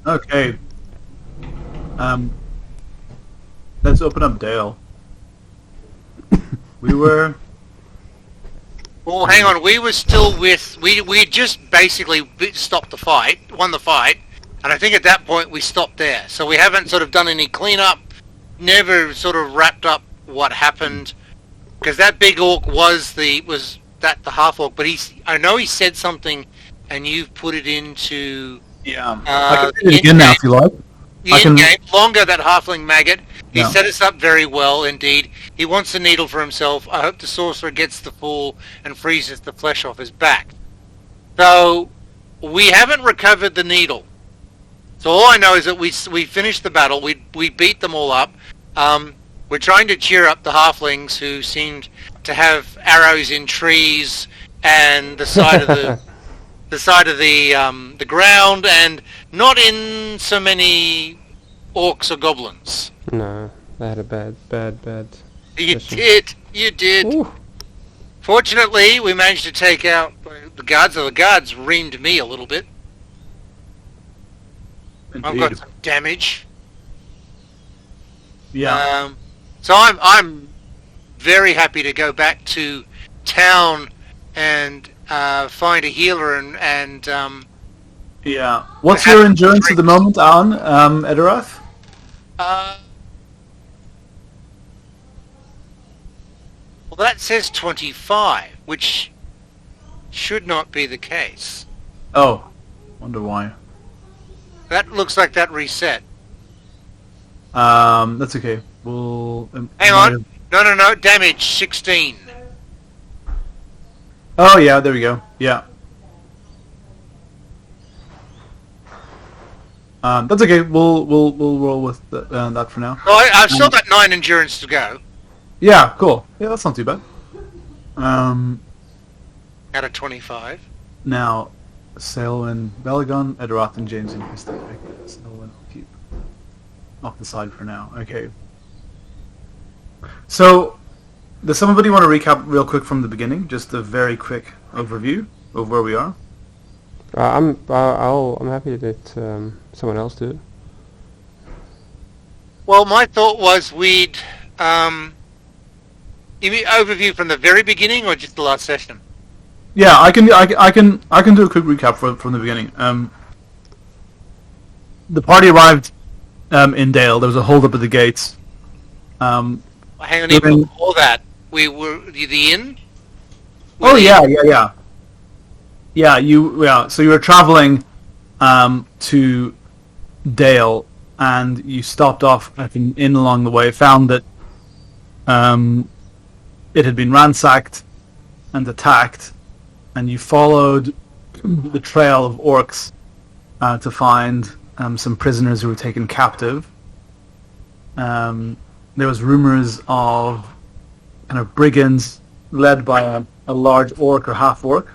Okay. Let's open up Dale. We were... Well, hang on. We were still with... We had just basically stopped the fight, won the fight, and I think at that point we stopped there. So we haven't sort of done any cleanup, never sort of wrapped up what happened, because that big orc was the half orc, but I know he said something, and you've put it into... Yeah. I can do it again now if you like. In-game, longer, that halfling maggot. He Yeah. set us up very well indeed. He wants the needle for himself. I hope the sorcerer gets the fool and freezes the flesh off his back. So, we haven't recovered the needle. So all I know is that we finished the battle. We beat them all up. We're trying to cheer up the halflings who seemed to have arrows in trees and the side of the ground, and not in so many orcs or goblins. No, they had a bad. You session. did. Ooh. Fortunately, we managed to take out the guards. The guards reamed me a little bit. I've got Indeed. some damage. Yeah. So I'm very happy to go back to town and find a healer and Yeah. What's your endurance at the moment, Alan, Edorath? Well, that says 25, which should not be the case. Oh. Wonder why. That looks like that reset. That's okay. We'll... Hang on. No. Damage 16. Oh, yeah, there we go. Yeah. That's okay. We'll roll with that for now. Well, I've still got 9 endurance to go. Yeah, cool. Yeah, that's not too bad. Out of 25. Now, Selwyn, Belagon, Edorath, and James and Christy. Okay, Selwyn, I'll keep off the side for now. Okay. So, does somebody want to recap real quick from the beginning? Just a very quick overview of where we are. I'm happy to let someone else do it. Well, my thought was we'd... you mean overview from the very beginning or just the last session? Yeah, I can do a quick recap from the beginning. The party arrived in Dale. There was a hold up at the gates. Hang on, even before that, we were the inn. Oh yeah. So you were traveling to Dale, and you stopped off at an inn along the way. Found that it had been ransacked and attacked, and you followed the trail of orcs to find some prisoners who were taken captive. There was rumors of kind of brigands led by a large orc or half orc.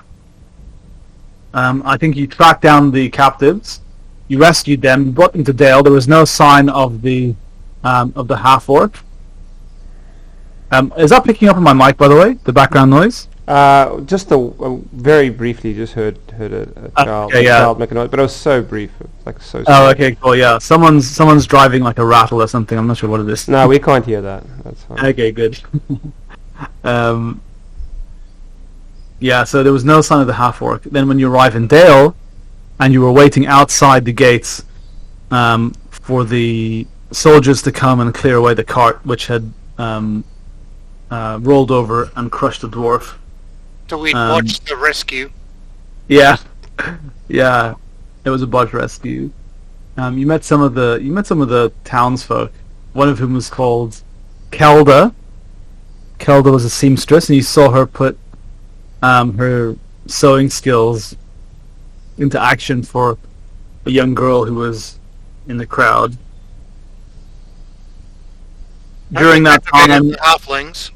I think you tracked down the captives, you rescued them, brought them to Dale. There was no sign of the half orc. Is that picking up on my mic, by the way? The background noise? Just very briefly, just heard a child make a noise, but it was so brief, like so. Oh, okay, cool. Yeah, someone's driving like a rattle or something. I'm not sure what it is. No, we can't hear that. That's fine. Okay, good. Yeah, so there was no sign of the half orc. Then when you arrive in Dale, and you were waiting outside the gates for the soldiers to come and clear away the cart, which had rolled over and crushed the dwarf. So we'd watched the rescue. Yeah, yeah, it was a botch rescue. You met some of the townsfolk. One of whom was called Kelda. Kelda was a seamstress, and you saw her put her sewing skills into action for a young girl who was in the crowd. During that time, halflings.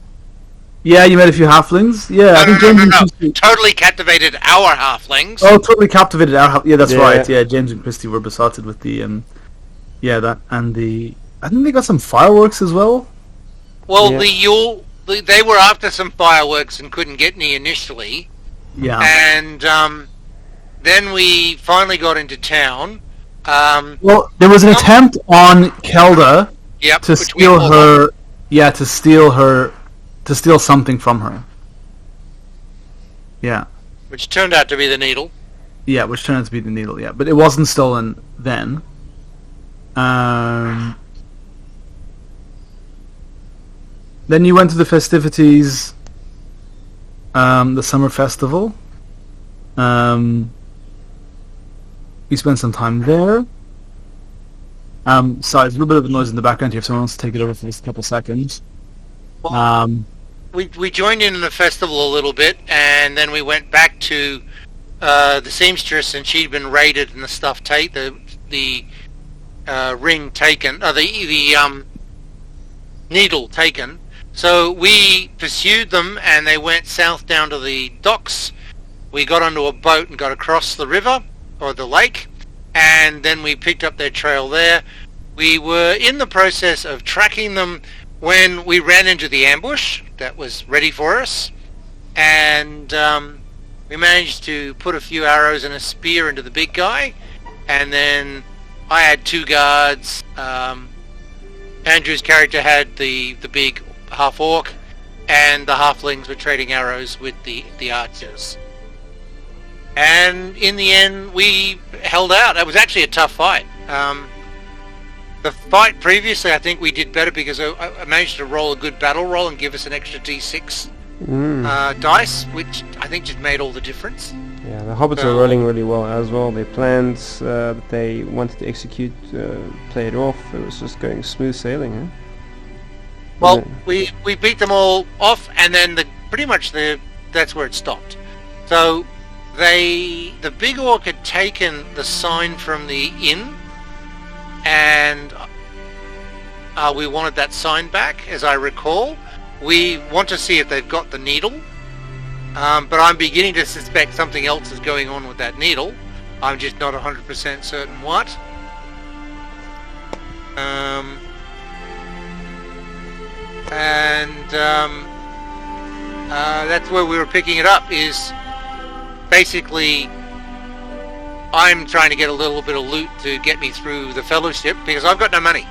Yeah, you met a few halflings. Yeah, I think James and Christy totally captivated our halflings. Oh, totally captivated our. Yeah, that's right. Yeah. Yeah, James and Christy were besotted with the I think they got some fireworks as well. Well, Yeah. they were after some fireworks and couldn't get any initially. Yeah. And then we finally got into town. Well, there was an attempt on Kelda Yep, to steal her. Yeah, to steal something from her. Yeah. Which turned out to be the needle. Yeah, which turned out to be the needle. Yeah, but it wasn't stolen then. Then you went to the festivities, the summer festival. We spent some time there. Sorry, there's a little bit of noise in the background here. If someone wants to take it over for just a couple seconds. We joined in the festival a little bit, and then we went back to the seamstress, and she'd been raided and the stuff the ring taken, the needle taken. So we pursued them, and they went south down to the docks. We got onto a boat and got across the river or the lake, and then we picked up their trail there. We were in the process of tracking them when we ran into the ambush that was ready for us, and we managed to put a few arrows and a spear into the big guy, and then I had 2 guards. Andrew's character had the big half-orc, and the halflings were trading arrows with the archers. And in the end, we held out. It was actually a tough fight. The fight previously, I think we did better because I managed to roll a good battle roll and give us an extra d6 dice, which I think just made all the difference. Yeah, the hobbits are rolling really well as well. Their plans that they wanted to execute played off. It was just going smooth sailing, huh? Well, we beat them all off, and then pretty much that's where it stopped. So the big orc had taken the sign from the inn, and we wanted that sign back, as I recall. We want to see if they've got the needle, but I'm beginning to suspect something else is going on with that needle. I'm just not 100% certain what. That's where we were picking it up, is basically I'm trying to get a little bit of loot to get me through the fellowship because I've got no money.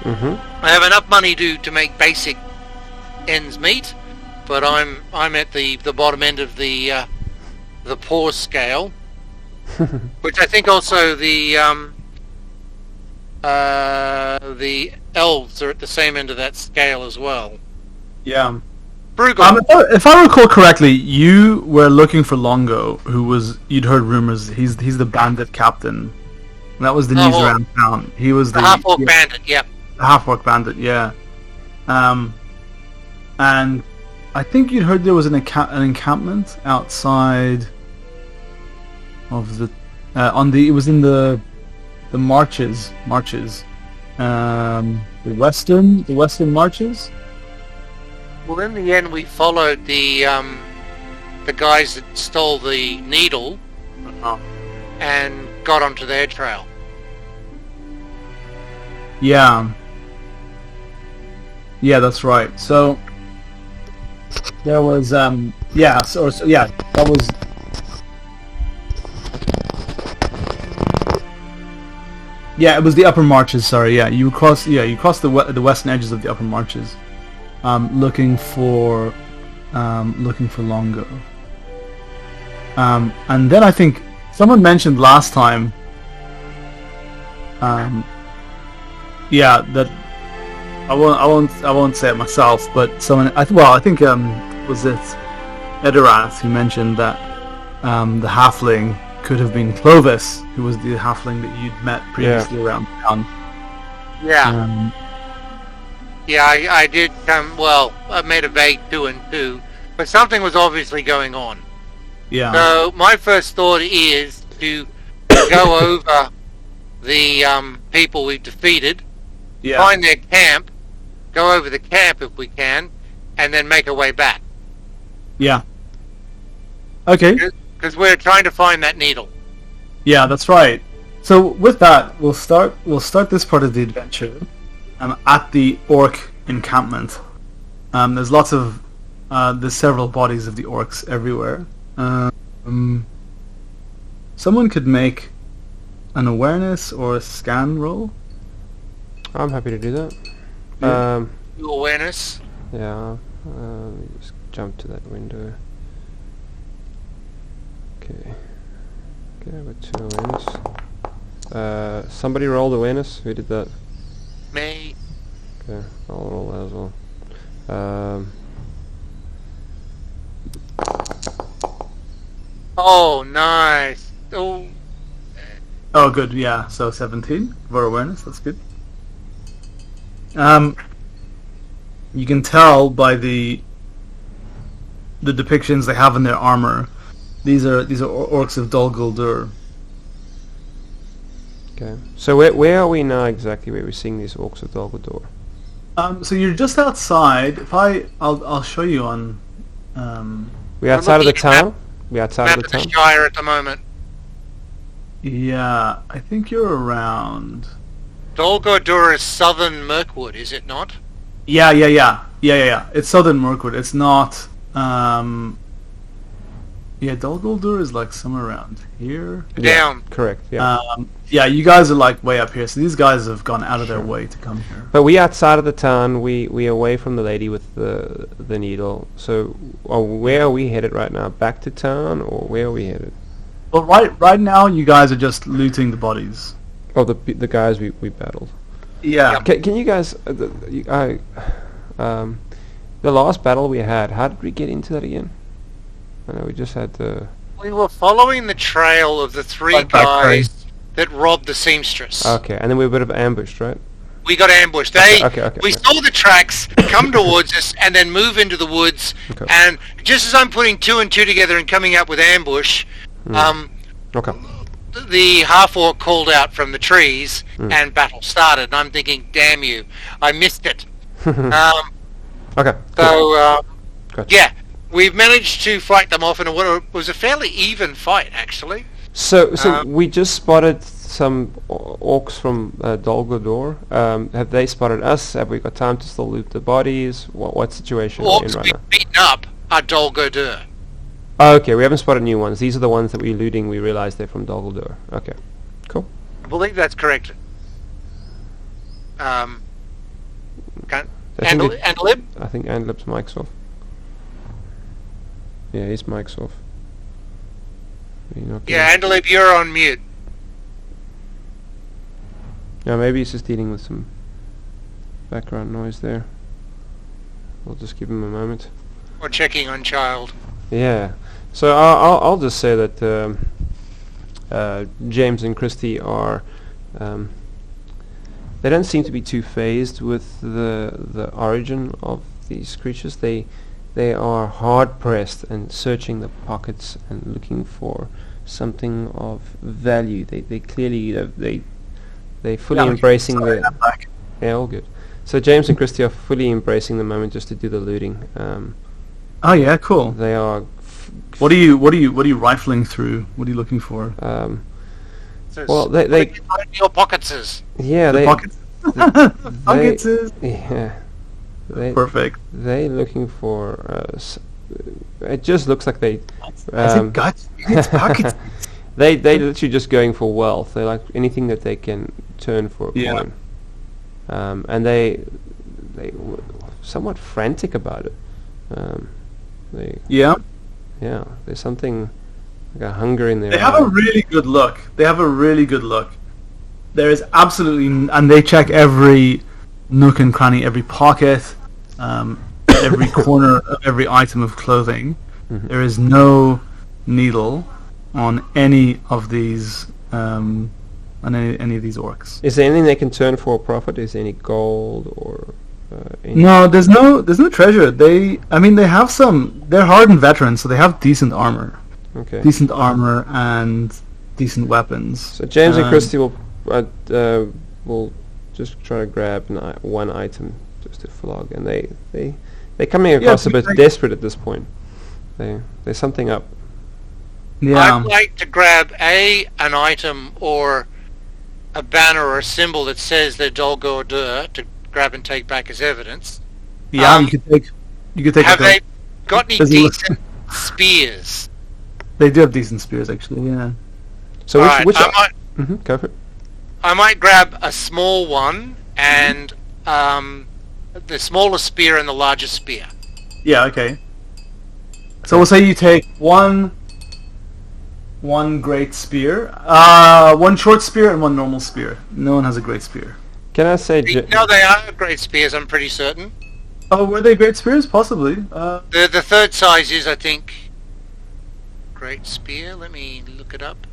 I have enough money to make basic ends meet, but I'm at the bottom end of the poor scale, which I think also the elves are at the same end of that scale as well. Yeah. Bruegel. If I recall correctly, you were looking for Longo, you'd heard rumors he's the bandit captain. And that was the news around town. He was the half-orc bandit. Yep. The half-orc bandit. Yeah. And I think you'd heard there was an encampment outside of the it was in the marches. The western marches. Well, in the end, we followed the guys that stole the needle and got onto their trail. Yeah, that's right. So there was that was. Yeah, it was the upper marches. Sorry, you crossed the western edges of the upper marches, looking for Longo. And then I think someone mentioned last time, that I won't say it myself, but someone I think was it Edorath who mentioned that the halfling could have been Clovis, who was the halfling that you'd met previously around town. Yeah. I did come. Well, I made a vague 2 and 2, but something was obviously going on. Yeah. So my first thought is to go over the people we've defeated, find their camp, go over the camp if we can, and then make our way back. Yeah. Okay. Because we're trying to find that needle. Yeah, that's right. So with that, we'll start this part of the adventure at the orc encampment. There's several bodies of the orcs everywhere. Someone could make an awareness or a scan roll. I'm happy to do that. Yeah. Awareness. Yeah. Let me just jump to that window. Okay. Okay, I've got 2 awareness. Somebody rolled awareness. Who did that? Me. Okay, I'll roll that as well. Oh, nice. Oh, Oh, good. Yeah. So 17 for awareness. That's good. You can tell by the depictions they have in their armor. These are orcs of Dol Guldur. Okay. So where are we now exactly? Where we're seeing these orcs of Dol Guldur? So you're just outside. I'll show you on. We're outside of the looking at town. We're outside map of the of the town. Shire at the moment. Yeah, I think you're around. Dol Guldur is southern Mirkwood, is it not? Yeah. It's southern Mirkwood. It's not. Yeah, Dol Guldur is like somewhere around here. Down. Correct. Yeah. Yeah, you guys are like way up here. So these guys have gone out of their way to come here. But we outside of the town. We away from the lady with the needle. So where are we headed right now? Back to town, or where are we headed? Well, right now you guys are just looting the bodies. Oh, the guys we battled. Yeah. Can you guys? The last battle we had. How did we get into that again? I know we just had to. We were following the trail of the 3 Like back guys that robbed the seamstress. Okay, and then we were a bit of ambushed, right? We got ambushed. We saw the tracks come towards us and then move into the woods. Okay. And just as I'm putting 2 and 2 together and coming up with ambush, Okay. the half-orc called out from the trees and battle started. And I'm thinking, damn you, I missed it. Okay. So, Gotcha. yeah, we've managed to fight them off, and it was a fairly even fight, actually. So we just spotted some orcs from Dol Guldur. Have they spotted us? Have we got time to still loot the bodies? What situation are we in Orcs right we've now? beaten up are Dol Guldur. Oh, okay, we haven't spotted new ones. These are the ones that we're looting. We realize they're from Dol Guldur. Okay, cool. I believe that's correct. I think Andalib? I think Andlib's mic's off. Yeah, his mic's off. You're not Yeah, gonna- Andalib, you're on mute. Yeah, maybe he's just dealing with some background noise there. We'll just give him a moment. Or checking on child. Yeah. So I'll just say that James and Christy are they don't seem to be too phased with the origin of these creatures. They are hard pressed and searching the pockets and looking for something of value. They clearly they fully embracing the yeah, all good. So James and Christy are fully embracing the moment just to do the looting. Oh yeah, cool. They are. What are you rifling through? What are you looking for? Well, they your pockets. yeah, The pockets. Pockets is yeah. perfect. They looking for. It just looks like they. Has it guts? It's pockets. They literally just going for wealth. They like anything that they can turn for a Yeah. coin. And they were somewhat frantic about it. Yeah. Yeah, there's something like a hunger in their They have eye. a really good look. There is absolutely, and they check every nook and cranny, every pocket, every corner of every item of clothing. Mhm. There is no needle on any of these, on any of these orcs. Is there anything they can turn for a profit? Is there any gold or any? No, there's no treasure. They have some. They're hardened veterans, so they have decent armor, Okay. and decent weapons. So James and Um, Christy will just try to grab one item just to flog, and they're coming across a bit desperate at this point. There's something up. Yeah. I'd like to grab an item or a banner or a symbol that says they're Dol Guldur to grab and take back as evidence. Yeah, you could take. Have they got any Does it look- decent spears? They do have decent spears, actually. Yeah. So Alright, which I might Go for it. I might grab a small one and the smaller spear and the larger spear. Yeah, okay. So we'll say you take one great spear, one short spear and one normal spear. No one has a great spear. Can I say... No, they are great spears, I'm pretty certain. Oh, were they great spears? Possibly. The third size is, I think, great spear. Let me look it up.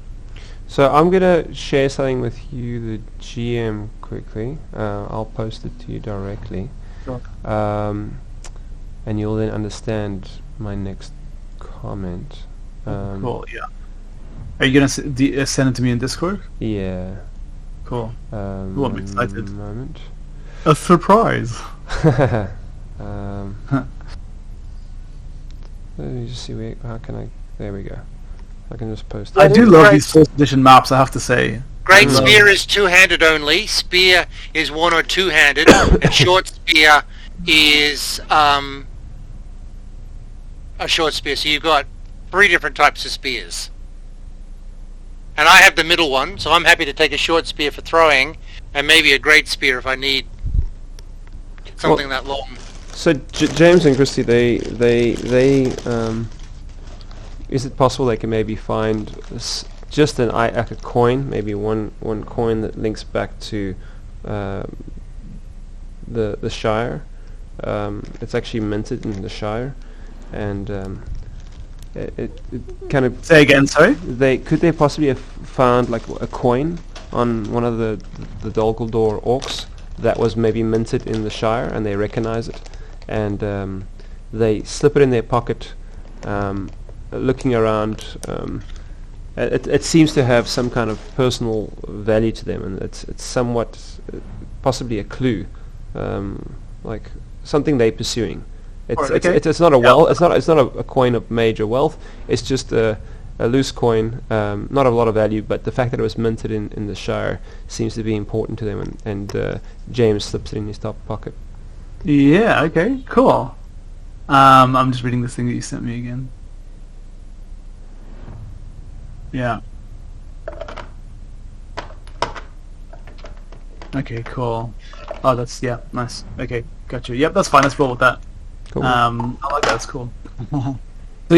So I'm going to share something with you, the GM, quickly. I'll post it to you directly. Sure. And you'll then understand my next comment. Cool, yeah. Are you going to send it to me in Discord? Yeah. Cool. Ooh, I'm excited. Moment. A surprise! Let me just see how can I... There we go. I can just post it. I do love these first edition maps, I have to say. Great spear is two-handed only. Spear is one or two-handed, and short spear is a short spear. So you've got 3 different types of spears. And I have the middle one, so I'm happy to take a short spear for throwing, and maybe a great spear if I need something that long. So James and Christy, they is it possible they can maybe find just like a coin, maybe one coin that links back to the Shire? It's actually minted in the Shire, and it kind of... Say again, sorry? Could they possibly have found like a coin on one of the Dol Guldur orcs that was maybe minted in the Shire, and they recognize it, and they slip it in their pocket, looking around. It seems to have some kind of personal value to them, and it's somewhat possibly a clue, like something they're pursuing. It's not a it's not a coin of major wealth. It's just a loose coin, not of a lot of value, but the fact that it was minted in the Shire seems to be important to them, and James slips it in his top pocket. Yeah, okay, cool. I'm just reading this thing that you sent me again. Yeah. Okay, cool. Oh, that's, yeah, nice. Okay, gotcha. Yep, that's fine, let's roll with that. Cool. I like that, it's cool. So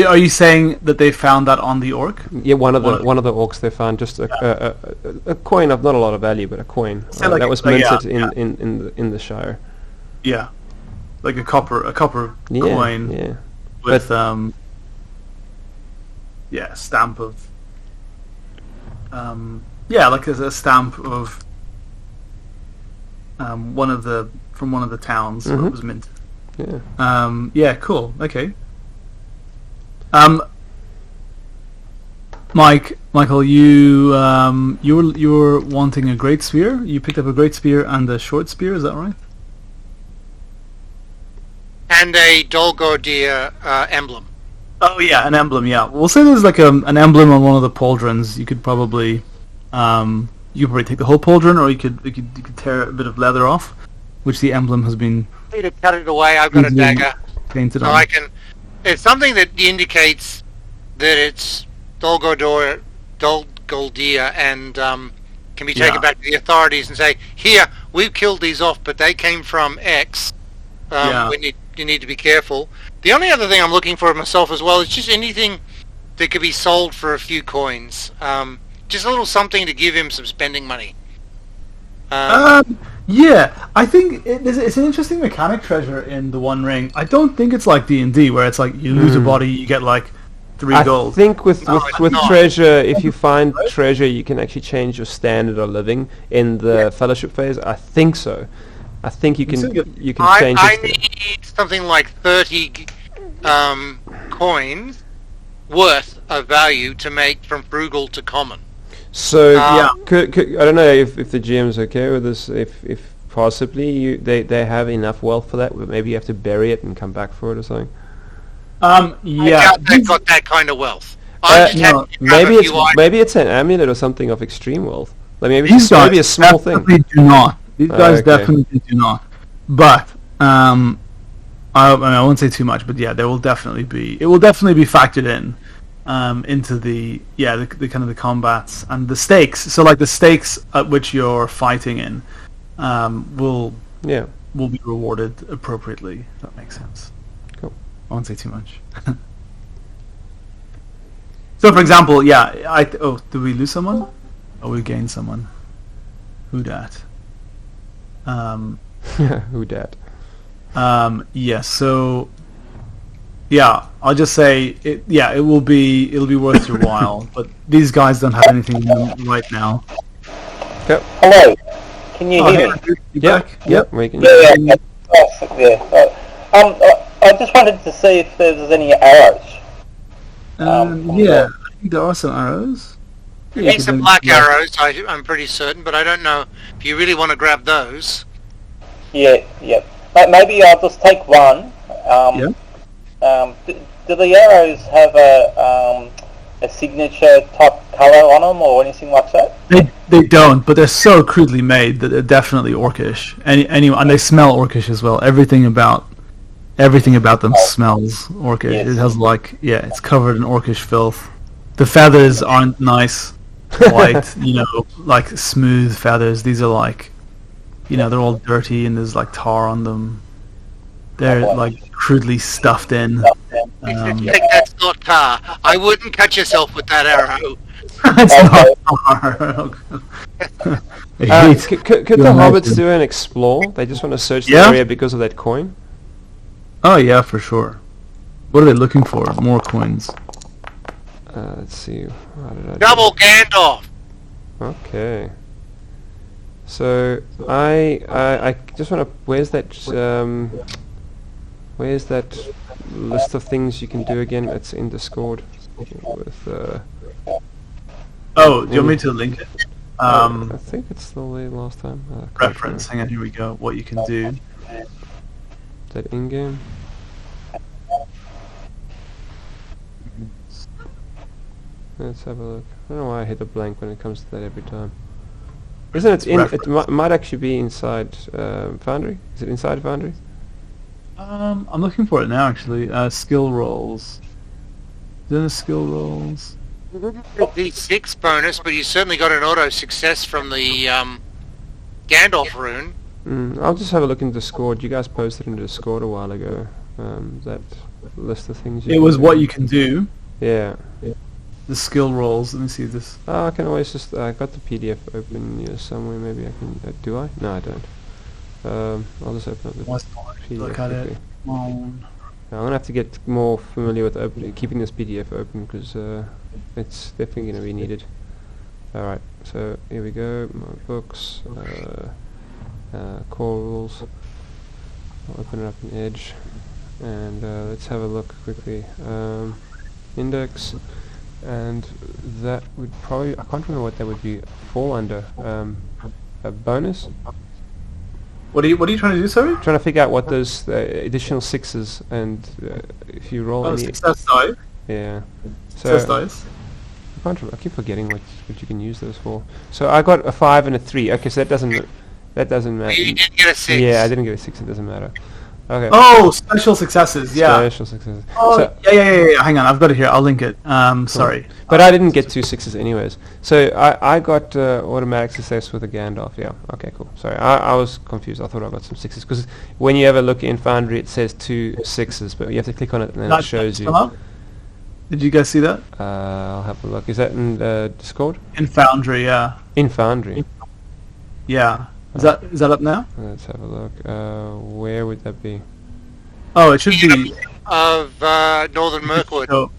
are you saying that they found that on the orc? Yeah, one of the orcs they found just a coin of not a lot of value, but a coin that was minted in the Shire. Yeah, like a copper coin. Yeah. With stamp of like a stamp of one of the towns where it was minted. Yeah. Cool. Okay. Michael, you were wanting a great spear. You picked up a great spear and a short spear. Is that right? And a Dol Guldur emblem. Oh yeah, an emblem. Yeah, we'll say there's like an emblem on one of the pauldrons. You could probably take the whole pauldron, or you could tear a bit of leather off, which the emblem has been. To cut it away, I've got a dagger. Painted so on. I can. It's something that indicates that it's Dol Guldur, and can be taken back to the authorities and say, "Here, we've killed these off, but they came from X. You need to be careful." The only other thing I'm looking for myself as well is just anything that could be sold for a few coins. Just a little something to give him some spending money. Yeah, I think it's an interesting mechanic treasure in the One Ring. I don't think it's like D&D where it's like you lose a body, you get like 3 gold. I think with treasure, if you find treasure, you can actually change your standard of living in the fellowship phase. I think so. I think you can change it. I need something like 30 coins worth of value to make from frugal to common. So could, I don't know if the GM's okay with this. If possibly they have enough wealth for that, but maybe you have to bury it and come back for it or something. I doubt they've got that kind of wealth. Maybe it's an amulet or something of extreme wealth. Like maybe it's maybe a small thing. Do not. These guys definitely do not. But I won't say too much. But yeah, there will definitely be. It will definitely be factored in. into the kind of the combats and the stakes. So like the stakes at which you're fighting in will be rewarded appropriately. If that makes sense. Cool. I won't say too much. So, for example, did we lose someone? Or we gained someone? Who dat? Who dat? So, I'll just say it'll be worth your while. But these guys don't have anything in them right now. Yep. Hello. Can you hear me? Yep. We can Yeah. I just wanted to see if there's any arrows. I think there are some arrows. You need some black arrows, I'm pretty certain, but I don't know if you really want to grab those. Yeah. Maybe I'll just take one. Do the arrows have a signature type color on them or anything like that? They don't, but they're so crudely made that they're definitely orcish. And they smell orcish as well. Everything about them smells orcish. Yes. It has it's covered in orcish filth. The feathers aren't nice, white, like smooth feathers. These are they're all dirty and there's tar on them. They're crudely stuffed in. I think that's not tar. I wouldn't cut yourself with that arrow. It's not tar. Could the hobbits do an explore? They just want to search the area because of that coin? Oh yeah, for sure. What are they looking for? More coins. Let's see. How did I Double Gandalf. Okay. So I just want to. Where's that list of things you can do again? It's in Discord. With Oh, do you want me to link it? I think it's still there last time. Reference. Hang on, here we go. What you can do. Is that in-game? Let's have a look. I don't know why I hit a blank when it comes to that every time. Isn't it in? It might actually be inside Foundry. Is it inside Foundry? I'm looking for it now. Actually, skill rolls. Is it skill rolls? D6 bonus, but you certainly got an auto success from the Gandalf rune. I'll just have a look in Discord. You guys posted in Discord a while ago. That list of things. It was what you can do. Yeah. The skill rolls. Let me see this. Oh, I can always just. I got the PDF open here somewhere. Maybe I can. Do I? No, I don't. I'll just open up the PDF. Look at it. I'm gonna have to get more familiar with keeping this PDF open because it's definitely gonna be needed. All right. So here we go. My books. Core rules. I'll open it up in Edge, and let's have a look quickly. Index. And that would probably, I can't remember what that would be fall under. A bonus? What are you trying to do, sorry? Trying to figure out what those additional sixes and if you roll any. Success die. Yeah. So Success dice. I keep forgetting what you can use those for. So I got a 5 and a 3. Okay, so that doesn't matter. You didn't get a 6. Yeah, I didn't get a 6. It doesn't matter. Okay. Oh, special successes. Yeah. Special successes. Oh, So- yeah. Hang on, I've got it here. I'll link it. Sorry. But I didn't get 2 6s anyways. So I got automatic success with a Gandalf. Yeah. Okay, cool. Sorry, I was confused. I thought I got some 6s because when you have a look in Foundry, it says 2 6s, but you have to click on it and then it shows you. Did you guys see that? I'll have a look. Is that in Discord? In Foundry, yeah. In Foundry. Yeah. Is that up now? Let's have a look. Where would that be? Oh, it should be Of Northern Mirkwood.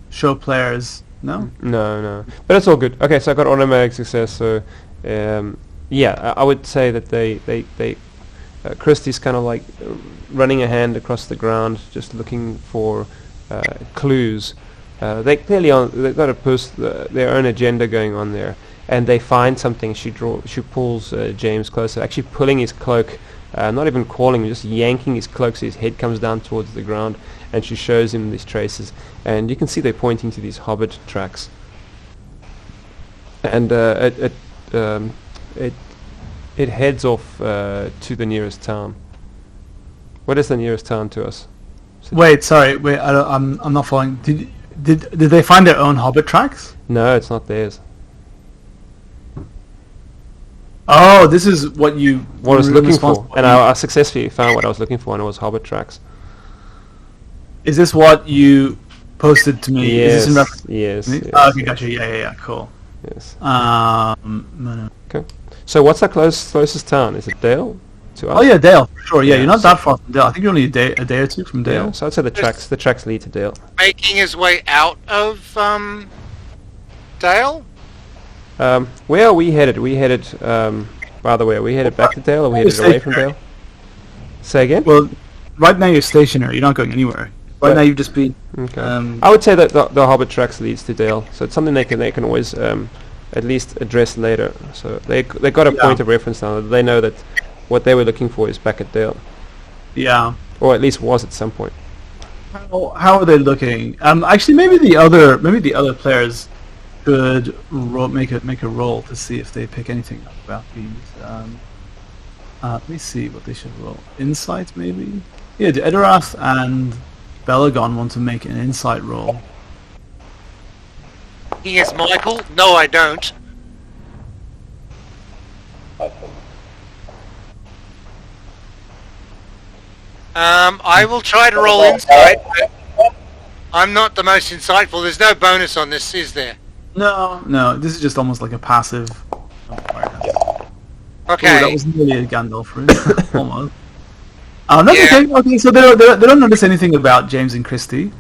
show players. No? No. But it's all good. Okay, so I got automatic success. So, yeah, I would say that they Christie's kind of like running a hand across the ground, just looking for clues. They clearly they've got their own agenda going on there, and they find something. She pulls James closer, actually pulling his cloak. Not even calling him, just yanking his cloak so his head comes down towards the ground, and she shows him these traces, and you can see they're pointing to these hobbit tracks. And it heads off to the nearest town. What is the nearest town to us? Wait, sorry. I'm not following. Did they find their own hobbit tracks? No, it's not theirs. Oh, this is what you What I was were looking responsible for, and I successfully found what I was looking for, and it was hobbit tracks. Is this what you posted to me? Yes, Is this in reference to yes, me? yes, Oh, okay, gotcha. Yeah, cool. yes. No. Okay. So what's our closest town? Is it Dale? To us? Oh yeah, Dale. For sure. Yeah, Yeah, you're not so- that far from Dale. I think you're only a day or two from Dale. Yeah. So I'd say the tracks lead to Dale. Making his way out of Dale. Where are we headed? We headed. By the way, are we headed back to Dale, or we headed away from Dale? Say again. Well, right now you're stationary. You're not going anywhere. Right But- now you've just been. Okay. I would say that the Hobbit tracks leads to Dale, so it's something they can always at least address later. So they got a point of reference now. They know that what they were looking for is back at Dale, Yeah. or at least was at some point. How are they looking? Actually, maybe the other players could make a roll to see if they pick anything up about these. Let me see what they should roll. Insight, maybe. Yeah, the Edorath and Belagon want to make an insight roll. He is Michael. No, I don't. I will try to roll insight, but I'm not the most insightful. There's no bonus on this, is there? No. This is just almost like a passive. Okay. Ooh, that was nearly a Gandalf room. Almost. That's Yeah. okay. Okay, so they don't notice anything about James and Christie.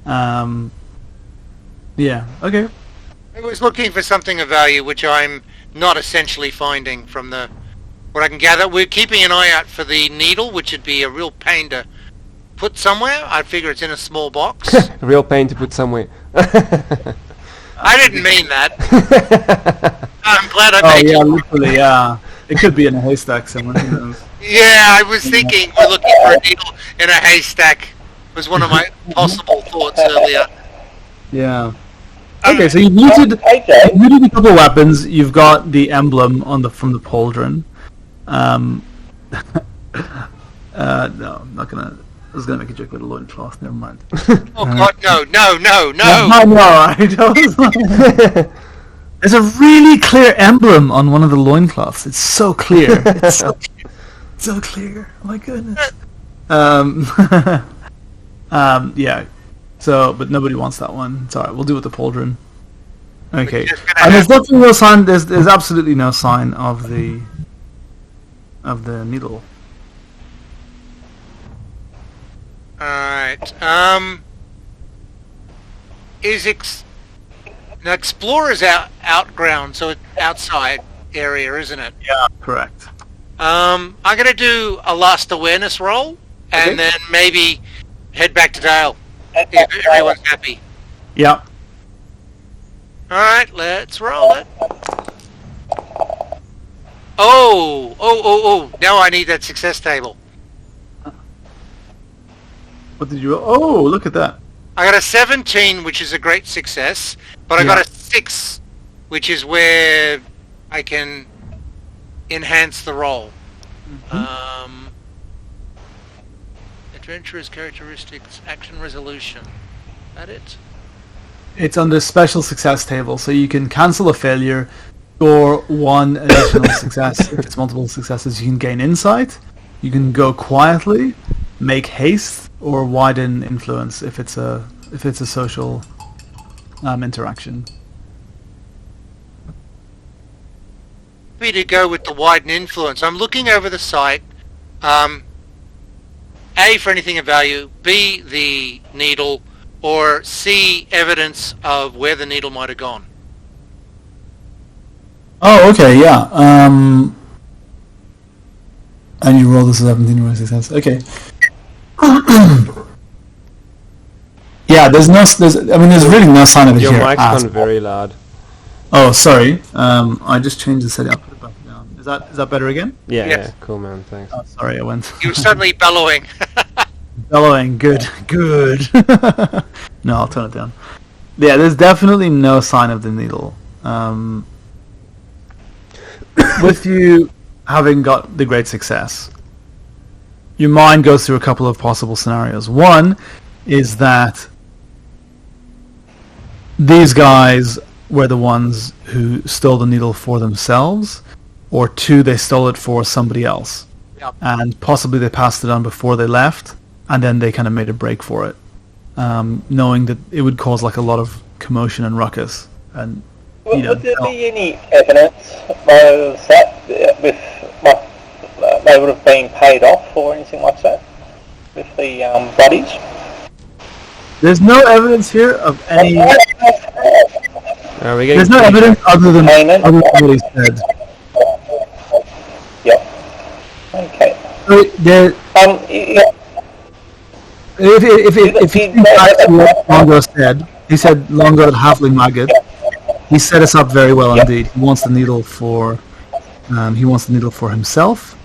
Yeah. Okay. I was looking for something of value, which I'm not essentially finding from what I can gather. We're keeping an eye out for the needle, which would be a real pain to put somewhere. I figure it's in a small box. A real pain to put somewhere. I didn't mean that. I'm glad I Oh made yeah, it. literally, yeah. It could be in a haystack somewhere. Who knows? Yeah, I was thinking we're looking for a needle in a haystack. Was one of my possible thoughts earlier. Yeah. Okay, so you've looted Hey Jay, a couple weapons. You've got the emblem from the pauldron. No, I'm not gonna. I was gonna make a joke about a loincloth. Never mind. Oh God, no! I know. I don't. There's a really clear emblem on one of the loincloths. It's so clear. It's so clear. Oh my goodness. Yeah. So, but nobody wants that one. It's alright. We'll do it with the pauldron. Okay. just gonna And there's have- definitely no sign. There's absolutely no sign of the needle. Alright, now Explorer's outground, so it's outside area, isn't it? Yeah. Correct. I'm gonna do a last awareness roll, and Okay. then maybe head back to Dale, if everyone's happy. Yeah. Alright, let's roll it. Oh, now I need that success table. What did you? Oh, look at that. I got a 17, which is a great success, but I got Yeah. a 6, which is where I can enhance the roll. Adventurous characteristics, action resolution. That it? It's on the special success table, so you can cancel a failure, score one additional success. If it's multiple successes, you can gain insight. You can go quietly, make haste, or widen influence if it's a social interaction. Happy to go with the widen influence. I'm looking over the site. A, for anything of value. B, the needle. Or C, evidence of where the needle might have gone. Oh, okay, yeah. And you rolled a 17 or a success. Okay. Yeah, there's really no sign of it Your here. mic's at gone very loud. Oh, sorry. I just changed the setting. I'll put it back down. Is that better again? Yeah, Yes. yeah, cool man, thanks. Oh, sorry, I went You were suddenly bellowing. bellowing. Good. No, I'll turn it down. Yeah, there's definitely no sign of the needle. With you having got the great success, your mind goes through a couple of possible scenarios. One is that these guys were the ones who stole the needle for themselves, or 2, they stole it for somebody else. Yep. And possibly they passed it on before they left, and then they kind of made a break for it, knowing that it would cause like a lot of commotion and ruckus. And Would there be any evidence of that with what they would have been paid off or anything like that with the bodies? there's no evidence here of any. There's no evidence other than what he said. Yep. Okay. So there, Yeah. if you think back to what Longo said, he said Longo the halfling maggot. He set us up very well indeed. He wants the needle for himself.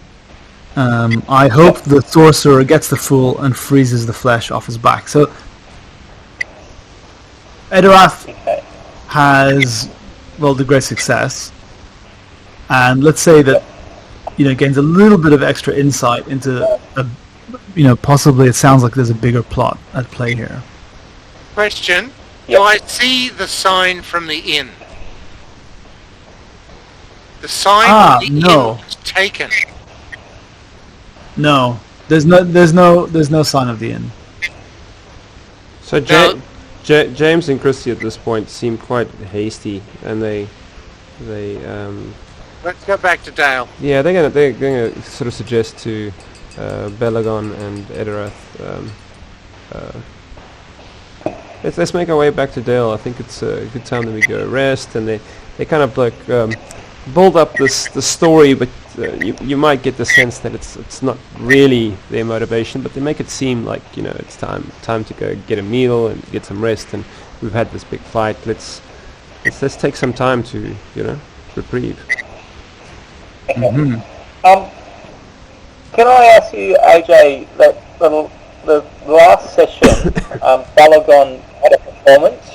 I hope the sorcerer gets the fool and freezes the flesh off his back. So Edorath has the great success, and let's say that gains a little bit of extra insight into possibly it sounds like there's a bigger plot at play here. Question. Do I see the sign from the inn? The sign from the inn was taken. No. There's no sign of the inn. So James and Christy at this point seem quite hasty, and they Let's go back to Dale. yeah, they're gonna sort of suggest to Belagon and Edorath, let's make our way back to Dale. I think it's a good time that we go rest, and they kind of like build up the story, but you might get the sense that it's not really their motivation, but they make it seem like it's time to go get a meal and get some rest, and we've had this big fight. Let's take some time to reprieve. Mm-hmm. Can I ask you, AJ, that the last session, Balagon had a performance,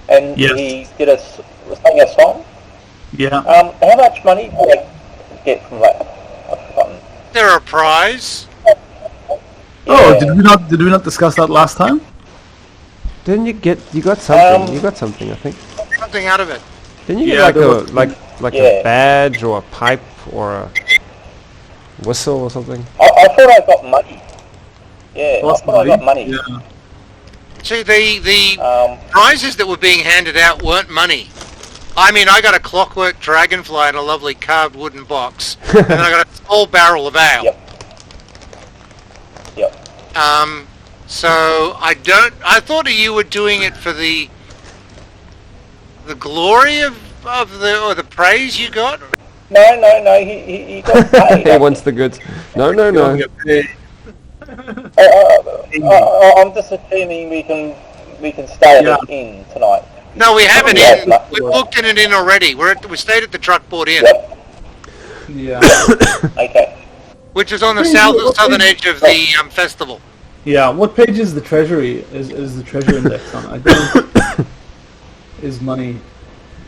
and he did sang a song. Yeah. How much money did they get from that? I've forgotten. There a prize? Oh, did we not discuss that last time? Didn't you got something? You got something, I think. Something out of it. Didn't you get like a badge or a pipe or a whistle or something? I thought I got money. Yeah, I thought I got money. Yeah. See, the prizes that were being handed out weren't money. I mean, I got a clockwork dragonfly in a lovely carved wooden box, and I got a small barrel of ale. Yep. So I thought you were doing it for the glory of the praise you got. No. He got paid. He wants the goods. No. I'm just assuming we can stay at the inn tonight. No, we haven't. We booked in an inn already. We stayed at the Truckport Inn. Yep. Yeah. Okay. Which is on the southern edge of the festival. Yeah. What page is the treasury? Is the treasure index on? I don't. Is money,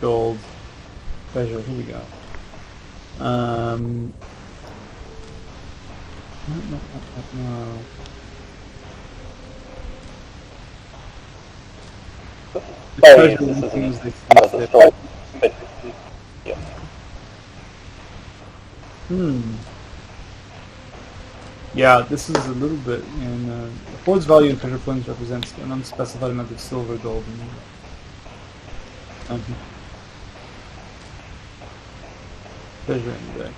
gold, treasure? Here we go. No. Sorry, this isn't part of the story. But, yeah. Yeah, this is a little bit in the hoard's value in treasure coins represents an unspecified amount of silver, gold, and treasure index.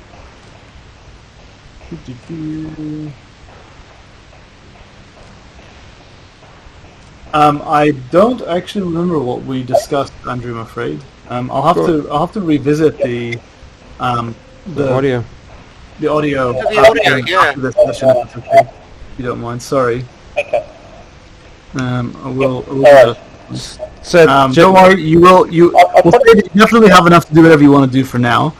I don't actually remember what we discussed, Andrew. I'm afraid. I'll have to revisit the audio. The audio. Yeah. After this session, if it's okay. If you don't mind. Sorry. Okay. I will. Alright. So don't worry. You will. You definitely have enough to do whatever you want to do for now.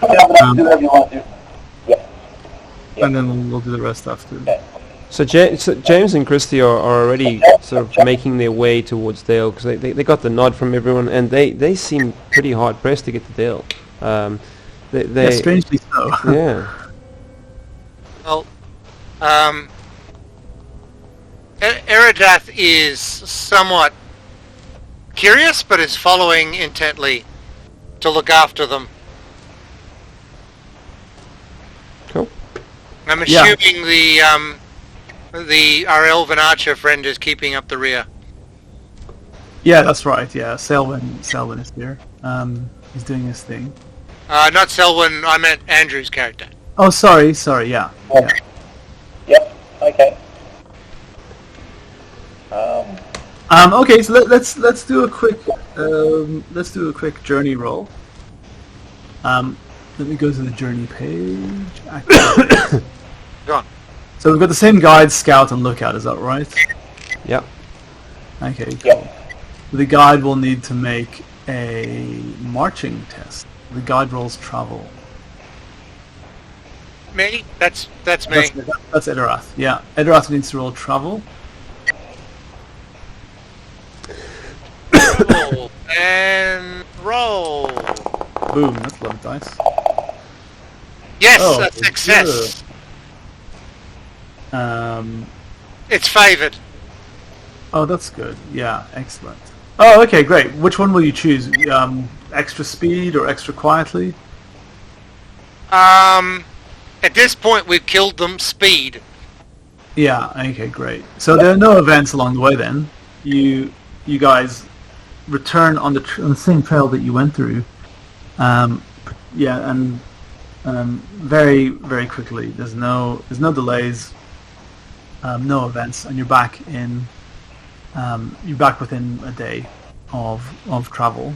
And then we'll do the rest after. Okay. So James and Christy are already sort of making their way towards Dale, because they got the nod from everyone, and they seem pretty hard pressed to get to Dale. Yeah, strangely so. Yeah. Well, Eridath is somewhat curious, but is following intently to look after them. Cool. I'm Yeah. assuming our elven archer friend is keeping up the rear. Yeah, that's right. Yeah, Selwyn is here. He's doing his thing. Not Selwyn, I meant Andrew's character. Oh, sorry. Yeah. Yeah. Yep. Okay. Okay, so let's do a quick journey roll. Let me go to the journey page. Go on. So we've got the same guide, scout, and lookout. Is that right? Yeah. Okay. Cool. Yep. The guide will need to make a marching test. The guide rolls travel. Me? That's me. That's Edorath. Yeah, Edorath needs to roll travel. Roll and roll. Boom, that's a lot of dice. Yes, Oh, a success. It's favoured. Oh, that's good. Yeah, excellent. Oh, okay, great. Which one will you choose? Extra speed or extra quietly? At this point, we've killed them. Speed. Yeah. Okay, great. So there are no events along the way. Then you guys return on the same trail that you went through. Yeah, and very very quickly. There's no delays. No events, and you're back within a day of travel.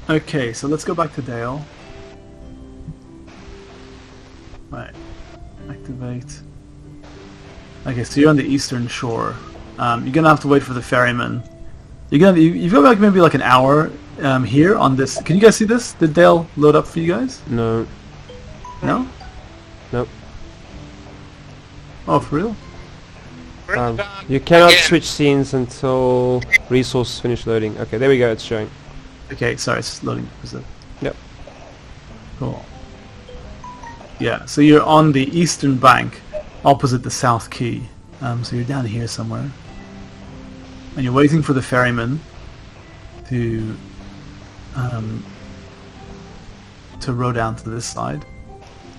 Okay, so let's go back to Dale. Right, activate. Okay, so you're on the eastern shore. You're gonna have to wait for the ferryman. You've got like maybe like an hour here on this. Can you guys see this? Did Dale load up for you guys? No. No? Nope. Oh, for real? You cannot Again. switch scenes until resource finish loading. Okay, there we go. It's showing. Okay, sorry, it's loading. Is it? Yep. Cool. Yeah, so you're on the eastern bank, opposite the South Quay. So you're down here somewhere, and you're waiting for the ferryman to row down to this side.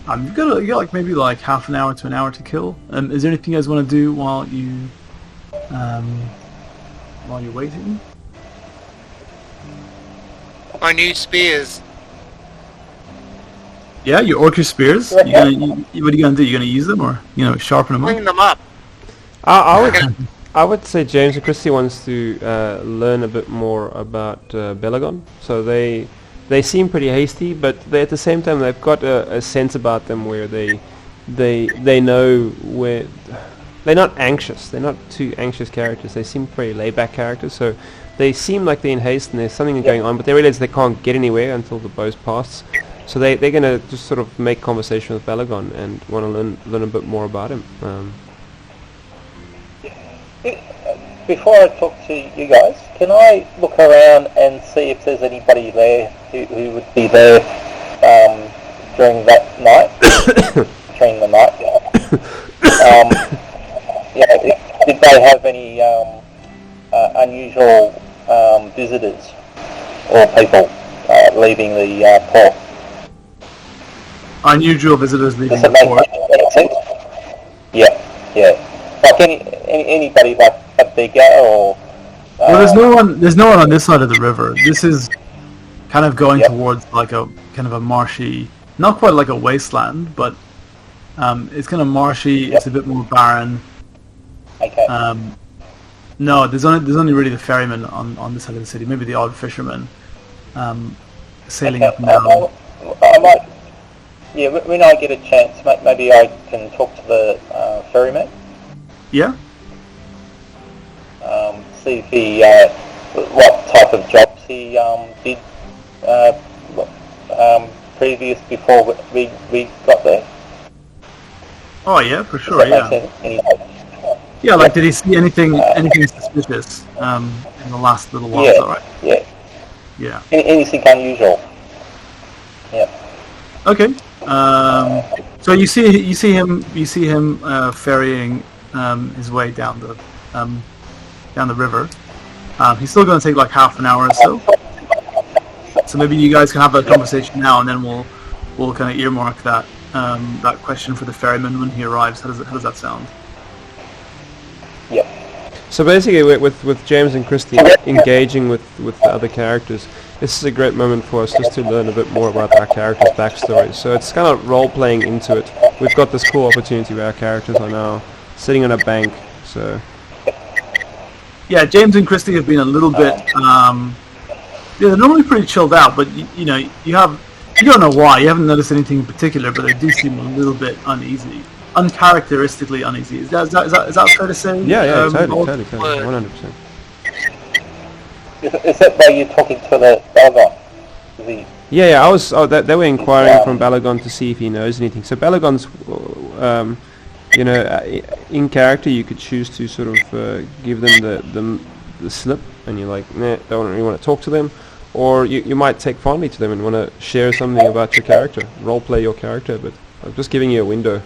You got like maybe like half an hour to an hour to kill. Is there anything you guys want to do while you're waiting? My new spears. Yeah, your orcish spears. What are you gonna do? You gonna use them or sharpen them up? Clean them up. I would say James and Christy wants to learn a bit more about Belagon. So they seem pretty hasty, but at the same time they've got a sense about them where they know where they're not anxious. They're not too anxious characters. They seem pretty laid-back characters. So they seem like they're in haste and there's something going on, but they realize they can't get anywhere until the bow's passed. So they're gonna just sort of make conversation with Belagon and want to learn a bit more about him. Before I talk to you guys, can I look around and see if there's anybody there who would be there during that night? During the night, did they have any unusual visitors or people leaving the port? Unusual visitors leaving Does the it port. make sense? Yeah. Like anybody like a bigger or... Well, there's no one on this side of the river. This is kind of going towards like a kind of a marshy, not quite like a wasteland, but it's kind of marshy. It's a bit more barren. Okay. No, there's only really the ferryman on this side of the city. Maybe the odd fisherman sailing up and down. I might... Yeah, when I get a chance, maybe I can talk to the ferryman. Yeah. See if he what type of jobs he did previous before we got there. Oh yeah, for sure. Does Yeah. that make sense? Yeah, like did he see anything suspicious in the last little while? Yeah. Is that right? Yeah. Yeah. Anything unusual? Yeah. Okay. So you see him ferrying his way down down the river. He's still going to take like half an hour or so. So maybe you guys can have that conversation now, and then we'll kind of earmark that that question for the ferryman when he arrives. How does that sound? Yep. So basically, with James and Christy engaging with the other characters, this is a great moment for us just to learn a bit more about our characters' backstories. So it's kind of role-playing into it. We've got this cool opportunity where our characters are now sitting on a bank. So yeah, James and Christy have been a little bit. They're normally pretty chilled out, but you don't know why. You haven't noticed anything in particular, but they do seem a little bit uneasy, uncharacteristically uneasy. Is that fair to say? Yeah, totally, 100%. Is that why you're talking to the Balagon? Yeah. I was. They were inquiring from Balagon to see if he knows anything. So Balagon's, in character, you could choose to sort of give them the slip, and you're like, nah, don't really want to talk to them. Or you might take fondly to them and want to share something about your character, role-play your character, but I'm just giving you a window.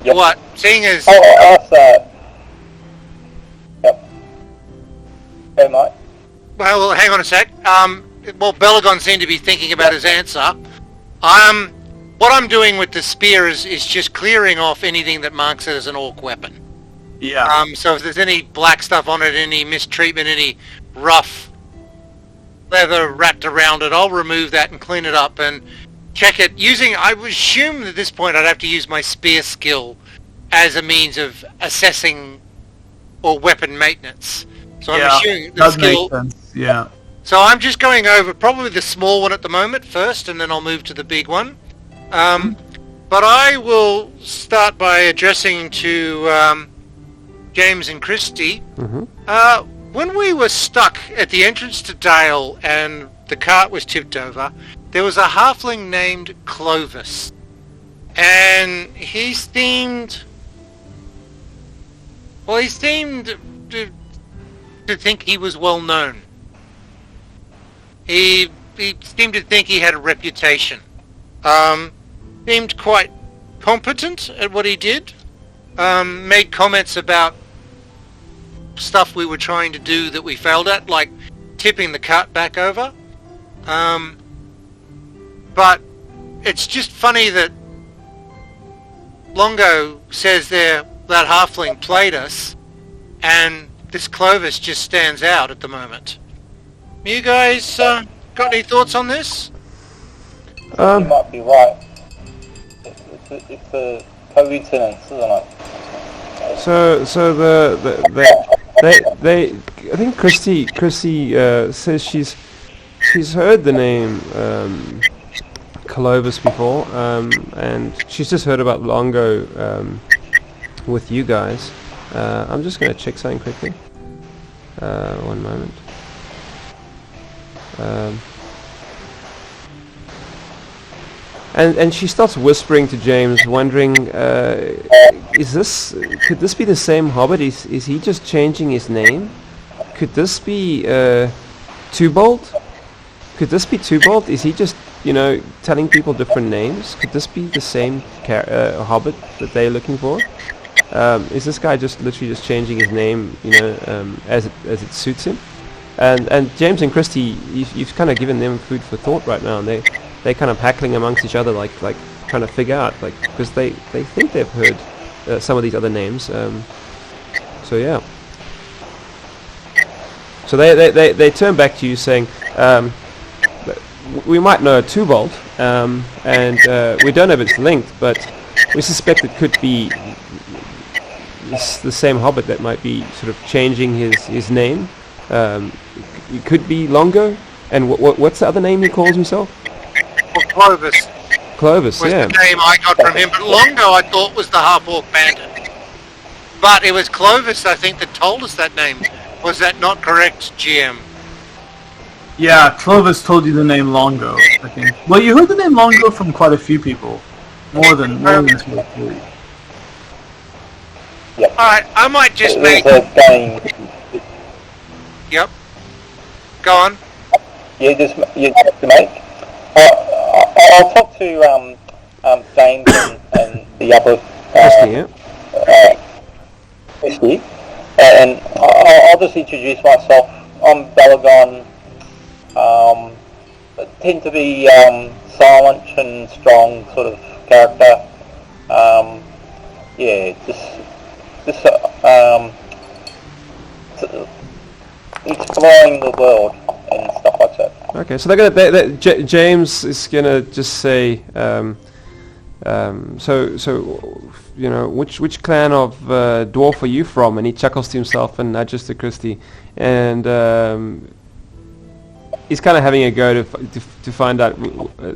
Yep. What? Seeing as... I'll ask that. Yep. Hey, Mike. Well, hang on a sec. Well, Belagon seemed to be thinking about his answer. What I'm doing with the spear is just clearing off anything that marks it as an orc weapon. Yeah. So if there's any black stuff on it, any mistreatment, any rough leather wrapped around it, I'll remove that and clean it up and check it using... I would assume at this point I'd have to use my spear skill as a means of assessing or weapon maintenance. So I'm assuming the skill... Make sense. Yeah. So I'm just going over probably the small one at the moment first, and then I'll move to the big one. But I will start by addressing to James and Christy. Mm-hmm. When we were stuck at the entrance to Dale and the cart was tipped over, there was a halfling named Clovis. And he seemed to think he was well known. He seemed to think he had a reputation. Seemed quite competent at what he did. Made comments about stuff we were trying to do that we failed at, like tipping the cart back over. But it's just funny that Longo says that halfling played us, and this Clovis just stands out at the moment. You guys got any thoughts on this? You might be right. It's a coincidence, isn't it? So they I think Christy says she's heard the name Clovis before, and she's just heard about Longo with you guys. I'm just going to check something quickly. One moment. And she starts whispering to James, wondering, could this be the same Hobbit? Is he just changing his name? Could this be Tubald? Could this be Tubald? Is he just, telling people different names? Could this be the same Hobbit that they're looking for? Is this guy just literally just changing his name, as it suits him? And James and Christy, you've kind of given them food for thought right now, and they're kind of hackling amongst each other, like trying to figure out, because they think they've heard some of these other names. So yeah. So they turn back to you saying, we might know a Tubald, and we don't know if it's linked, but we suspect it could be the same Hobbit that might be sort of changing his name. It could be Longo, and what's the other name he calls himself? Well, Clovis. Clovis, was yeah. the name I got from him, but Longo I thought was the half-orc bandit. But it was Clovis, I think, that told us that name. Was that not correct, GM? Yeah, Clovis told you the name Longo, I think. Well, you heard the name Longo from quite a few people. More than 2 or 3. Yep. Alright, I might just It make... was a game. Yep. Go on. You just make. I'll talk to James and the other. Christy, yeah. Christy, and I'll just introduce myself. I'm Balagon. Tend to be silent and strong sort of character. Just exploring the world and stuff like that. Okay, so James is gonna just say, which clan of dwarf are you from? And he chuckles to himself and nudges to Christy, and he's kind of having a go to find out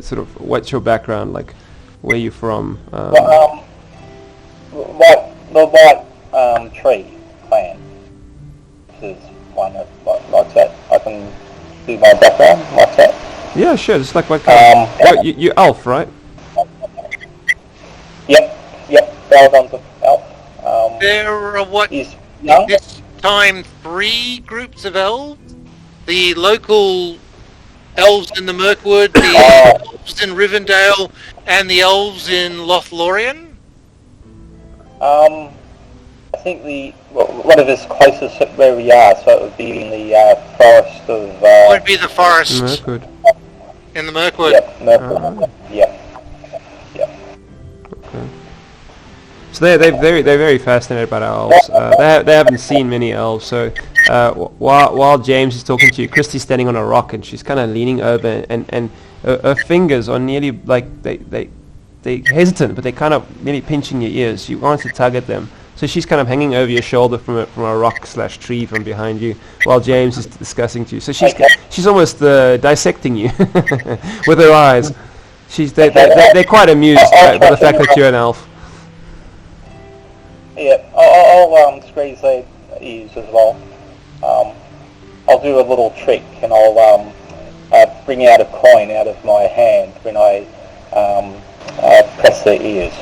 sort of what's your background, like where you're from. The White Tree clan. This is one that like that. I can do my background like that. Yeah, sure. Just like what kind? You're elf, right? Yep. Balagon's elf. There are what He's young. this time 3 groups of elves. The local elves in the Mirkwood, the elves in Rivendell, and the elves in Lothlorien. I think one of his closest where we are, so it would be in the forest of. It would be the forest Mirkwood. in the Mirkwood. Yep, Mirkwood. Yep. Okay. So they're very fascinated about elves. They haven't seen many elves. So while James is talking to you, Christy's standing on a rock and she's kind of leaning over, and her fingers are nearly like they're hesitant, but they're kind of nearly pinching your ears. You want to tug at them. So she's kind of hanging over your shoulder from a rock/tree from behind you, while James is discussing to you. So she's almost dissecting you with her eyes. They're quite amused by the fact that you're an elf. Yeah, I'll squeeze their ears as well. I'll do a little trick, and I'll bring out a coin out of my hand when I press their ears.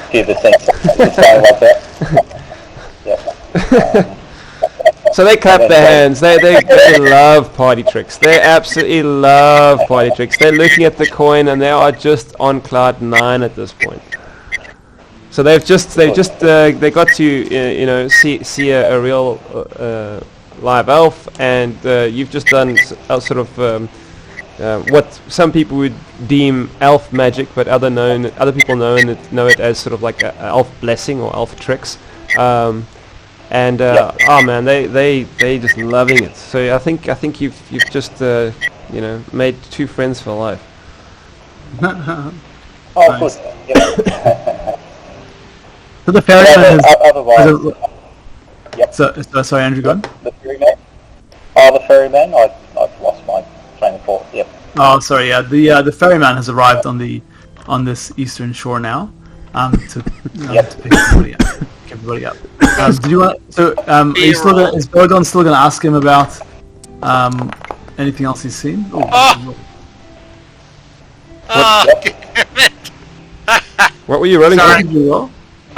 Do the thing, something like that. Yeah. So they clap their hands. They love party tricks. They absolutely love party tricks. They're looking at the coin and they are just on cloud 9 at this point. So they got to see a real live elf, and you've just done sort of what some people would deem elf magic, but other people know it as sort of like a elf blessing or elf tricks. Oh man, they just loving it. So I think you've just made 2 friends for life. Oh, Nice. good. Yeah. So the ferryman Otherwise, yep. So sorry, Andrew, go on. The ferryman. Oh, the ferryman. I've lost my train of thought. Yep. Oh, sorry. Yeah, the ferryman has arrived on this eastern shore now. To pick everybody up. Did you want? So, is Balagon still going to ask him about anything else he's seen? Damn it. What were you running? Sorry.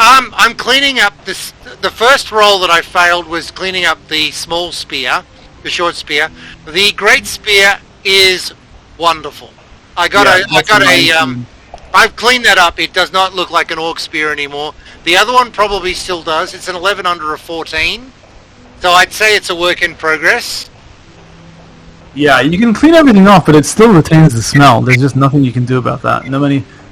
I'm cleaning up this. The first roll that I failed was cleaning up the small spear, the short spear. The great spear is wonderful. I've cleaned that up. It does not look like an orc spear anymore. The other one probably still does. It's an 11 under a 14. So I'd say it's a work in progress. Yeah, you can clean everything off, but it still retains the smell. There's just nothing you can do about that.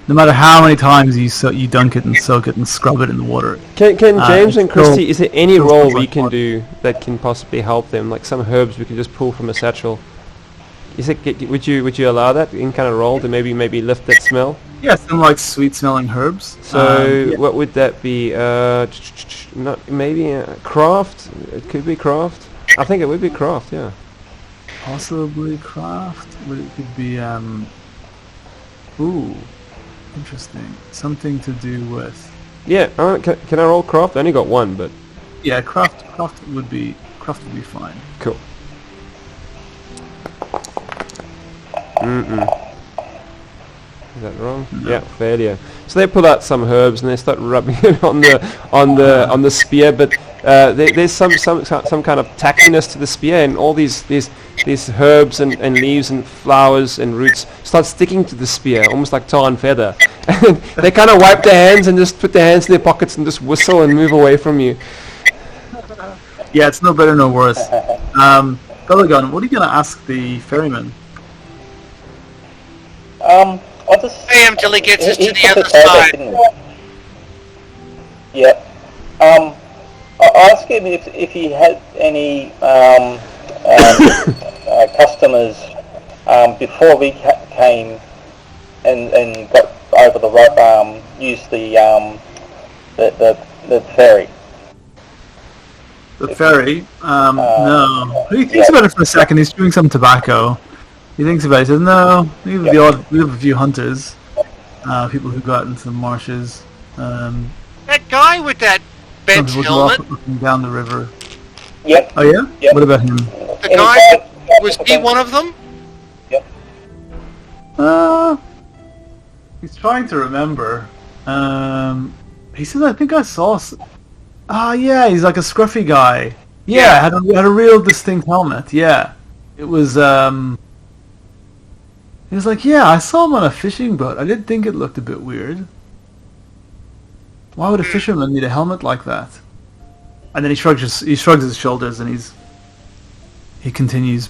No matter how many times you dunk it and soak it and scrub it in the water. Can James and Christy, is there any role we can do that can possibly help them? Like some herbs we can just pull from a satchel. Would you allow that in kind of role to maybe lift that smell? Yeah, some like sweet smelling herbs. So what would that be? Maybe craft. It could be craft. I think it would be craft. Yeah. Possibly craft. But it could be ooh. Interesting. Something to do with. Yeah. Can I roll craft? I only got 1, but. Yeah, craft would be fine. Cool. Is that wrong? No. Yeah, failure. So they pull out some herbs and they start rubbing it on the spear, but there's some kind of tackiness to the spear, and all these herbs and leaves and flowers and roots start sticking to the spear, almost like tar and feather. They kind of wipe their hands and just put their hands in their pockets and just whistle and move away from you. Yeah, it's no better, no worse. Belagon, what are you going to ask the ferryman? I'll just Pay him till he gets us to the took other us over, side. didn't he? Yeah. I asked him if he had any customers before we came and got over the road, used the ferry. The ferry? No. He thinks about it for a second. He's chewing some tobacco. He thinks about it. He says, no, we have a few hunters. People who go out into the marshes. That guy with that Some bench people go off helmet, looking down the river. Yep. Oh, yeah? Yep. What about him? the guy, was he one of them? He's trying to remember. He says, I think I saw... yeah, he's like a scruffy guy. Yeah, had a real distinct helmet, yeah. It was, he was like, yeah, I saw him on a fishing boat. I did think it looked a bit weird. Why would a fisherman need a helmet like that? And then he shrugs his shoulders and he continues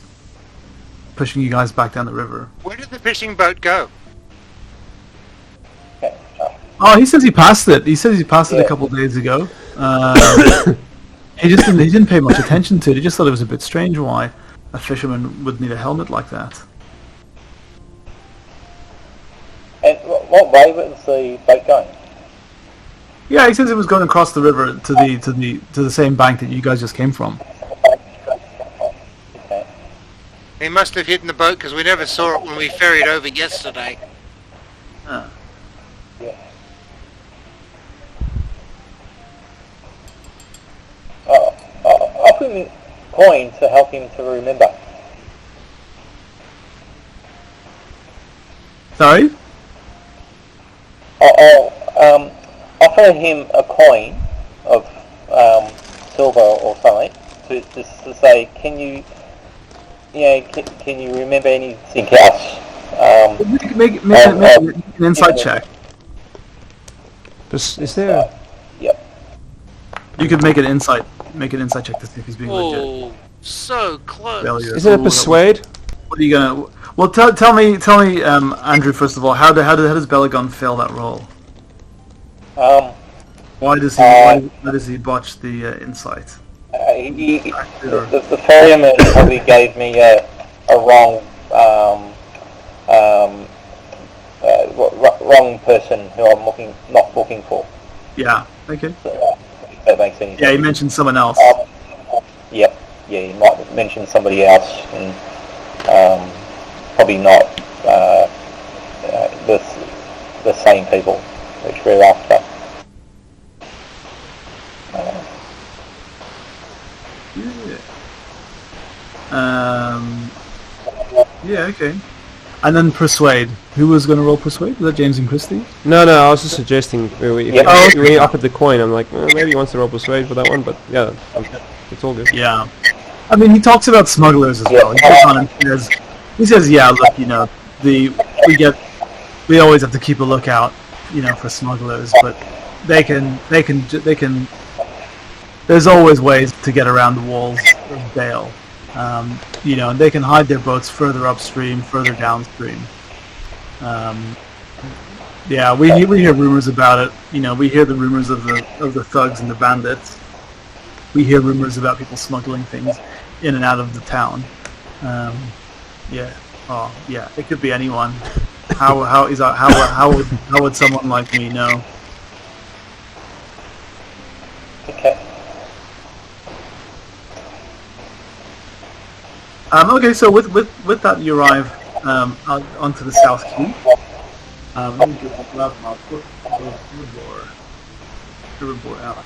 pushing you guys back down the river. Where did the fishing boat go? Oh, he says he passed it. He says he passed it a couple of days ago. He didn't pay much attention to it. He just thought it was a bit strange why a fisherman would need a helmet like that. And what way was the boat going? Yeah, he says it was going across the river to the same bank that you guys just came from. Okay. He must have hidden the boat because we never saw it when we ferried over yesterday. Uh, Yeah. I'll put him coin to help him to remember. Sorry? I'll offer him a coin of silver or something to say, can you remember anything else? Make an insight check. Is there? Yep. You could make an insight check to see if he's being legit. Oh, so close. Failure. Is it a Ooh, persuade? What are you gonna? Well, tell me, Andrew. First of all, how does Belagon fail that roll? Why does he botch the insight? The ferryman probably gave me a wrong wrong person who I'm not looking for. Yeah. Okay. So, if that makes any sense. Yeah, he mentioned someone else. Yep. Yeah, you might mention somebody else, and probably not the same people which we're after. Yeah. Okay. And then persuade. Who was going to roll persuade? Was that James and Christie? No, I was just suggesting when Yeah. he offered the coin, I'm like, maybe he wants to roll persuade for that one, but yeah, it's all good. Yeah. I mean, he talks about smugglers as well. He goes on and says, yeah, look, we always have to keep a lookout, for smugglers, but they can. There's always ways to get around the walls of Bale. And they can hide their boats further upstream, further downstream. We hear rumors about it. We hear the rumors of the thugs and the bandits. We hear rumors about people smuggling things in and out of the town. It could be anyone. How would someone like me know? Okay. Okay, so with that you arrive onto the South Quay. Let me just grab my book. Riverboard out.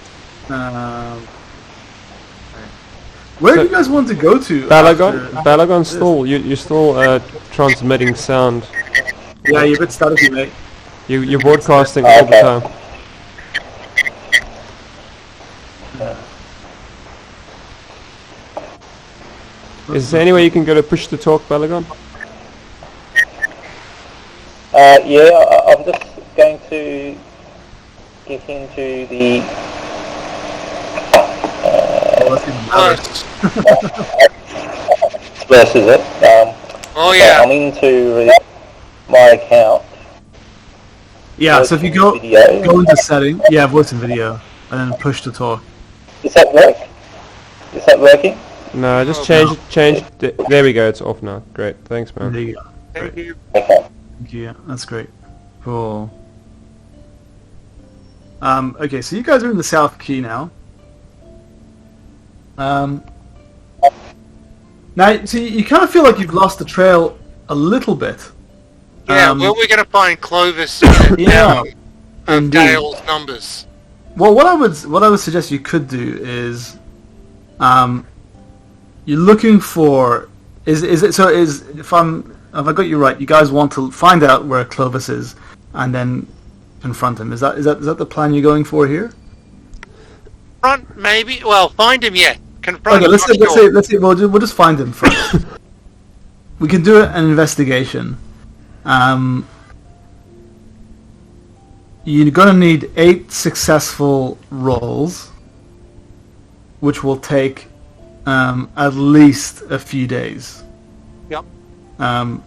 Where do you guys want to go to? Balagon, still you're still transmitting sound. Yeah, you're a bit staticky, mate. You're broadcasting all the time. Is there any way you can go to push to talk, Balagon? I'm just going to get into the Let's even better. Worse. versus it. Oh So yeah. I'm into my account. Yeah, so if you Voice and video. go into setting, yeah, voice and video, and then push to talk. Does that work? Is that working? No, just Oh, change it. There we go. It's off now. Great. Thanks, There man. you go. Thank you. Okay. Thank you. Yeah, that's great. Cool. Okay, so you guys are in the South Key now. Now, so you kind of feel like you've lost the trail a little bit. Yeah, where are we going to find Clovis Yeah, of indeed. Dale's numbers? Well, what I would suggest you could do is, you're looking for if I got you right, you guys want to find out where Clovis is and then confront him. Is that the plan you're going for here? Front, maybe? Well, find him yet. Confront Okay, him. let's say we'll just find him first. We can do an investigation. You're gonna need 8 successful rolls, which will take at least a few days. Yep. So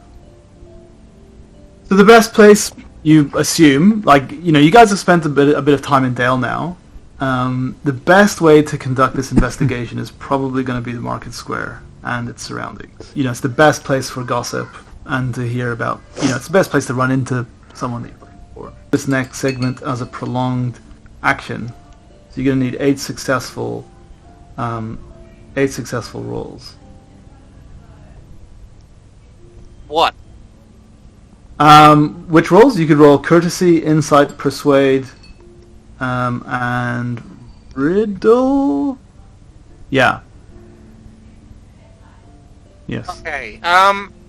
the best place, you assume, like, you know, you guys have spent a bit of time in Dale now. The best way to conduct this investigation is probably going to be the Market Square and its surroundings. You know, it's the best place for gossip and to hear about. You know, it's the best place to run into someone that you're looking for. This next segment as a prolonged action, so you're going to need 8 successful rolls. What? Which rolls? You could roll courtesy, insight, persuade, and riddle. Yeah. Yes. Okay.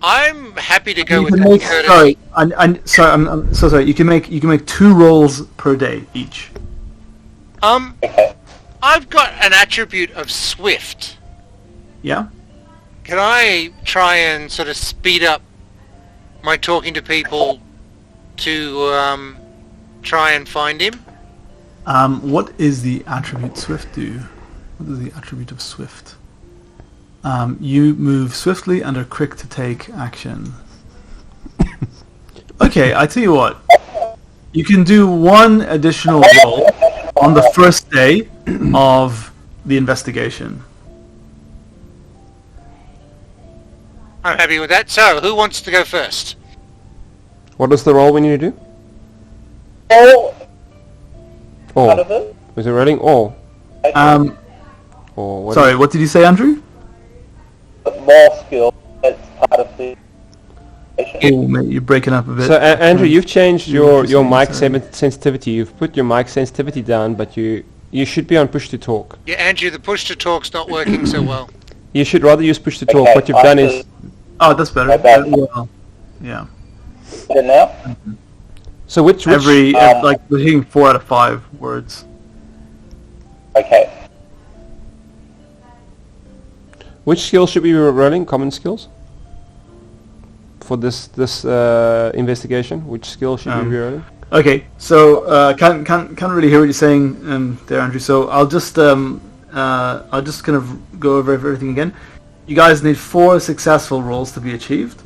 I'm happy to go You with can that make, courtesy. I'm so sorry. You can make 2 rolls per day each. Okay. I've got an attribute of swift. Yeah. Can I try and sort of speed up my talking to people to try and find him? What is the attribute Swift do? What is the attribute of Swift? You move swiftly and are quick to take action. Okay, I tell you what. You can do 1 additional roll on the first day of the investigation. I'm happy with that. So, who wants to go first? What is the roll we need to do? All out All. of it. Is it rolling all? Or what? Sorry, what did you say, Andrew? More skill. It's part of the. Oh, mate, you're breaking up a bit. So Andrew, you've changed your Interesting, mic sorry. sensitivity. You've put your mic sensitivity down, but you should be on push to talk. Yeah, Andrew, the push to talk's not working so well. You should rather use push to talk. Okay, What you've done after- is Oh, that's better. My bad. Well, yeah. Better now? so which Every Um, like we're hitting 4 out of 5 words. Okay. which skill should we be rolling? Common skills for this investigation. Which skill should we be rolling? Okay, so can't really hear what you're saying there, Andrew. So I'll just kind of go over everything again. You guys need 4 successful rolls to be achieved,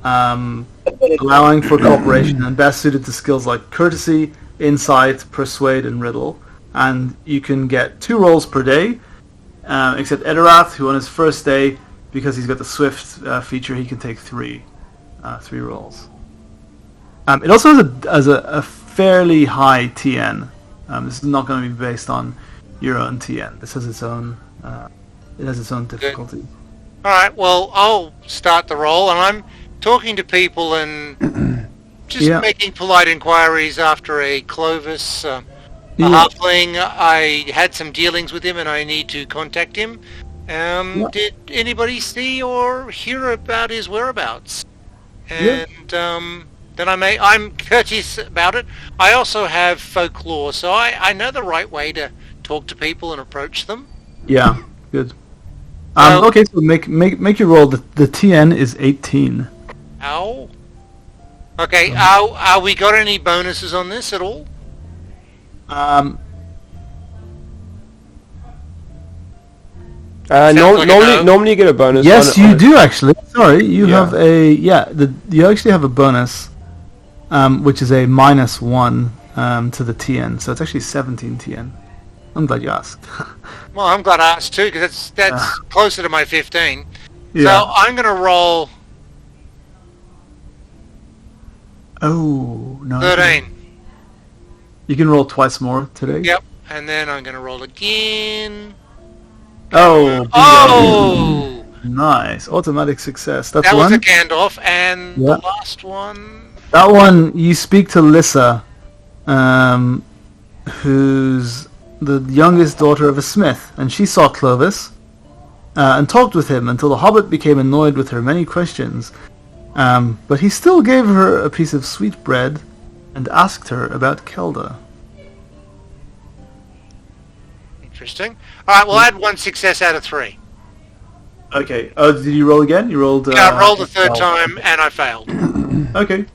allowing for cooperation and best suited to skills like courtesy, insight, persuade, and riddle. And you can get 2 rolls per day, except Edorath, who on his first day, because he's got the swift feature, he can take 3 rolls. It also has a fairly high TN. This is not going to be based on your own TN. This has its own. It has its own difficulty. Alright, well, I'll start the roll, and I'm talking to people and just Yeah. making polite inquiries after a Clovis, a Yeah. halfling. I had some dealings with him, and I need to contact him. Did anybody see or hear about his whereabouts? And then I'm courteous about it. I also have folklore, so I know the right way to talk to people and approach them. Yeah, good. So- Okay, so make your roll. The TN is 18. Ow. Okay, are we got any bonuses on this at all? Um, Sounds like a no. Normally you get a bonus. yes, on you a- do actually. Sorry, you Yeah. have a you actually have a bonus, which is a -1 to the TN. So it's actually 17 TN. I'm glad you asked. Well, I'm glad I asked too, because that's closer to my 15. Yeah. So I'm going to roll Oh no. 13. You can roll twice more today. Yep. And then I'm going to roll again. Oh. bingo. Oh! Nice. Automatic success. That's That was one. a Gandalf. And Yeah. the last one... That one, you speak to Lissa, who's the youngest daughter of a smith, and she saw Clovis and talked with him until the hobbit became annoyed with her many questions. But he still gave her a piece of sweet bread and asked her about Kelda. Interesting. Alright, we'll add 1 success out of 3. Okay. Oh, did you roll again? You rolled. Yeah, I rolled the third time and I failed. Okay.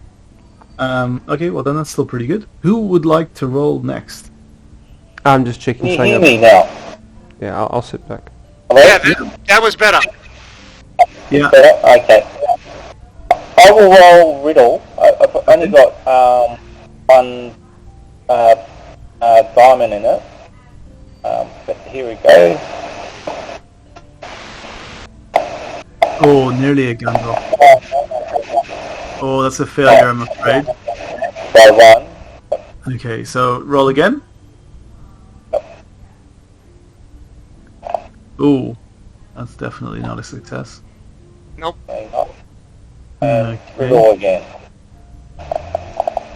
Okay. Well, then that's still pretty good. Who would like to roll next? I'm just checking Can you something hear up. me now? Yeah, I'll sit back. Hello? Yeah, that was better. Yeah. Better? Okay. I will roll riddle. I've only got one diamond in it. But here we go. Oh, nearly a Gandalf. Oh, that's a failure, I'm afraid. So one. Okay, so roll again. Ooh, that's definitely not a success. Nope. Hang on. And Okay. riddle again.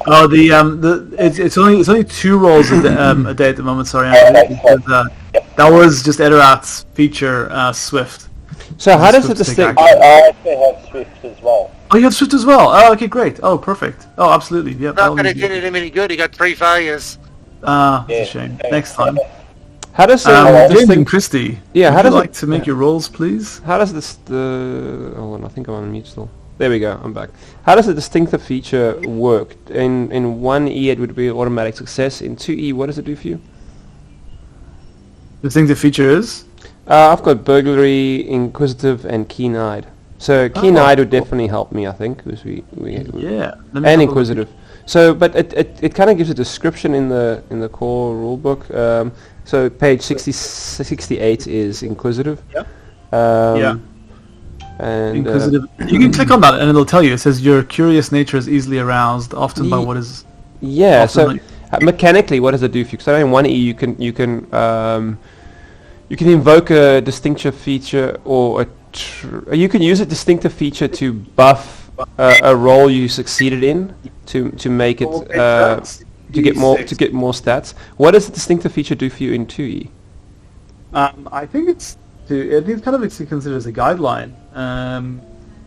Oh, it's only 2 rolls a day at the moment. Sorry, Anthony, because that was just Edorat's feature, Swift. So how does Swift it stick distinct? action. I actually have Swift as well. Oh, you have Swift as well. Oh, okay, great. Oh, perfect. Oh, absolutely. Yep. Not that it did him any good. He got 3 failures. That's Yeah. a shame. Next time. How does James and distinct? Christy. Yeah, would how you does like it- to make your rolls, please? How does this oh, I think I'm on mute still. There we go. I'm back. How does the distinctive feature work? In 1E it would be automatic success. In 2E, what does it do for you? The distinctive feature is. I've got burglary, inquisitive, and keen-eyed. So keen-eyed would definitely help me, I think, because we Yeah. let me have and a look. inquisitive. So, but it kind of gives a description in the core rulebook. So page 68 is inquisitive. Yeah. Yeah. Yeah. And Inquisitive. You can click on that and it'll tell you. It says your curious nature is easily aroused, often by Ye- what is. yeah. often So like- mechanically, what does it do for you? Because I know in 1E you can invoke a distinctive feature or you can use a distinctive feature to buff a role you succeeded in to make it to get more stats. What does the distinctive feature do for you in 2E? I think it's kind of considered as a guideline.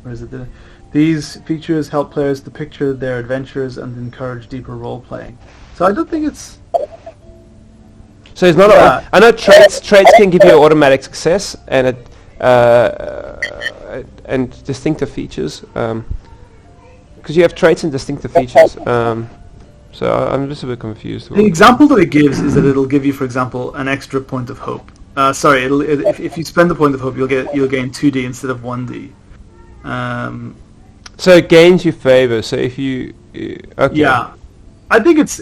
Where is it? These features help players to picture their adventures and encourage deeper role playing. So I don't think it's. So it's not. Yeah. I know traits can give you automatic success and and distinctive features. Because you have traits and distinctive features. So I'm just a bit confused. The example that it gives is that it'll give you, for example, an extra point of hope. Sorry, if you spend the point of hope, you'll gain 2D instead of 1D. So it gains you favor. So if you okay. Yeah, I think it's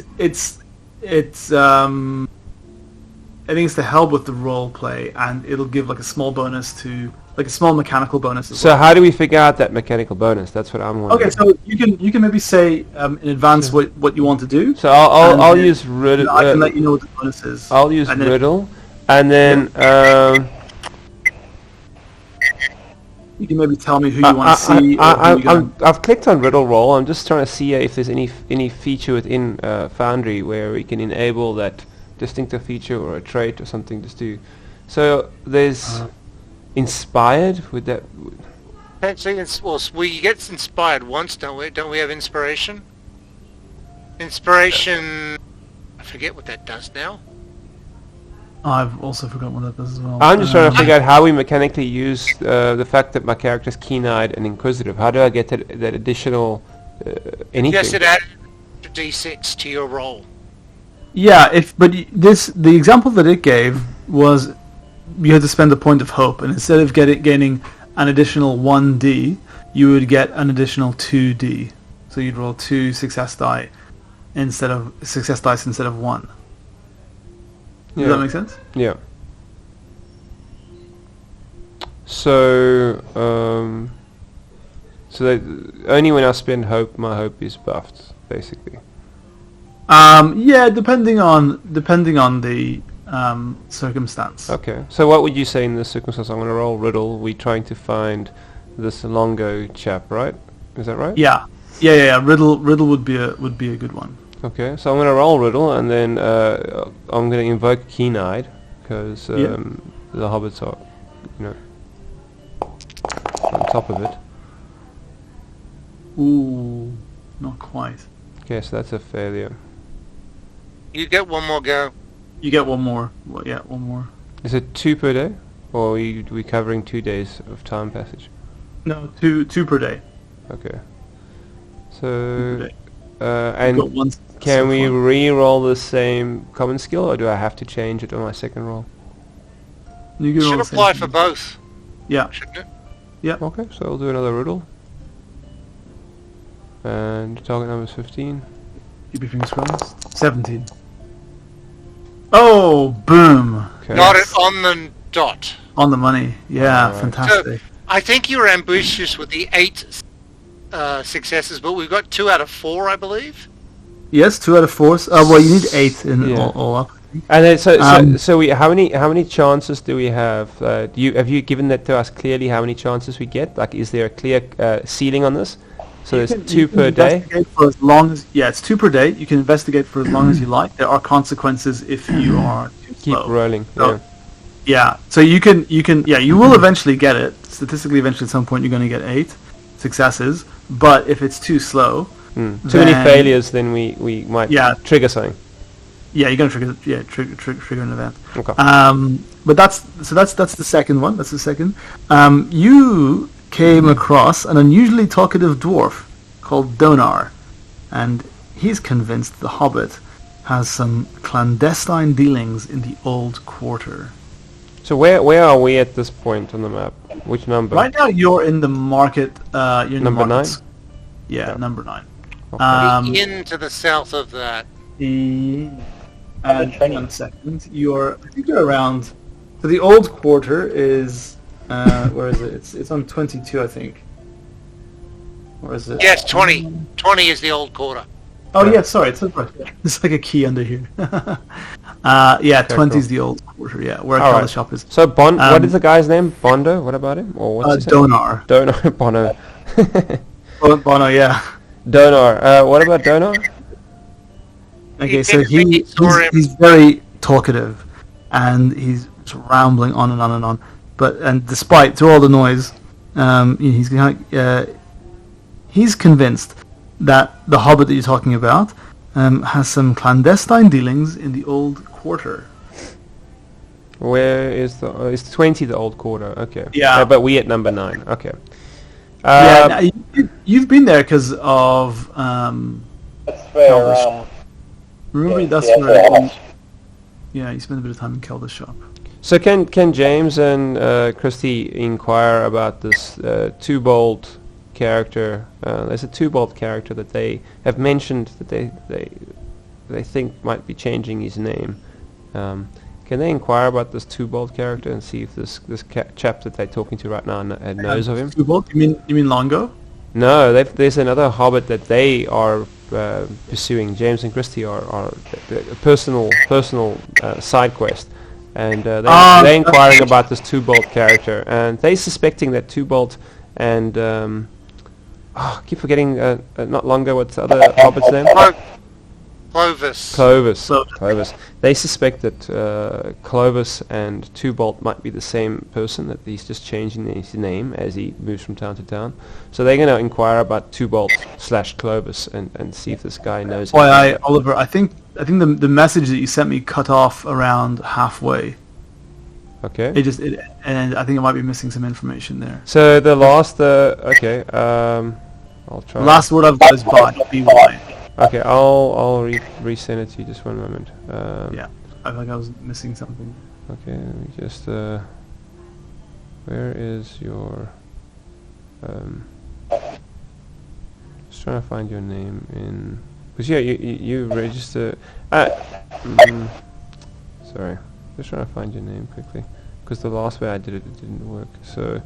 I think it's to help with the role play, and it'll give like a small bonus to like a small mechanical bonus as So well. how do we figure out that mechanical bonus? That's what I'm wondering. Okay, so you can maybe say in advance what you want to do. So I'll and use riddle. I can let you know what the bonus is. I'll use and then- riddle, and then You can maybe tell me who you want to see. or who you're gonna- I've clicked on riddle roll. I'm just trying to see if there's any feature within Foundry where we can enable that distinctive feature or a trait or something just to. So there's inspired. Would that? Actually, we get inspired once, don't we? Don't we have inspiration? Inspiration... I forget what that does now. I've also forgotten what that does as well. I'm just trying to figure out how we mechanically use the fact that my character's keen-eyed and inquisitive. How do I get that additional anything. Yes, it adds a d6 to your roll. Yeah, the example that it gave was you had to spend a point of hope, and instead of gaining an additional 1d, you would get an additional 2d. So you'd roll 2 success dice instead of 1. Does that make sense? Yeah. So, only when I spend hope, my hope is buffed, basically. Yeah, depending on the circumstance. Okay. So what would you say in this circumstance? I'm going to roll riddle. We're trying to find this Longo chap, right? Is that right? Yeah. Riddle would be a good one. Okay. So I'm going to roll riddle, and then I'm going to invoke keen-eyed because the hobbits are, on top of it. Ooh, not quite. Okay, so that's a failure. You get one more go. You get one more. Well, yeah, one more. Is it 2 per day, or are we covering 2 days of time passage? No, two per day. Okay. 2 per So, day. You've got and one can so we far. re-roll the same common skill, or do I have to change it on my second roll? You can roll Should the same apply thing. for both, Yeah. shouldn't it? Okay, so I'll do another riddle. And target number is 15. Keep your fingers crossed. 17. Oh, boom! Okay. Got it on the dot. On the money. Yeah, Alright. fantastic. I think you were ambitious with the 8 successes, but we've got 2 out of 4, I believe. Yes, 2 out of 4. Well, you need 8 in Yeah. all up. And then, Um, so we how many chances do we have? Have you given that to us clearly? How many chances we get? Like, is there a clear ceiling on this? So You there's can- 2 you can per day. investigate for as long as it's 2 per day. You can investigate for as long as you like. There are consequences if you are too Keep slow. rolling. So- Yeah. Yeah, so you will eventually get it. Statistically, eventually at some point you're going to get 8 successes. But if it's too slow, Too many then- failures, then we might trigger something. yeah, you're going to trigger an event. Okay. But that's the second one. That's the second. You came across an unusually talkative dwarf called Donar, and he's convinced the Hobbit has some clandestine dealings in the Old Quarter. So where are we at this point on the map? Which number? Right now, you're in the market. You're in Number the market. 9? Yeah, number 9. Okay. The inn to the south of that. Hang on a second. I think you're around. So the Old Quarter is. Where is it? It's on 22, I think. Where is it? Yes, 20. 20 is the old quarter. Oh yeah, sorry. It's right. There's like a key under here. Yeah, 20 is the Old Quarter. Yeah, where All the right. shop is. So what is the guy's name? Bondo? What about him? Or what's his name? Donar. Donar. Bono. Bono, yeah. Donar. What about Donar? Okay, You so think he saw him- he's very talkative, and he's just rambling on and on and on. And despite through all the noise, he's convinced that the Hobbit that you're talking about has some clandestine dealings in the Old Quarter. Where is is 20 the old quarter? Okay. Yeah. But we at number 9. Okay. Yeah, you've been there because of That's where, Elvish. Remember that's yeah, where Elves. you spent a bit of time in Kelda's shop. So can James and Christy inquire about this Tubald character? There's a Tubald character that they have mentioned that they think might be changing his name. Can they inquire about this Tubald character and see if this chap that they're talking to right now knows of him? Cubicle? You mean Longo? No, there's another Hobbit that they are pursuing. James and Christy are a personal side quest, and they're inquiring about this Tubald character, and they're suspecting that Tubald and I keep forgetting not Longo. What's the other Hobbit's name? Clovis. Clovis. They suspect that Clovis and Tubald might be the same person, that he's just changing his name as he moves from town to town. So they're going to inquire about Tubald/Clovis and see if this guy knows him. Oliver, I think the message that you sent me cut off around halfway. Okay. And I think it might be missing some information there. So the last, I'll try. Last word I've got is by. B-Y. Okay, I'll resend it to you. Just one moment. Yeah, I think I was missing something. Okay, let me just. Where is your? Just trying to find your name in. Because yeah, you register. Sorry, just trying to find your name quickly. Because the last way I did it, it didn't work. So.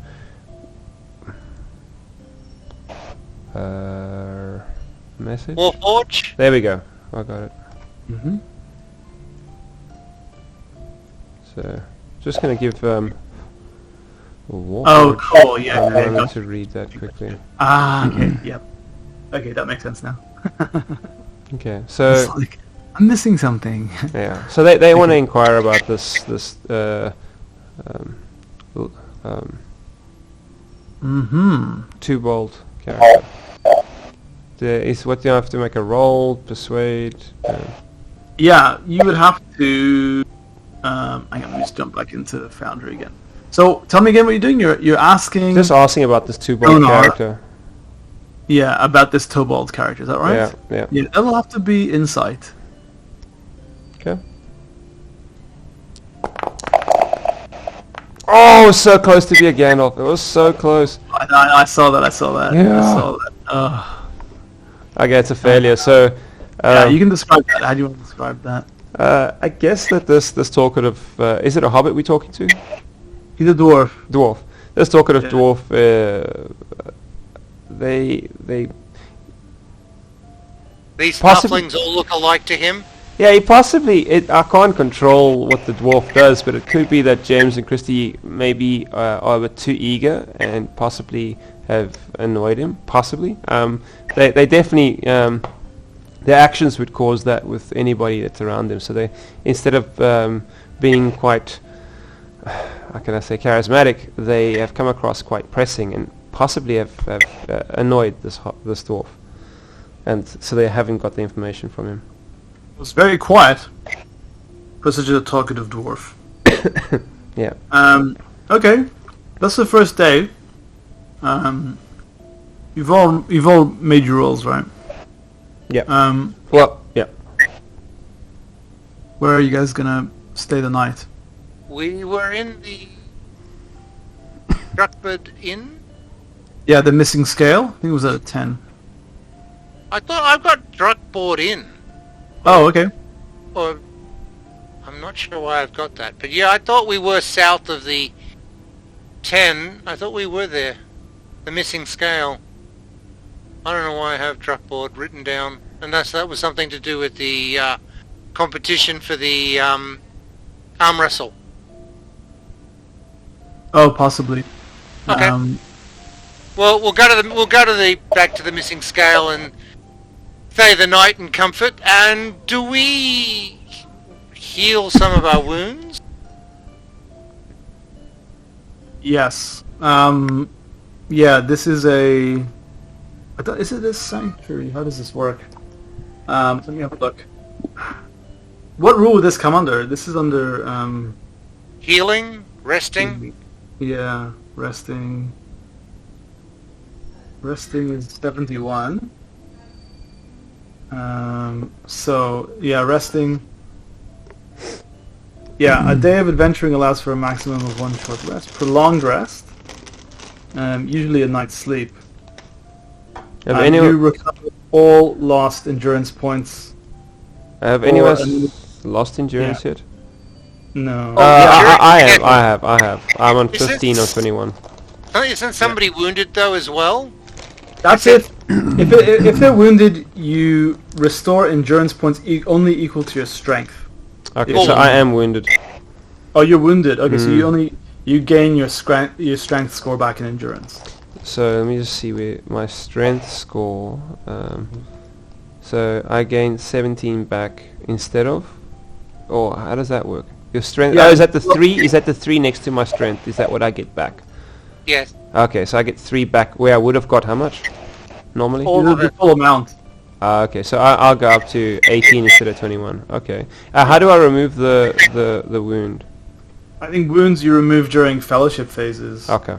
Message. Warforge. There we go. I got it. Mm-hmm. So, just gonna give Warforge Oh, cool. Yeah. a Okay, moment to read that quickly. Okay. Yep. Okay, that makes sense now. Okay, so It's like, I'm missing something. yeah, so they want to inquire about this Mm-hmm. two-bolt character. Is what you have to make a roll, persuade. Yeah, you would have to. Hang on, let me just jump back into Foundry again. So, tell me again what you're doing. You're asking. Just asking about this two-bolt no. character. Yeah, about this Tobald character. Is that right? Yeah, yeah. Yeah, that'll have to be insight. Okay. Oh, so close to be a Gandalf. It was so close. I saw that. I saw that. Yeah. I saw that. Okay, it's a failure. So, Yeah, you can describe that. How do you want to describe that? I guess that this talkative is it a hobbit we're talking to? He's a dwarf. Dwarf. This talkative Yeah. dwarf. They These Possibly- halflings all look alike to him. Yeah, he possibly. I can't control what the dwarf does, but it could be that James and Christy maybe are a bit too eager and possibly have annoyed him. Possibly. They definitely. Their actions would cause that with anybody that's around them. So they, instead of being quite, how can I say, charismatic, they have come across quite pressing and possibly have annoyed this dwarf. And so they haven't got the information from him. It was very quiet for such a talkative dwarf. Yeah. Okay, that's the first day. You've all made your rolls, right? Yeah. Where Yeah. are you guys gonna stay the night? We were in the Druckbird Inn. Yeah, the missing scale. I think it was at a 10. I thought I've got Druckbird Inn. Oh, okay. Or I'm not sure why I've got that, but yeah, I thought we were south of the 10. I thought we were there. The missing scale. I don't know why I have Druckbird written down, unless that was something to do with the competition for the arm wrestle. Oh, possibly. Okay. Well, we'll go to the back to the missing scale and stay the night in comfort. And do we heal some of our wounds? Yes. Yeah, this is a... is it a sanctuary? How does this work? Let me have a look. What rule would this come under? This is under... Healing? Resting? Yeah, resting. Resting is 71. So, yeah, resting. Yeah, a day of adventuring allows for a maximum of 1 short rest. Prolonged rest. Usually a night's sleep. Have You anyone recover all lost endurance points. have or anyone an- lost endurance yet? No. I yeah. have. I'm on Is it 15 or 21. Isn't somebody wounded though as well? That's it. If they're wounded, you restore endurance points only equal to your strength. Okay, Yeah. so I am wounded. Oh, you're wounded. Okay, so you gain your strength score back in endurance. So let me just see where my strength score. So I gained 17 back instead of, or how does that work? Your strength. Yeah, Oh, is that the 3? Is that the 3 next to my strength? Is that what I get back? Yes. Okay, so I get 3 back. Where I would have got how much? Normally. The full amount. Okay, so I'll go up to 18 instead of 21. Okay. How do I remove the wound? I think wounds you remove during fellowship phases. Okay.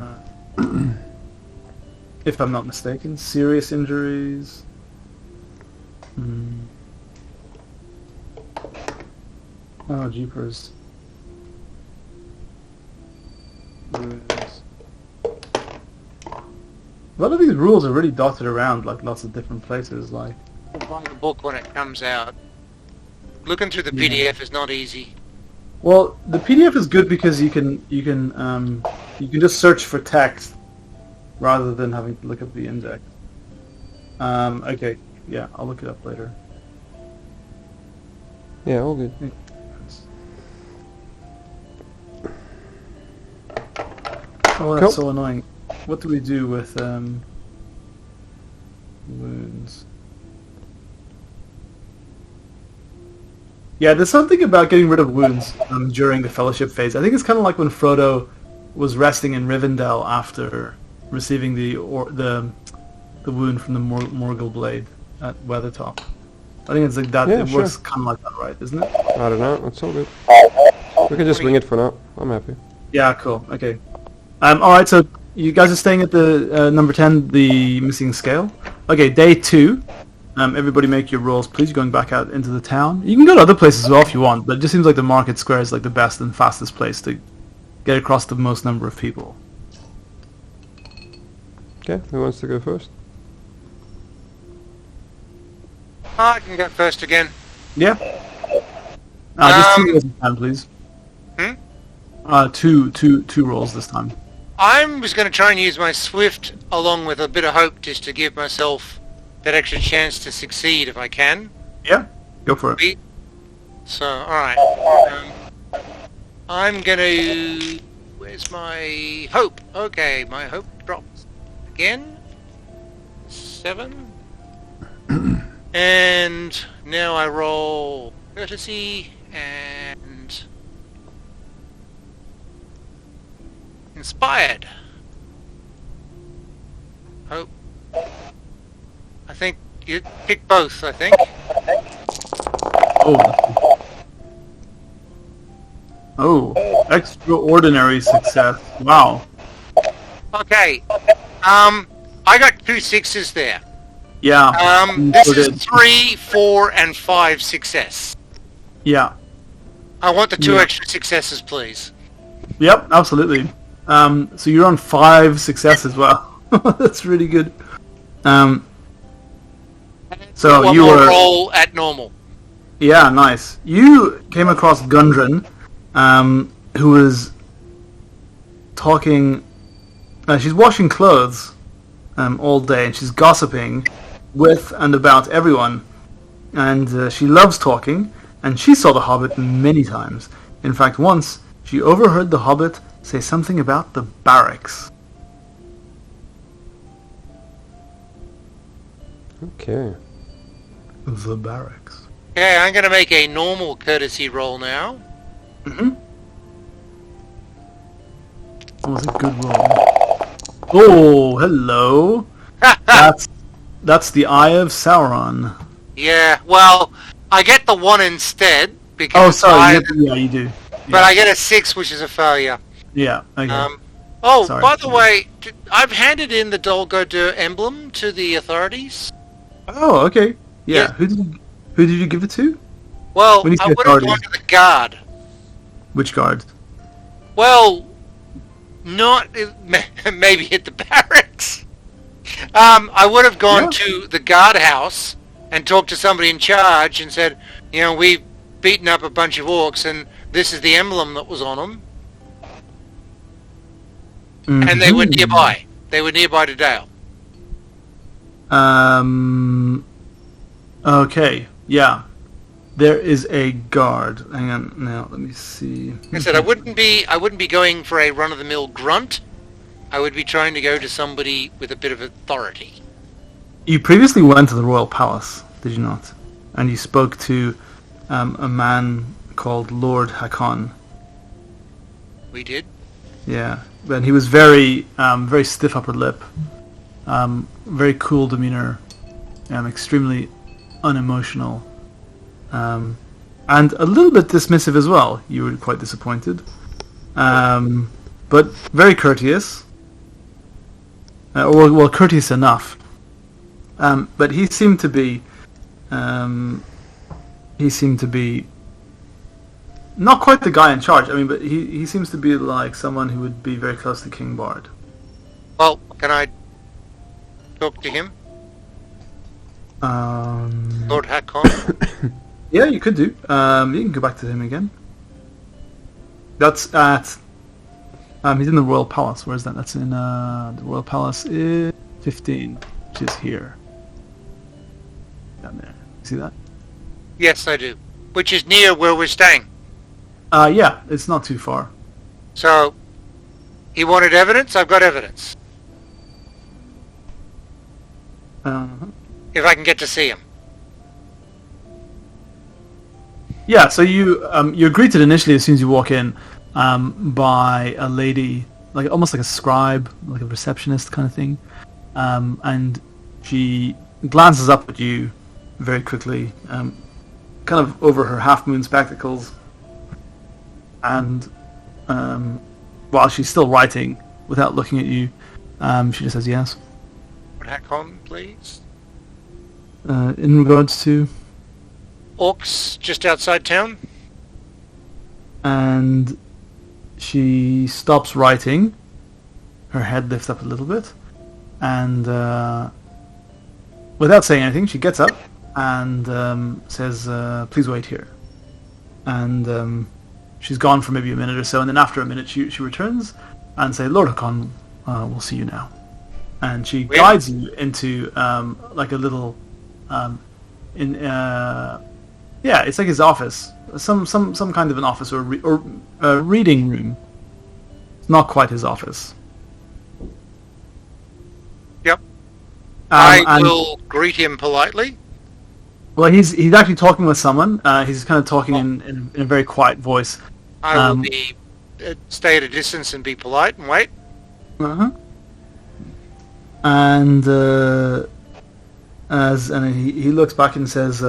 if I'm not mistaken. Serious injuries. Oh, jeepers. Rules. A lot of these rules are really dotted around, like lots of different places. Like, Buy the book when it comes out. Looking through the Yeah. PDF is not easy. well, the PDF is good because you can just search for text rather than having to look up the index. Okay, yeah, I'll look it up later. Yeah, all good. Oh, that's Cool. so annoying. What do we do with wounds? Yeah, there's something about getting rid of wounds during the fellowship phase. I think it's kind of like when Frodo was resting in Rivendell after receiving the wound from the Morgul blade at Weathertop. I think it's like that. Yeah, It works kind of like that, right? Isn't it? I don't know. It's all good. We can just wing it for now. I'm happy. Yeah, cool. Okay. All right. So you guys are staying at the number 10, the missing scale. Okay, day 2. Everybody make your rolls, please. You're going back out into the town. You can go to other places as well if you want, but it just seems like the market square is like the best and fastest place to get across the most number of people. Okay, who wants to go first? I can go first again. Yeah. Just 2 rolls this time, please. Two rolls this time. I'm just going to try and use my swift along with a bit of hope just to give myself that extra chance to succeed if I can. Yeah, go for it. So, alright. I'm going to... Where's my hope? Okay, my hope drops again. 7. And now I roll courtesy and inspired. Hope. I think you pick both, I think. Oh, extraordinary success. Wow. Okay. I got 2 6s there. Yeah. This So is did- 3, 4, and 5 success. Yeah. I want the 2 Yeah. extra successes, please. Yep, absolutely. So you're on 5 successes. Wow. That's really good. So One you more were... roll at normal. Yeah, nice. You came across Gundren, who was talking... she's washing clothes all day, and she's gossiping with and about everyone. And she loves talking, and she saw the Hobbit many times. In fact, once, she overheard the Hobbit say something about the barracks. Okay. The barracks. Okay, I'm going to make a normal courtesy roll now. Mm-hmm. That was a good roll. Oh, hello. That's the Eye of Sauron. Yeah, well, I get the 1 instead Oh, because sorry. Yeah, you do. but I get a 6, which is a failure. Yeah. Okay. Sorry. By the way, I've handed in the Dol Guldur emblem to the authorities. Oh, okay. Yeah. Yeah. Who did you give it to? Well, When you say I would have gone authorities. to the guard. Which guard? Well, not maybe at the barracks. I would have gone Yeah. to the guardhouse and talked to somebody in charge and said, you know, we've beaten up a bunch of orcs and this is the emblem that was on them. And they were nearby. They were nearby to Dale. Okay. Yeah. There is a guard. Hang on. Now let me see. Like I said I wouldn't be going for a run-of-the-mill grunt. I would be trying to go to somebody with a bit of authority. You previously went to the royal palace, did you not? And you spoke to a man called Lord Hakon. We did. Yeah, and he was very, very stiff upper lip, very cool demeanor, extremely unemotional, and a little bit dismissive as well. You were quite disappointed, but very courteous. well, courteous enough. But he seemed to be not quite the guy in charge. I mean, but he seems to be like someone who would be very close to King Bard. Well, can I talk to him? Lord Hakon? Yeah, you could do. You can go back to him again. That's at. He's in the Royal Palace. Where is that? That's in the Royal Palace is 15, which is here. Down there. See that? Yes, I do. Which is near where we're staying. Yeah, it's not too far. So, he wanted evidence? I've got evidence. If I can get to see him. Yeah, so you're greeted initially as soon as you walk in by a lady, like almost like a scribe, like a receptionist kind of thing, and she glances up at you very quickly, kind of over her half-moon spectacles, and while she's still writing, without looking at you, she just says yes. Lord Hakon, please. In regards to... Orcs just outside town? And she stops writing. Her head lifts up a little bit. And without saying anything, she gets up and says, please wait here. And she's gone for maybe a minute or so. And then after a minute, she returns and says, Lord Hakon, we'll see you now. And she guides you into like a little... yeah, it's like his office, some kind of an office or a reading room. It's not quite his office. Yep. I will greet him politely. Well, he's actually talking with someone. He's kind of talking in a very quiet voice. I will be stay at a distance and be polite and wait. And he looks back and says,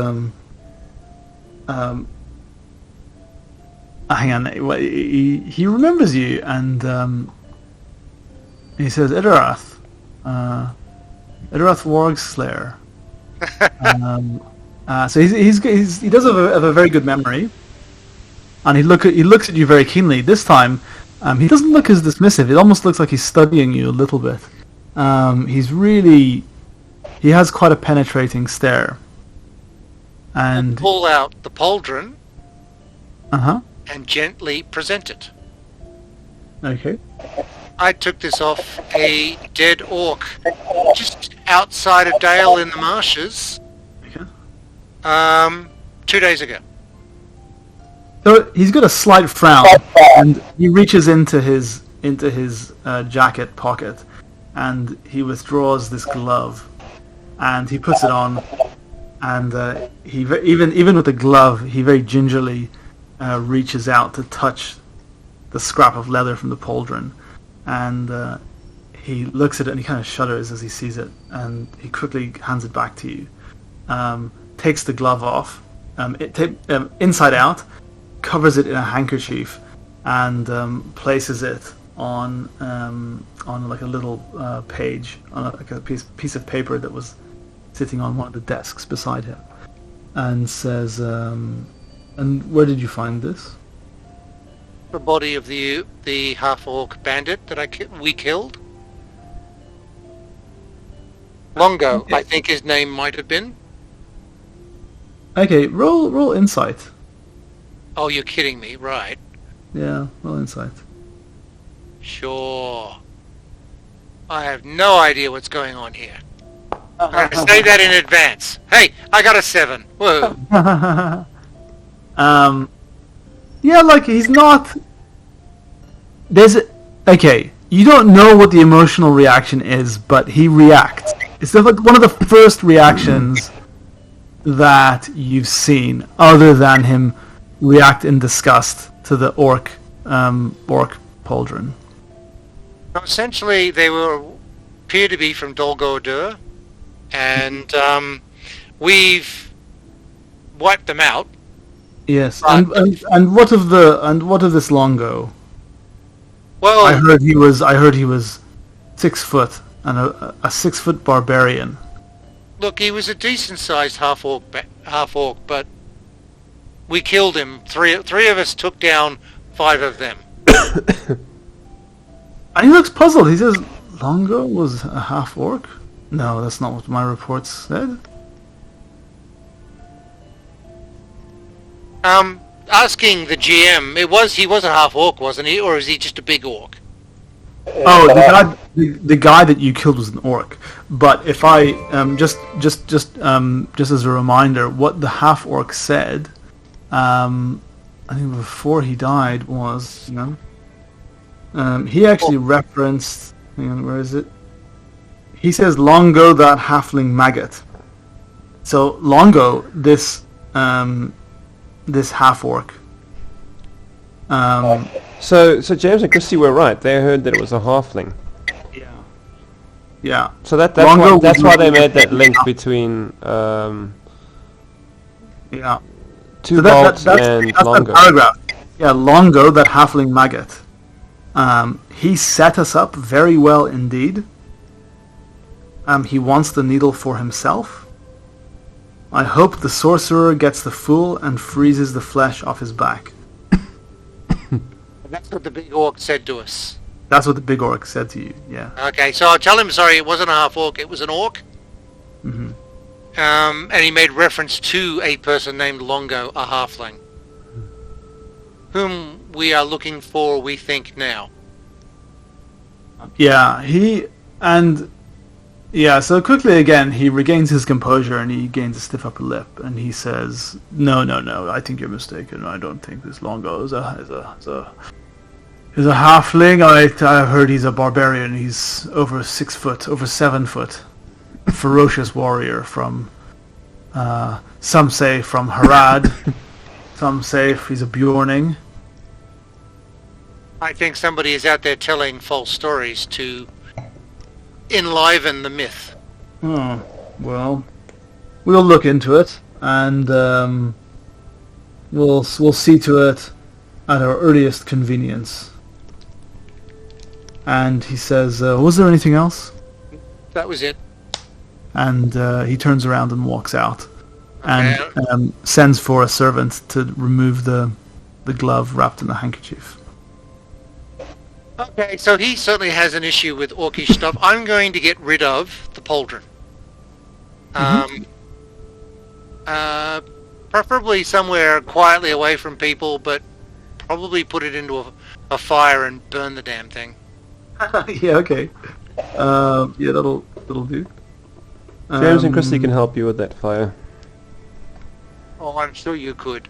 hang on, he remembers you, and he says, Idarath Warg Slayer. So he does have a very good memory, and he looks at you very keenly. This time, he doesn't look as dismissive. It almost looks like he's studying you a little bit. He has quite a penetrating stare. And pull out the pauldron. And gently present it. Okay. I took this off a dead orc just outside of Dale in the marshes. Okay. 2 days ago. So he's got a slight frown, and he reaches into his jacket pocket, and he withdraws this glove, and he puts it on, and he even with the glove, he very gingerly reaches out to touch the scrap of leather from the pauldron, and he looks at it and he kind of shudders as he sees it, and he quickly hands it back to you. Takes the glove off, inside out, covers it in a handkerchief, and places it on like a little page, on like a piece of paper that was sitting on one of the desks beside him, and says, and where did you find this? The body of the half-orc bandit that we killed. Longo, Okay. I think his name might have been. Okay, roll insight. Oh, you're kidding me, right? Yeah, roll insight. Sure. I have no idea what's going on here. I'm going to say that in advance. Hey, I got a 7. Whoa. Yeah, like he's not. Okay, you don't know what the emotional reaction is, but he reacts. It's like one of the first reactions that you've seen, other than him react in disgust to the orc pauldron. Now, essentially, they appear to be from Dol Guldur, and we've wiped them out. Yes, and what of this Longo? Well, I heard he was 6 foot and a 6-foot barbarian. Look, he was a decent-sized half-orc, but we killed him. Three of us took down 5 of them. And he looks puzzled. He says, Longo was a half-orc? No, that's not what my reports said. Asking the GM, he was a half-orc, wasn't he? Or is he just a big orc? Oh, the guy that you killed was an orc. But if I just as a reminder, what the half orc said, I think before he died was, he actually referenced. Hang on, where is it? He says, "Longo, that halfling maggot." So Longo, this half orc. So James and Christy were right. They heard that it was a halfling. Yeah. So that's why they made that link between yeah. Two bolts and that's Longo. That paragraph. Yeah, Longo, that halfling maggot. He set us up very well indeed. He wants the needle for himself. I hope the sorcerer gets the fool and freezes the flesh off his back. That's what the big orc said to us. That's what the big orc said to you, yeah. Okay, so I'll tell him, sorry, it wasn't a half-orc, it was an orc. Mm-hmm. And he made reference to a person named Longo, a halfling, whom we are looking for, we think, now. Yeah, so quickly again, he regains his composure and he gains a stiff upper lip and he says, No, I think you're mistaken. I don't think this Longo is a halfling. I heard he's a barbarian. He's over 6 foot, over 7 foot. A ferocious warrior from, some say from Harad. Some say he's a Bjorning. I think somebody is out there telling false stories to enliven the myth. Oh, well, we'll look into it, and we'll see to it at our earliest convenience. And he says, was there anything else? That was it. And he turns around and walks out, Okay. and sends for a servant to remove the glove wrapped in a handkerchief. Okay, so he certainly has an issue with orcish stuff. I'm going to get rid of the pauldron. Preferably somewhere quietly away from people, but probably put it into a fire and burn the damn thing. Yeah, okay. Yeah, that'll do. James and Christy can help you with that fire. Oh, I'm sure you could.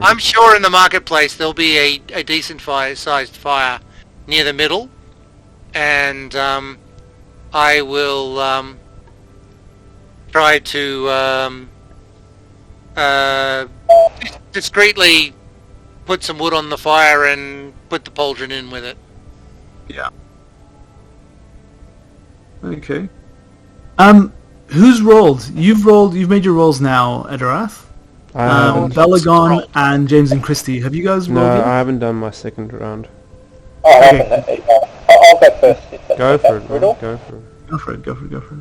I'm sure in the marketplace there'll be a decent sized fire near the middle, and I will try to discreetly put some wood on the fire and put the pauldron in with it. Yeah. Okay. Who's rolled? You've made your rolls now, Edorath. Belagon and James and Christy. Have you guys rolled No, yet? I haven't done my second round. I Okay. haven't. I'll go first. If that's Go okay. for it, man. Riddle? Go for it. Go for it. Well,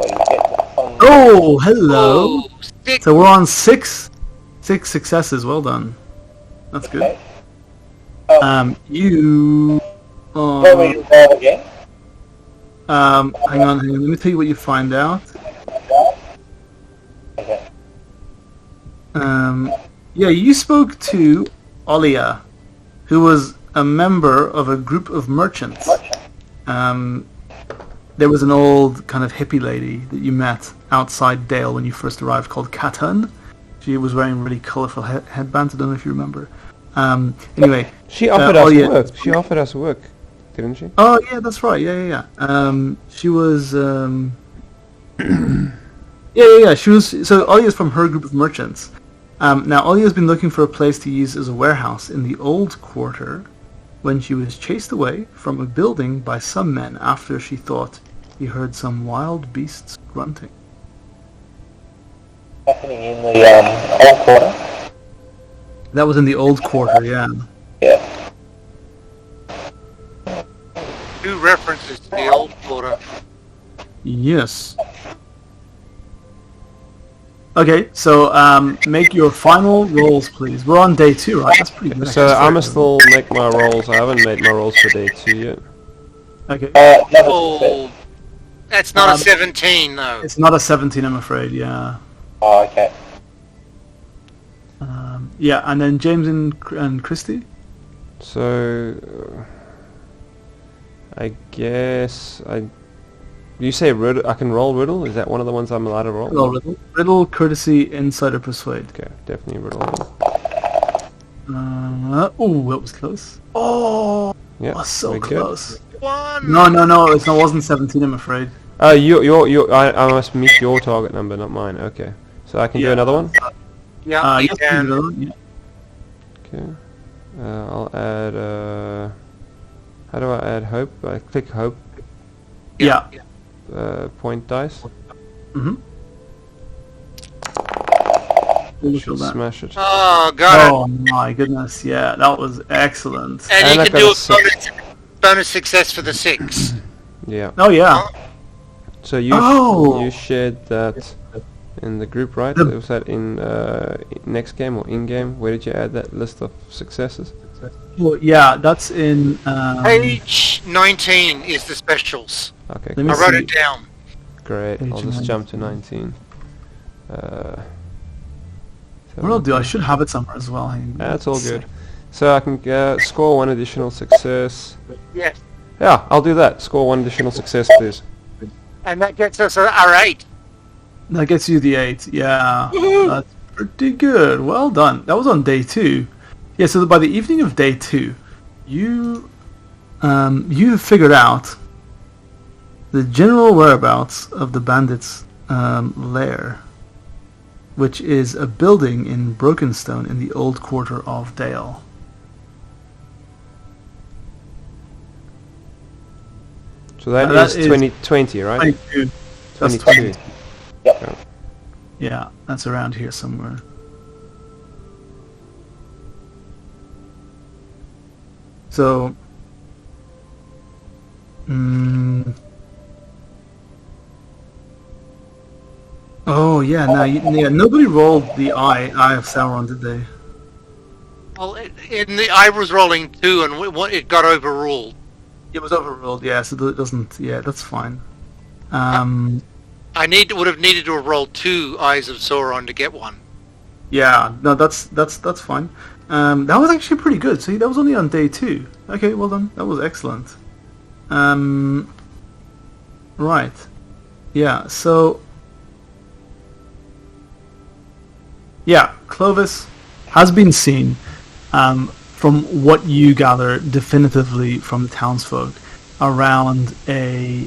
you get on Oh, hello. Oh, stick. So we're on six successes. Well done. That's good. Okay. You. Let me roll again. Hang on. Let me tell you what you find out. Okay. Yeah, you spoke to Olia, who was a member of a group of merchants. There was an old kind of hippie lady that you met outside Dale when you first arrived called Katun. She was wearing really colourful headbands. I don't know if you remember. Anyway, She offered us Olia- work. She offered us work, didn't she? Oh yeah, that's right. Yeah. She was. Yeah. She was. So Olia's from her group of merchants. Now Olia's been looking for a place to use as a warehouse in the old quarter, when she was chased away from a building by some men after she thought he heard some wild beasts grunting. Happening in the old quarter. That was in the old quarter. Yeah. Yeah. Two references to the old Yes. Okay, so make your final rolls, please. We're on day 2, right? That's pretty good. So I must still make my rolls. I haven't made my rolls for day 2 yet. Okay. Number Oh, that's not a 17 though. It's not a 17, I'm afraid. Yeah. Oh, okay. Yeah, and then James and Christy. So I guess you say riddle. I can roll riddle. Is that one of the ones I'm allowed to roll? Roll riddle. Riddle, courtesy, insight, or persuade. Okay, definitely riddle. Oh, that was close. Oh, Yeah, so very good. close. One. No, it wasn't 17, I'm afraid. I must meet your target number, not mine. Okay, so I can do Yeah. another one. Yeah, you yes, can. yeah. Okay, I'll add. How do I add hope? I click hope. Yeah. Point dice. Mm-hmm. Should smash it. Oh, got Oh my goodness, yeah, that was excellent. it. And And you I can got do a a six. bonus success for the 6. Yeah. Oh yeah. So you Oh. you shared that in the group, right? The- Was that in next game or in game? Where did you add that list of successes? Well, yeah, that's in. Page 19 is the specials. Okay, Let me I wrote see. it down. great. I'll Page just jump to 19. 19. What I'll do, I should have it somewhere as well. Hang on. That's all good. So I can score 1 additional success. Yes. Yeah, I'll do that. Score 1 additional success, please. And that gets us our 8. That gets you the 8. Yeah, that's pretty good. Well done. That was on day 2. Yeah, so by the evening of day 2, you figured out the general whereabouts of the bandits' lair, which is a building in Brokenstone in the old quarter of Dale. So that that is is 20, right? 22. That's 22. 20. Yep. Yeah, that's around here somewhere. So, oh yeah, yeah, nobody rolled the Eye of Sauron, did they? Well, I was rolling 2 and it got overruled. It was overruled, yeah, so it doesn't, yeah, that's fine. Would have needed to have rolled 2 Eyes of Sauron to get one. Yeah, no, that's fine. That was actually pretty good. See, that was only on day 2. Okay, well done. That was excellent. Right. Yeah, so... Yeah, Clovis has been seen, from what you gather definitively from the townsfolk, around a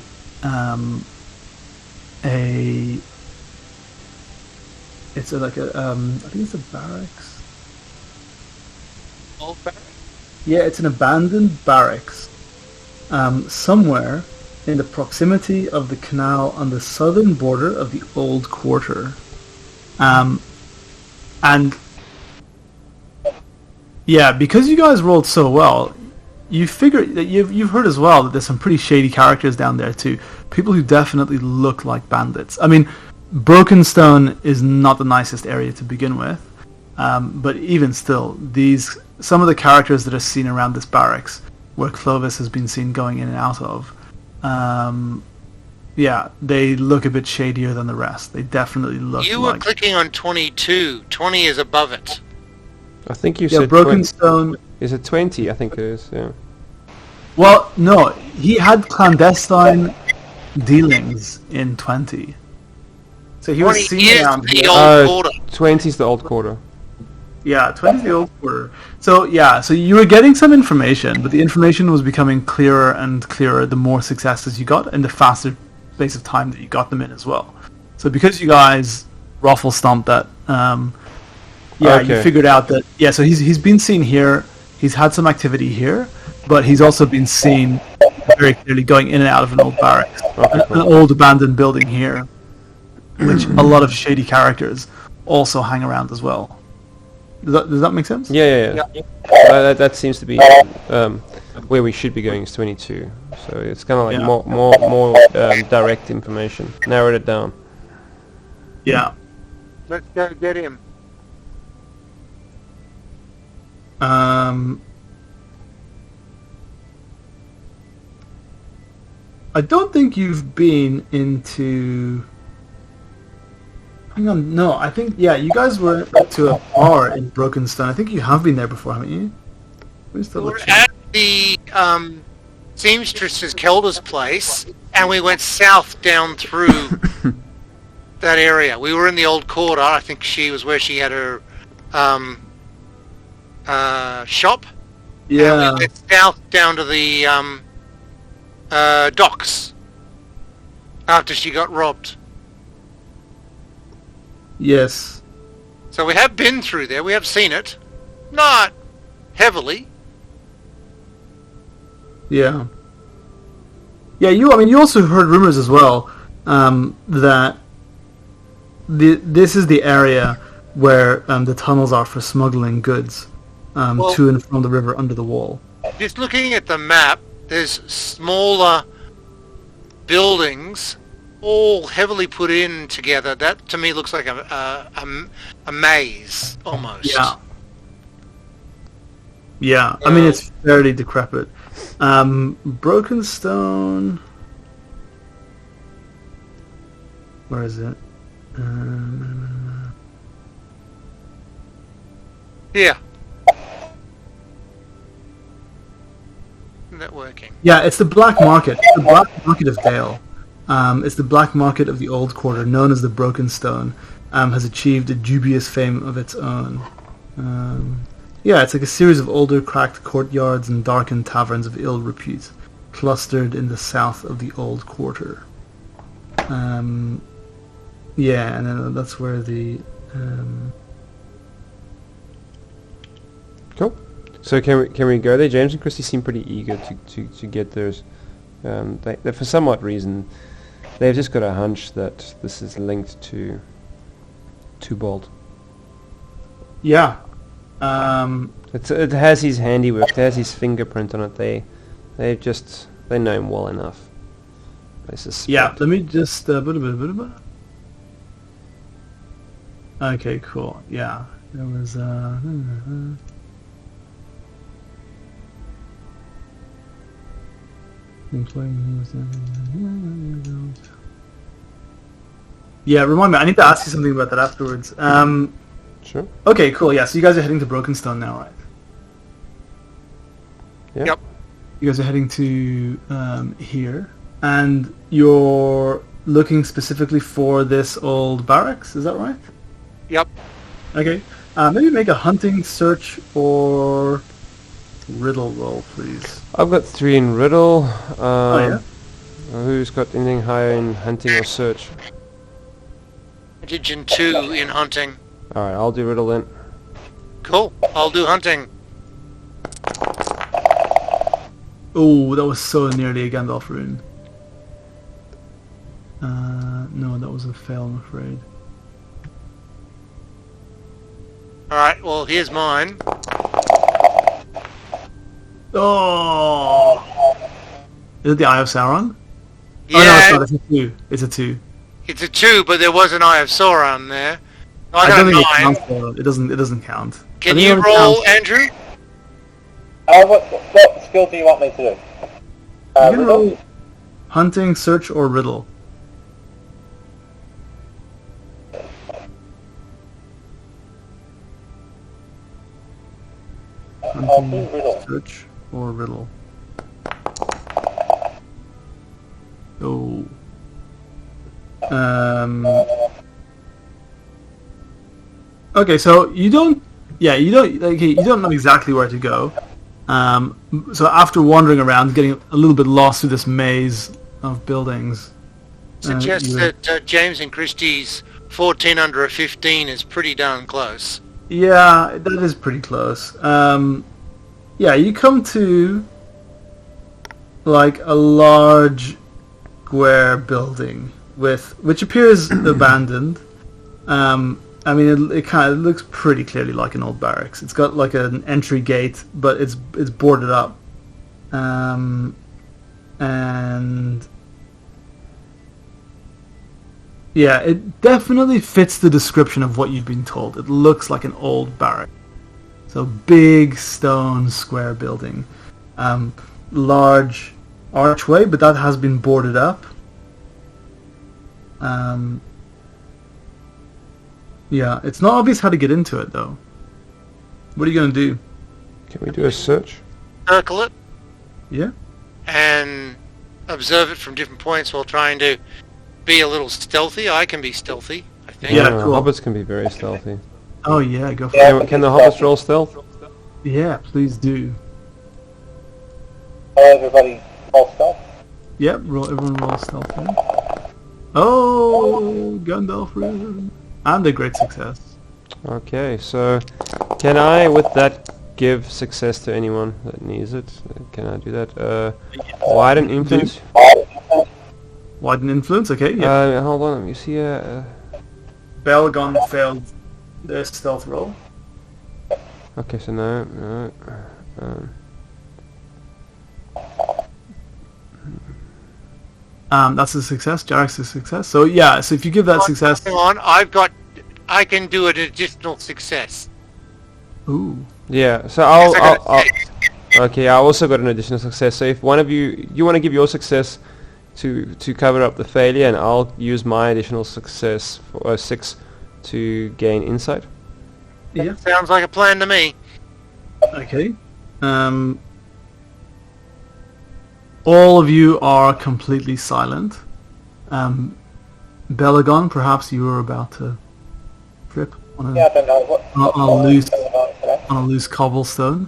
it's like a I think it's a barracks. Old barrack? Yeah, it's an abandoned barracks somewhere in the proximity of the canal on the southern border of the old quarter. And yeah, because you guys rolled so well, you figure that you've heard as well that there's some pretty shady characters down there too. People who definitely look like bandits. I mean, Brokenstone is not the nicest area to begin with, but even still, some of the characters that are seen around this barracks, where Clovis has been seen going in and out of, yeah, they look a bit shadier than the rest. They definitely look. You were clicking on 22. 20 is above it. I think you Yeah, said 20. Brokenstone. Is it 20? I think it is, yeah. Well, no, he had clandestine dealings in 20. So he was 20 seen is around the here. old quarter. 20 is the old quarter. Yeah, 20 is the old quarter. So yeah, so you were getting some information, but the information was becoming clearer and clearer the more successes you got and the faster space of time that you got them in as well. So because you guys ruffle stomped that, yeah, you Okay. figured out that, yeah, so he's been seen here, he's had some activity here, but he's also been seen very clearly going in and out of an old barracks, Okay, an cool. old abandoned building here, which a lot of shady characters also hang around as well. Does that make sense? Yeah. That seems to be where we should be going is 22. So it's kind of like Yeah. more direct information. Narrowed it down. Yeah. Let's go get him. I don't think you've been into. Hang on, no, I think you guys were to a bar in Brokenstone. I think you have been there before, haven't you? Where's the We're at the seamstress's Kelder's place, and we went south down through that area. We were in the old quarter. I think she was where she had her shop. Yeah. And we went south down to the docks after she got robbed. Yes. So we have been through there. We have seen it. Not heavily. Yeah. Yeah, you also heard rumors as well that this is the area where the tunnels are for smuggling goods to and from the river under the wall. Just looking at the map, there's smaller buildings all heavily put in together. That to me looks like a maze almost. Yeah. Yeah, I mean it's fairly decrepit. Brokenstone. Where is it? Yeah. Isn't that working? Yeah, it's the Black Market. It's the Black Market of Dale. It's the Black Market of the Old Quarter, known as the Brokenstone. Has achieved a dubious fame of its own. Yeah, it's like a series of older, cracked courtyards and darkened taverns of ill repute, clustered in the south of the Old Quarter. Yeah, and then that's where the... Cool. So can we go there? James and Christy seem pretty eager to get theirs. They for some odd reason, they've just got a hunch that this is linked to Bolt. Yeah. It has his handiwork. It has his fingerprint on it. They know him well enough. Yeah, let me just... Okay, cool. Yeah. There was... Yeah, remind me. I need to ask you something about that afterwards. Sure. Okay, cool. Yeah, so you guys are heading to Brokenstone now, right? Yeah. Yep. You guys are heading to here, and you're looking specifically for this old barracks. Is that right? Yep. Okay. Maybe make a hunting, search, or riddle roll, please. I've got 3 in riddle. Yeah. Who's got anything higher in hunting or search? Digin 2 in hunting. Alright, I'll do riddle then. Cool. I'll do hunting. Oh, that was so nearly a Gandalf rune. No, that was a fail, I'm afraid. Alright, well, here's mine. Oh! Is it the Eye of Sauron? Yeah, Oh no, it's not. It's a 2. It's a 2. it's a 2, but there was an Eye of Sauron there. I don't got think it 9. counts. Though. It doesn't count. Can I think you it roll, counts. Andrew? What skill do you want me to do? You can Riddle? roll hunting, search, or riddle. I'll do riddle. Search or riddle. Oh. Okay, so you don't know exactly where to go. So after wandering around, getting a little bit lost through this maze of buildings. Suggests you- that James and Christie's 14 under a 15 is pretty darn close. Yeah, that is pretty close. Yeah, you come to like a large square building which appears abandoned. I mean, it kind of looks pretty clearly like an old barracks. It's got like an entry gate, but it's boarded up. And yeah, it definitely fits the description of what you've been told. It looks like an old barrack. So big stone square building. Large archway, but that has been boarded up. Yeah, it's not obvious how to get into it though. What are you going to do? Can we do a search? Circle it Yeah? and observe it from different points while trying to be a little stealthy. I can be stealthy, I think. Yeah, cool. Hobbits can be very stealthy. Oh yeah, go for Yeah. it. Can the hobbits roll stealth? Yeah, please do. Everybody roll stealth. Yep, everyone roll stealth then. Oh, Gandalf room. And a great success. Okay, so can I, with that, give success to anyone that needs it? Can I do that? Widen influence? Widen influence, okay, yeah. Hold on, let me see. Belgon failed their stealth roll. Okay, so no. That's a success. Jarek's a success. So yeah, so if you give that success... Hang on, I can do an additional success. Ooh. Yeah, so Yes, I got I'll a six. okay, I also got an additional success. So if one of you want to give your success to cover up the failure, and I'll use my additional success for 6 to gain insight. Yeah. Sounds like a plan to me. Okay. All of you are completely silent. Belagon, perhaps you were about to trip on Yeah, I don't know what. on a loose cobblestone.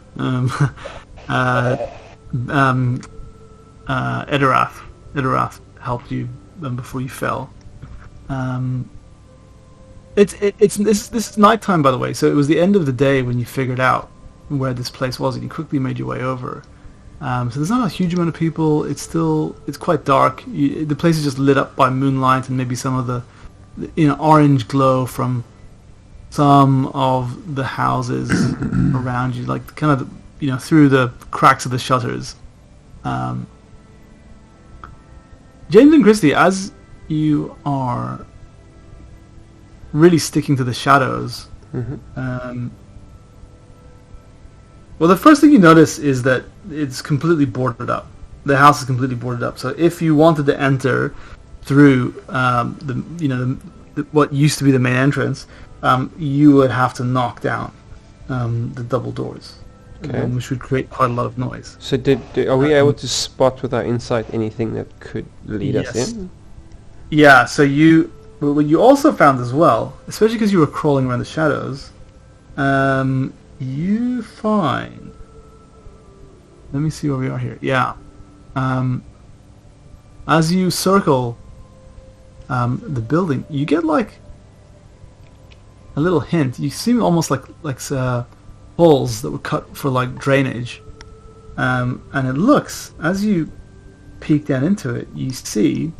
Edorath helped you before you fell. This is nighttime, by the way. So it was the end of the day when you figured out where this place was, and you quickly made your way over. So there's not a huge amount of people. It's quite dark. The place is just lit up by moonlight and maybe some of the orange glow from some of the houses around you, like kind of through the cracks of the shutters. James and Christy, as you are really sticking to the shadows, well, the first thing you notice is that it's completely boarded up. The house is completely boarded up. So if you wanted to enter through what used to be the main entrance, you would have to knock down the double doors, which would create quite a lot of noise. So are we able to spot with our insight anything that could lead us in? Yeah. So what you also found as well, especially because you were crawling around the shadows, you find... Let me see where we are here. Yeah. As you circle the building, you get like a little hint. You see almost like holes that were cut for like drainage. And it looks, as you peek down into it, you see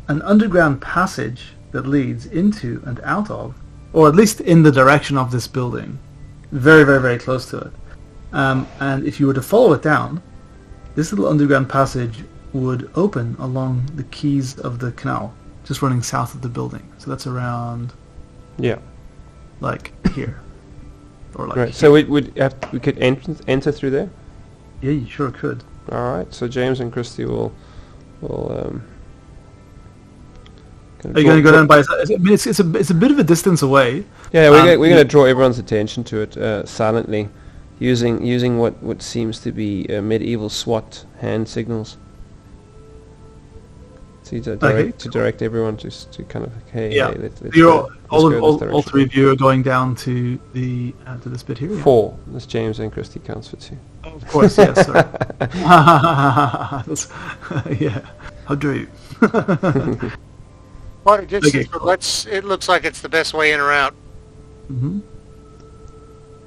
an underground passage that leads into and out of, or at least in the direction of this building. Very, very, very close to it. And if you were to follow it down, this little underground passage would open along the quays of the canal, just running south of the building. So that's around, like here, or like. Right. Here. So we could enter through there. Yeah, you sure could. All right. So James and Christy will. Are you going to go down by? I mean, it's a bit of a distance away. Yeah, we're going to draw everyone's attention to it silently, using what seems to be medieval SWAT hand signals. To direct everyone to kind of let's all three of you are going down to the to this bit here. 4. That's James and Christy counts for 2. Of course, yes. Sorry. Yeah. How dare you? What distance? Okay. It looks like it's the best way in or out.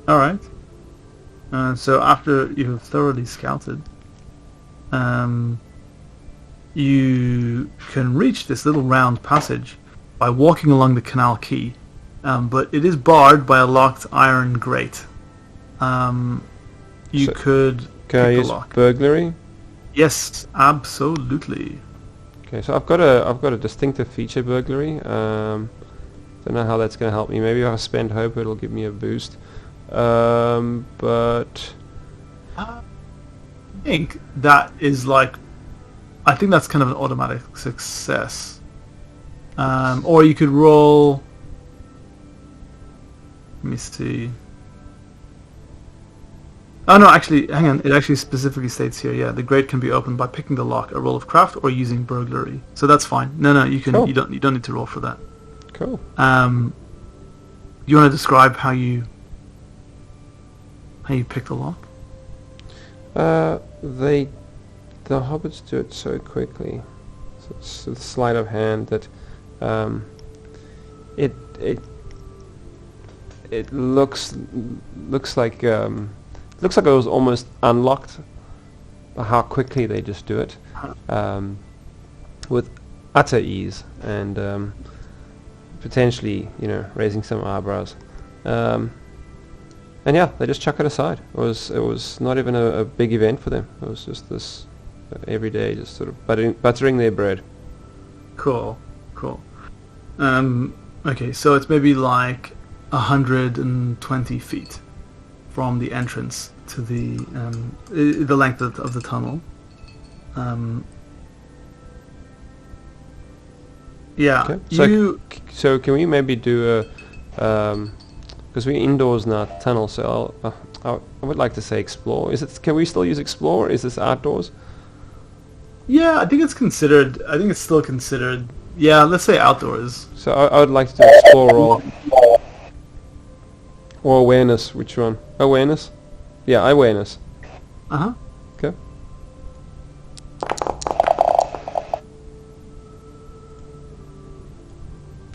All right. So after you've thoroughly scouted, you can reach this little round passage by walking along the canal quay, but it is barred by a locked iron grate. Can Can I pick the use lock. burglary? Yes, absolutely. Okay, so I've got a distinctive feature burglary. Don't know how that's going to help me. Maybe if I spend hope, it'll give me a boost. But I think that is like, I think that's kind of an automatic success. Or you could roll. Let me see. Oh no, actually, hang on. It actually specifically states here, yeah, the grate can be opened by picking the lock, a roll of craft, or using burglary. So that's fine. No, you can. Cool. You don't need to roll for that. cool. You want to describe how you pick the lock? The hobbits do it so quickly. So it's a sleight of hand that it looks like looks like it was almost unlocked. How quickly they just do it, with utter ease and potentially, raising some eyebrows. And yeah, they just chuck it aside. It was not even a big event for them. It was just this every day, just sort of buttering their bread. Cool. Okay, so it's maybe like 120 feet from the entrance to the length of the tunnel. Yeah, Okay. So can we maybe do a because we're indoors now, tunnel. So I would like to say explore. Can we still use explore? Is this outdoors? Yeah, I think it's considered. I think it's still considered. Yeah, let's say outdoors. So I would like to do explore roll or awareness. Which one? Awareness. Yeah, awareness. Uh-huh. Okay.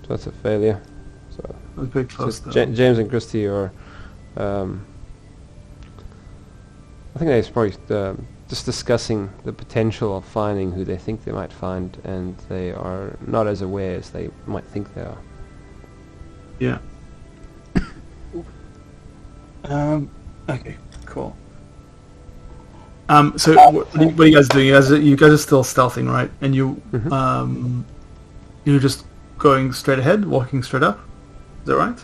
So that's a failure. So That was pretty close, though. James and Christy are. I think they're probably just discussing the potential of finding who they think they might find, and they are not as aware as they might think they are. Yeah. Okay. Cool. So what are you guys doing? You guys are still stealthing, right? And you're just going straight ahead, walking straight up. Is that right?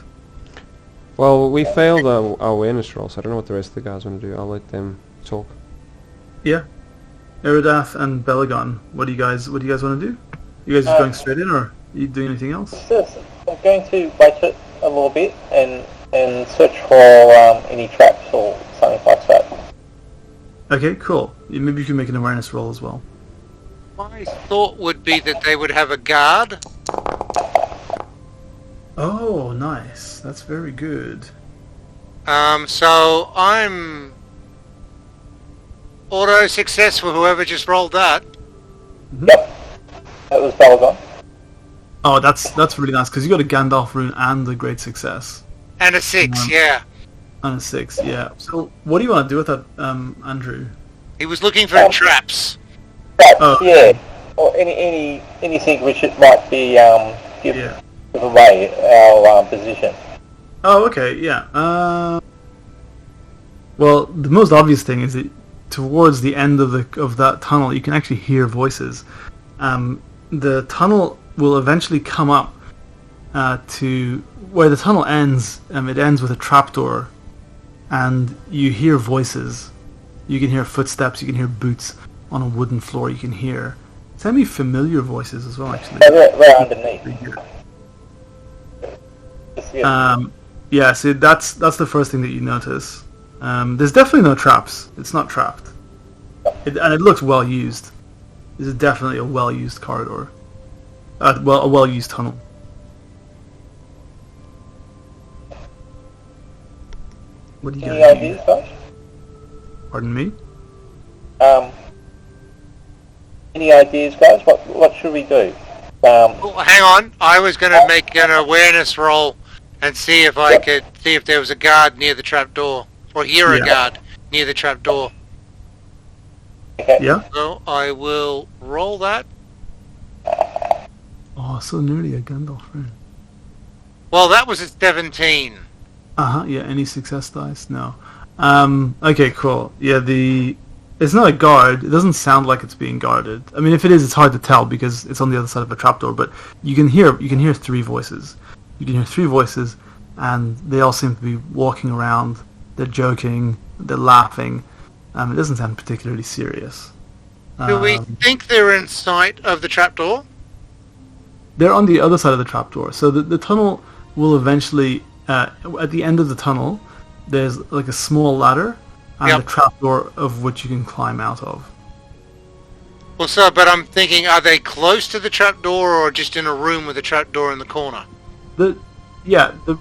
Well, we failed our awareness roll, so I don't know what the rest of the guys want to do. I'll let them talk. Yeah. Eridath and Belagon, what do you guys want to do? You guys just going straight in, or are you doing anything else? I'm going to wait it a little bit and search for any traps or something like that. Okay, cool. Maybe you can make an awareness roll as well. My thought would be that they would have a guard. Oh, nice. That's very good. So I'm auto success for whoever just rolled that. Yep, that was Balagon. Oh, that's really nice, because you got a Gandalf rune and a great success. And a 6, yeah. And a 6, yeah. So, what do you want to do with that, Andrew? He was looking for traps. Traps, Oh. yeah. Or anything which it might be give Yeah. away our position. Oh, okay, yeah. Well, the most obvious thing is that towards the end of that tunnel, you can actually hear voices. The tunnel will eventually come up to where the tunnel ends. It ends with a trapdoor, and you hear voices. You can hear footsteps. You can hear boots on a wooden floor. You can hear semi-familiar voices as well, actually. They're underneath. Yeah, so that's the first thing that you notice. There's definitely no traps. It's not trapped. And it looks well used. This is definitely a well-used corridor. A well-used tunnel. What do you Any guys do? ideas, guys? Pardon me? Any ideas, guys? What should we do? Oh, hang on. I was going to make an awareness roll and see if I could see if there was a guard near the trapdoor. Or hear a guard near the trapdoor. Okay. Yeah? So I will roll that. Oh, so nearly a Gandalf rune. Well, that was at 17. Yeah, any success dice? No. Okay, cool. Yeah, It's not a guard. It doesn't sound like it's being guarded. I mean, if it is, it's hard to tell because it's on the other side of a trapdoor. But you can hear three voices. You can hear three voices, and they all seem to be walking around. They're joking. They're laughing. It doesn't sound particularly serious. Do we think they're in sight of the trapdoor? They're on the other side of the trapdoor. So the tunnel will eventually, at the end of the tunnel, there's like a small ladder and Yep. a trapdoor of which you can climb out of. Well, so, but I'm thinking, are they close to the trapdoor or just in a room with a trapdoor in the corner? The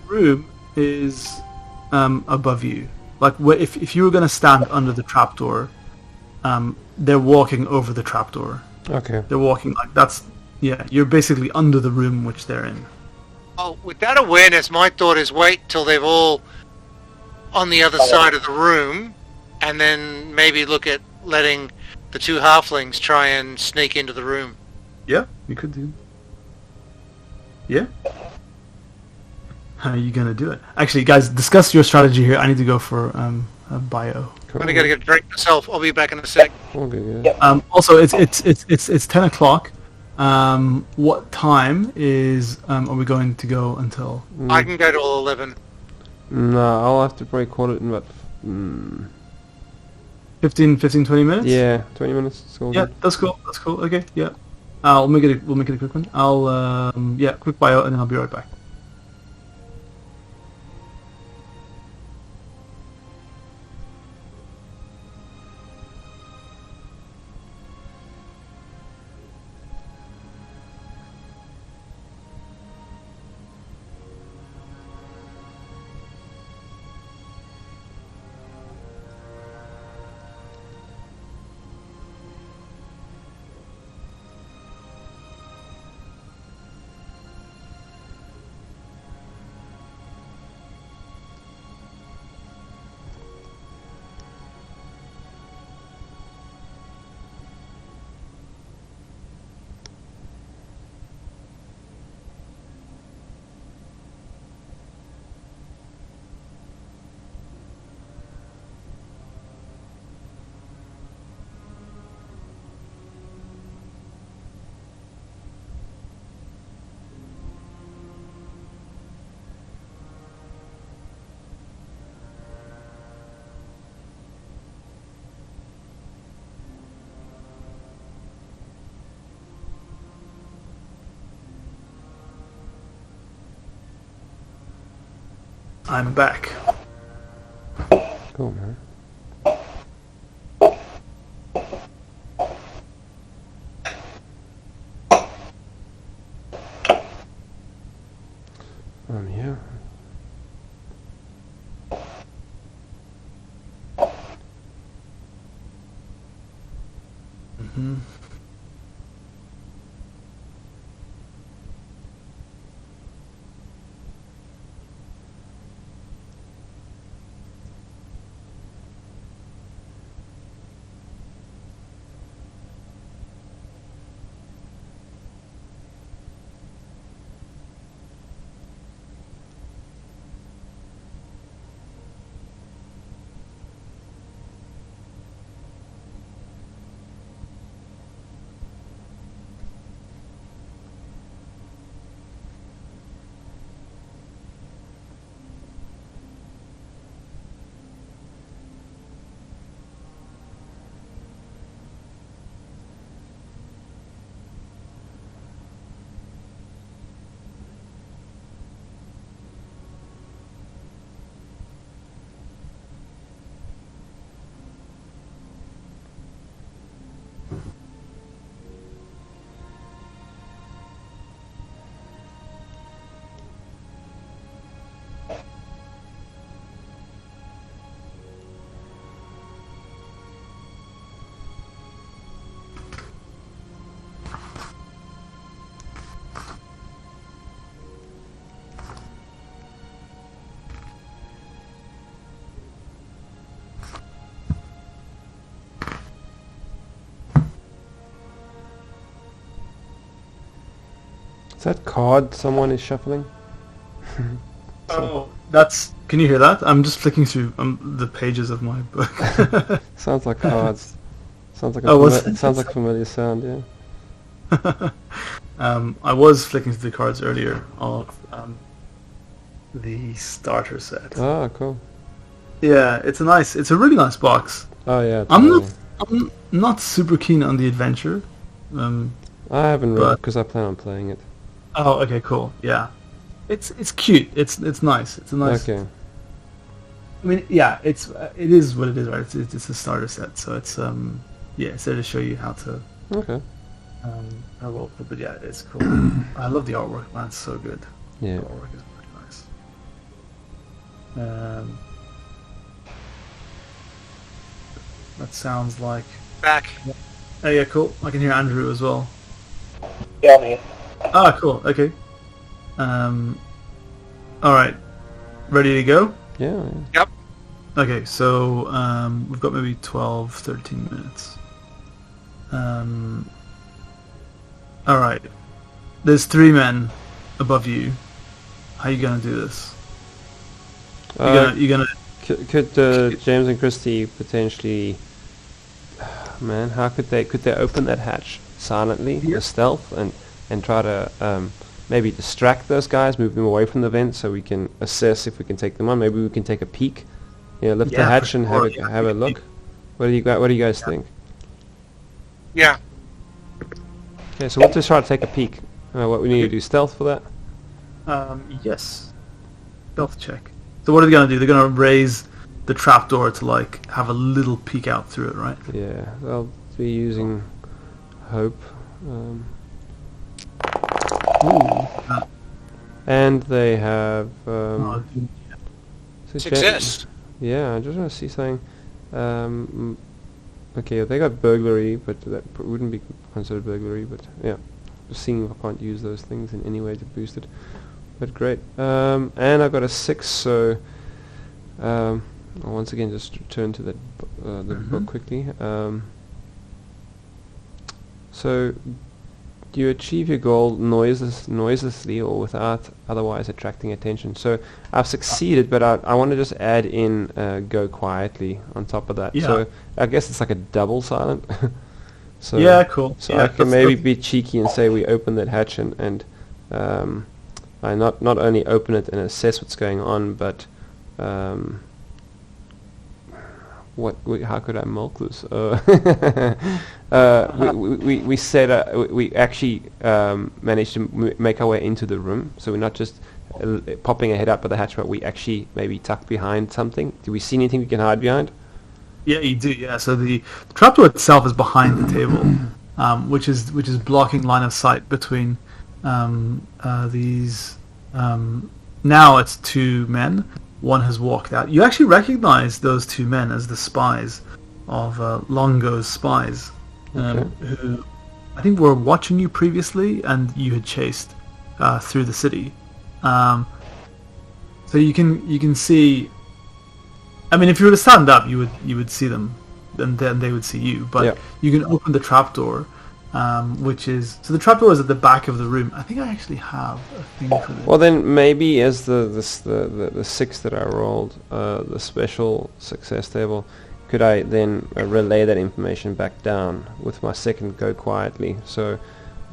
room is above you. Like if you were going to stand under the trapdoor, they're walking over the trapdoor. Okay. They're walking like that's you're basically under the room which they're in. Oh, with that awareness, my thought is wait till they're all on the other side of the room, and then maybe look at letting the two halflings try and sneak into the room. Yeah, you could do. Yeah. How are you gonna do it? Actually, guys, discuss your strategy here. I need to go for a bio. Cool. I'm gonna get a drink myself. I'll be back in a sec. Okay, yeah. Yep. Also, it's 10 o'clock. What time is are we going to go until? I can go till 11. No, I'll have to probably call it in about 15, 20 minutes? yeah, 20 minutes. It's all Yeah, good. that's cool. That's cool. Okay, yeah. We'll make it a quick one. I'll quick bio and then I'll be right back. I'm back. Cool, man. Yeah. Mm-hmm. Is that card someone is shuffling? Oh, that's. Can you hear that? I'm just flicking through the pages of my book. Sounds like cards. Sounds like Oh, was it? sounds like a familiar sound. Yeah. I was flicking through the cards earlier of the starter set. Oh, cool. Yeah, it's a really nice box. Oh yeah. I'm Totally. I'm not super keen on the adventure. I haven't read it but- because I plan on playing it. Oh, okay, cool. Yeah, it's cute. It's nice. It's a nice. Okay. I mean, yeah, it is what it is, right? It's a starter set, so it's yeah, it's there to show you how to Okay. roll. But yeah, it's cool. I love the artwork, man. It's so good. Yeah. The artwork is really nice. That sounds like. Back. Oh yeah, cool. I can hear Andrew as well. Yeah, I'm here. Ah, cool. Okay. All right. Ready to go? Yeah. Yep. Okay, so we've got maybe 12, 13 minutes. All right. There's 3 men above you. How you gonna do this? You gonna Could James and Christy potentially? Man, how could they open that hatch silently Yeah. with stealth and try to maybe distract those guys, move them away from the vent so we can assess if we can take them on. Maybe we can take a peek. You know, lift the Yeah, hatch for and sure, have a look. What do you guys think? Yeah. Okay, so we'll just try to take a peek. What we need to do, stealth for that? yes. Stealth check. So what are they gonna do? They're gonna raise the trapdoor to like have a little peek out through it, right? Yeah, they'll be using hope. And they have Oh, so Success. Yeah, I just want to see something. Okay, they got burglary, but that wouldn't be considered burglary. But yeah, just seeing if I can't use those things in any way to boost it. But great. And I got a 6, so I'll once again just return to that the book quickly. So you achieve your goal noiselessly or without otherwise attracting attention. So I've succeeded, but I want to just add in go quietly on top of that. Yeah. So I guess it's like a double silent. So yeah, cool. So yeah, I can maybe be cheeky and say we open that hatch and I not only open it and assess what's going on, but how could I milk this? We said we actually managed to make our way into the room, so we're not just popping our head up at the hatch, but we actually maybe tuck behind something. Do we see anything we can hide behind? Yeah, you do. Yeah, so the trapdoor itself is behind the table, which is blocking line of sight between these. Now it's 2 men. One has walked out. You actually recognize those 2 men as the spies of Longo's spies, who I think were watching you previously, and you had chased through the city. So you can see. I mean, if you were to stand up, you would see them, and then they would see you. But you can open the trapdoor, which is the trapdoor is at the back of the room. I think I actually have a thing for this. Well, then maybe as the 6 that I rolled, the special success table, could I then relay that information back down with my second go quietly, so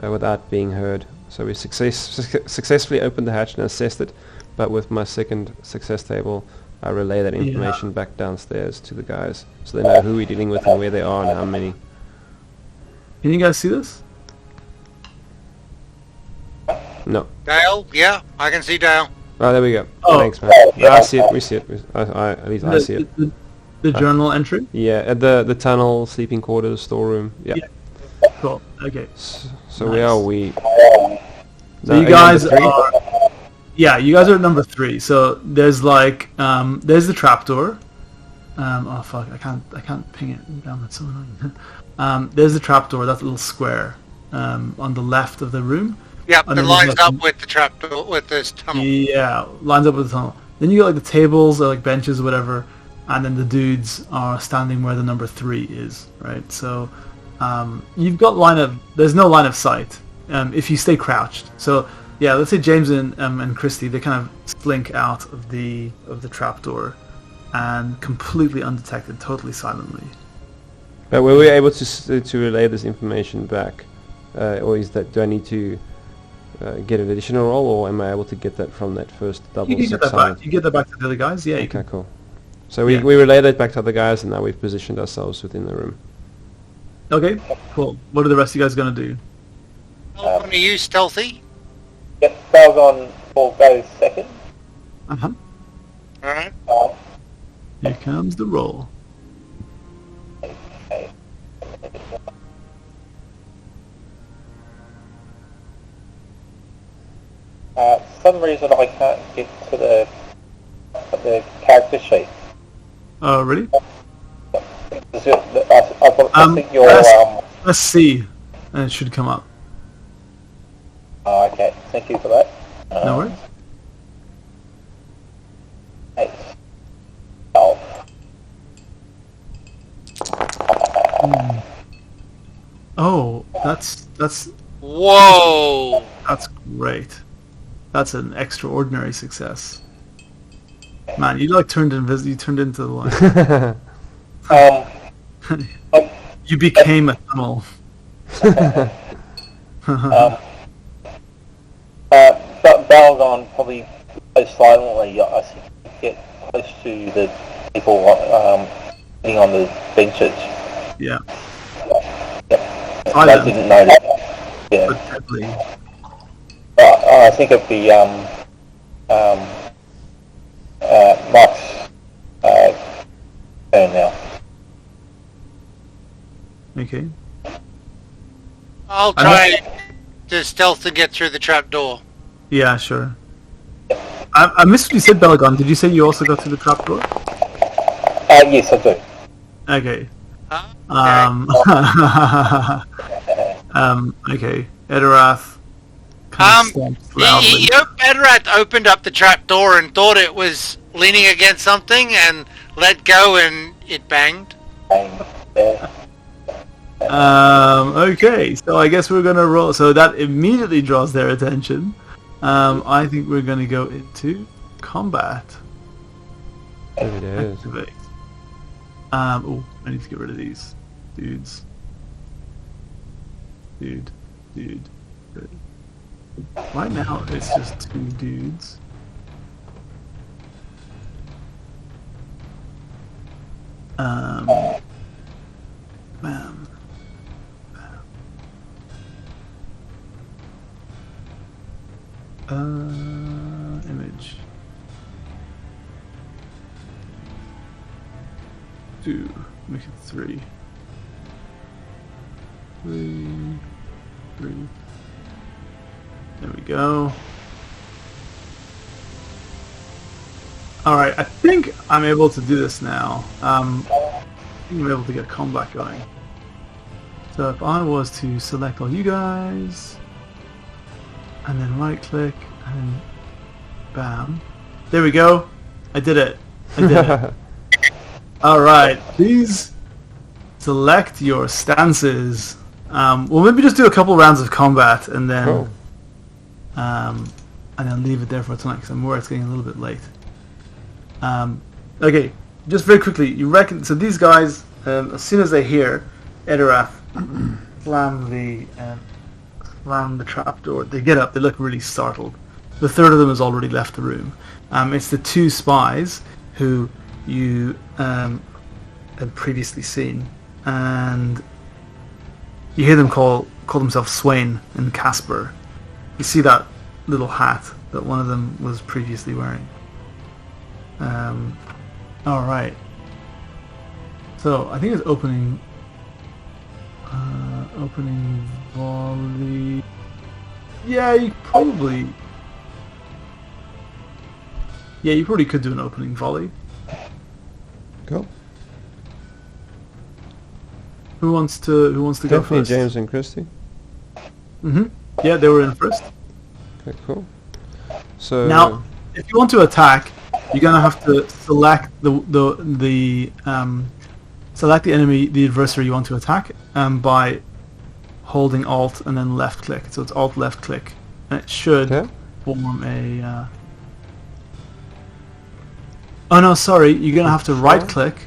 without being heard. So we successfully opened the hatch and assessed it, but with my second success table, I relay that information back downstairs to the guys, so they know who we're dealing with and where they are and how many. Can you guys see this? No. Dale? Yeah, I can see Dale. Oh, there we go. Oh. Thanks, man. Yeah. I see it. We see it. At least I see it. The journal entry. Yeah, at the tunnel, sleeping quarters, storeroom. Yeah. Yeah. Cool. Okay. So where are we? So you guys are. Yeah, you guys are at number 3. So there's like there's the trapdoor. Oh fuck! I can't ping it down. That's so annoying. There's the trapdoor. That little square on the left of the room. Yep, And it then lines there's up like- with the trapdoor, with this tunnel. Yeah, lines up with the tunnel. Then you got like the tables or like benches or whatever, and then the dudes are standing where the number 3 is, right? So you've got there's no line of sight if you stay crouched. So yeah, let's say James and Christy, they kind of slink out of the trapdoor and completely undetected, totally silently. But were we able to relay this information back, or is that, do I need to get an additional roll, or am I able to get that from that first double You can get that 600? back. You get that back to the other guys. Yeah. You Okay, can. cool. So we relay that back to the guys, and now we've positioned ourselves within the room. Okay. Cool. What are the rest of you guys gonna do? Are you stealthy? Yep, Balgon will go second. Uh-huh. Alright. Here comes the roll. Okay. For some reason I can't get to the character sheet. Oh, really? Is it, I think you're... Let's see. And it should come up. Oh, okay, thank you for that. No worries. 8. Oh. Oh, that's Whoa! That's great. That's an extraordinary success. Man, you like turned invisible. You turned into the light. You became a tunnel. But Balgon probably goes silently. I think you get close to the people sitting on the benches. Yeah. Yep. I They don't. didn't know that. Yeah. But deadly. I think it'd be Mike's turn now. Okay. I'll try to stealth to get through the trapdoor. Yeah, sure. I missed what you said, Belagon. Did you say you also got through the trapdoor? Yes, I do. Okay. Okay. Okay. Edorath kind of stamps loudly. Edrat opened up the trapdoor and thought it was leaning against something and let go and it banged. Yeah. Okay, so I guess we're gonna roll. So that immediately draws their attention. I think we're gonna go into combat. There it is. Activate. Oh, I need to get rid of these dudes. Dude. Good. Right now, it's just 2 dudes. Man. Image. 2. Make it 3. 3. There we go. Alright, I think I'm able to do this now. I think I'm able to get combat going. So if I was to select all you guys, and then right click, and bam. There we go. I did it. Alright, please select your stances. We'll maybe just do a couple rounds of combat and then leave it there for tonight because I'm worried it's getting a little bit late. Okay, just very quickly, you reckon so these guys as soon as they hear Edorath slam the trapdoor, they get up, they look really startled. The third of them has already left the room. It's the 2 spies who you had previously seen, and you hear them call themselves Swain and Casper. You see that little hat that one of them was previously wearing. Alright. So, I think it's opening volley. Yeah, you probably could do an opening volley. Cool. Who wants to go Definitely first? James and Christy. Yeah, they were in first. Okay, cool. So Now, if you want to attack, you're gonna have to select select the enemy, the adversary you want to attack, by holding Alt and then left click. So it's Alt left click, and it should form a. Oh no, sorry. You're gonna have to right click,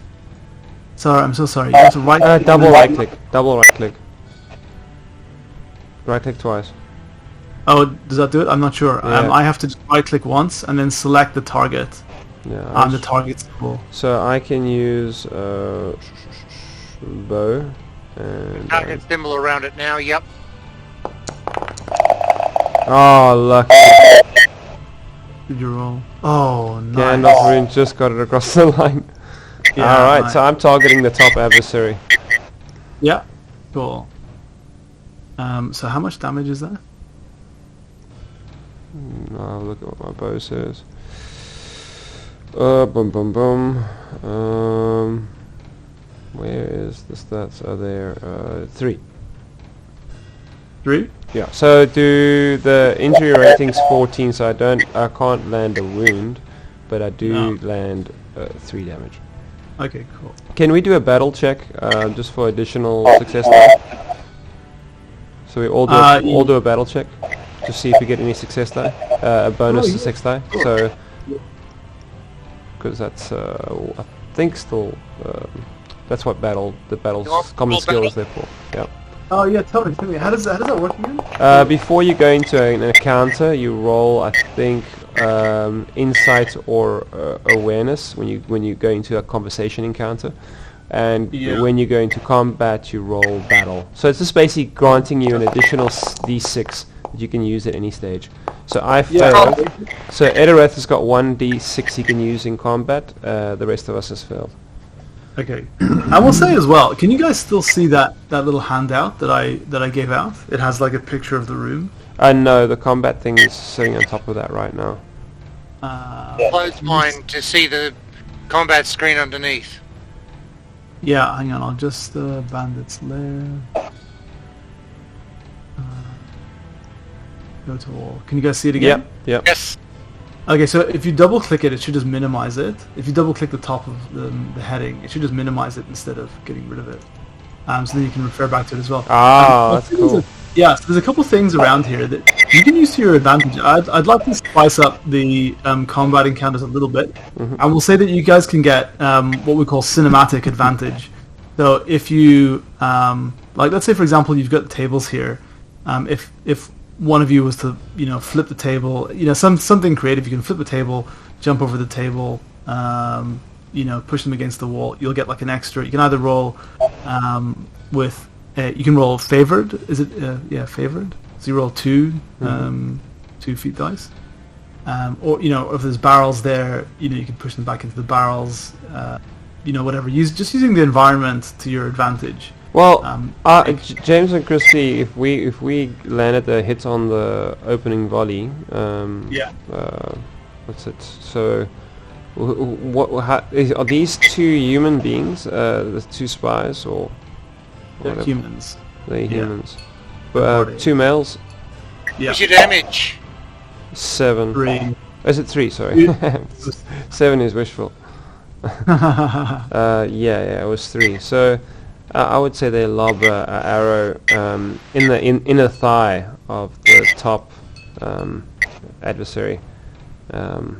Sorry, I'm so sorry. You have to right. Double right click. Double right click. Right click twice. Oh, does that do it? I'm not sure. Yeah. I have to just right click once and then select the target. Yeah. The target's symbol. So I can use bow and. Target symbol around it now. Yep. Oh, lucky. Did you roll? Oh, nice. Gandalf Rune just got it across the line. Yeah, Alright, nice. so I'm targeting the top adversary. Yeah, cool. So how much damage is that? I'll look at what my bow says. Boom, boom, boom. Where is the stats? Are there? 3. 3? Yeah. So do the injury rating's 14, so I can't land a wound, but I do land 3 damage. Okay, cool. Can we do a battle check just for additional success die? So we all do a battle check to see if we get any success die, a bonus to 6 die. So because that's I think still that's what the battle's common skill is there for. Yeah. Oh yeah, tell me. How does that work again? Before you go into an encounter, you roll, I think, insight or awareness when you go into a conversation encounter, and when you go into combat, you roll battle. So it's just basically granting you an additional d6 that you can use at any stage. So I failed. So Edorath has got 1d6 he can use in combat. The rest of us has failed. Okay. I will say as well, can you guys still see that little handout that I gave out? It has like a picture of the room. No, the combat thing is sitting on top of that right now. Close mine to see the combat screen underneath. Yeah, hang on, I'll just bandits lair. Go to all. Can you guys see it again? Yep. Yes. Okay, so if you double click it, it should just minimize it. If you double click the top of the heading, it should just minimize it instead of getting rid of it. So then you can refer back to it as well. That's cool. Yeah, so there's a couple things around here that you can use to your advantage. I'd like to spice up the combat encounters a little bit. I will say that you guys can get what we call cinematic advantage. So if you, like let's say for example you've got tables here, if one of you was to, flip the table, something creative, you can flip the table, jump over the table, push them against the wall, you'll get like an extra. You can either roll with, you can roll favored, is it, favored? So you roll 2 feet dice. Or, if there's barrels there, you can push them back into the barrels, whatever. Just using the environment to your advantage. Well, James and Christy, if we landed the hits on the opening volley, what's it? So, are these 2 human beings? The 2 spies, or they're humans? They're humans. But 2 males. Yeah. What's your damage? 7. 3. Is it 3? Sorry. 7 is wishful. It was 3. So. I would say they lob an arrow in the inner thigh of the top adversary. Pelagon,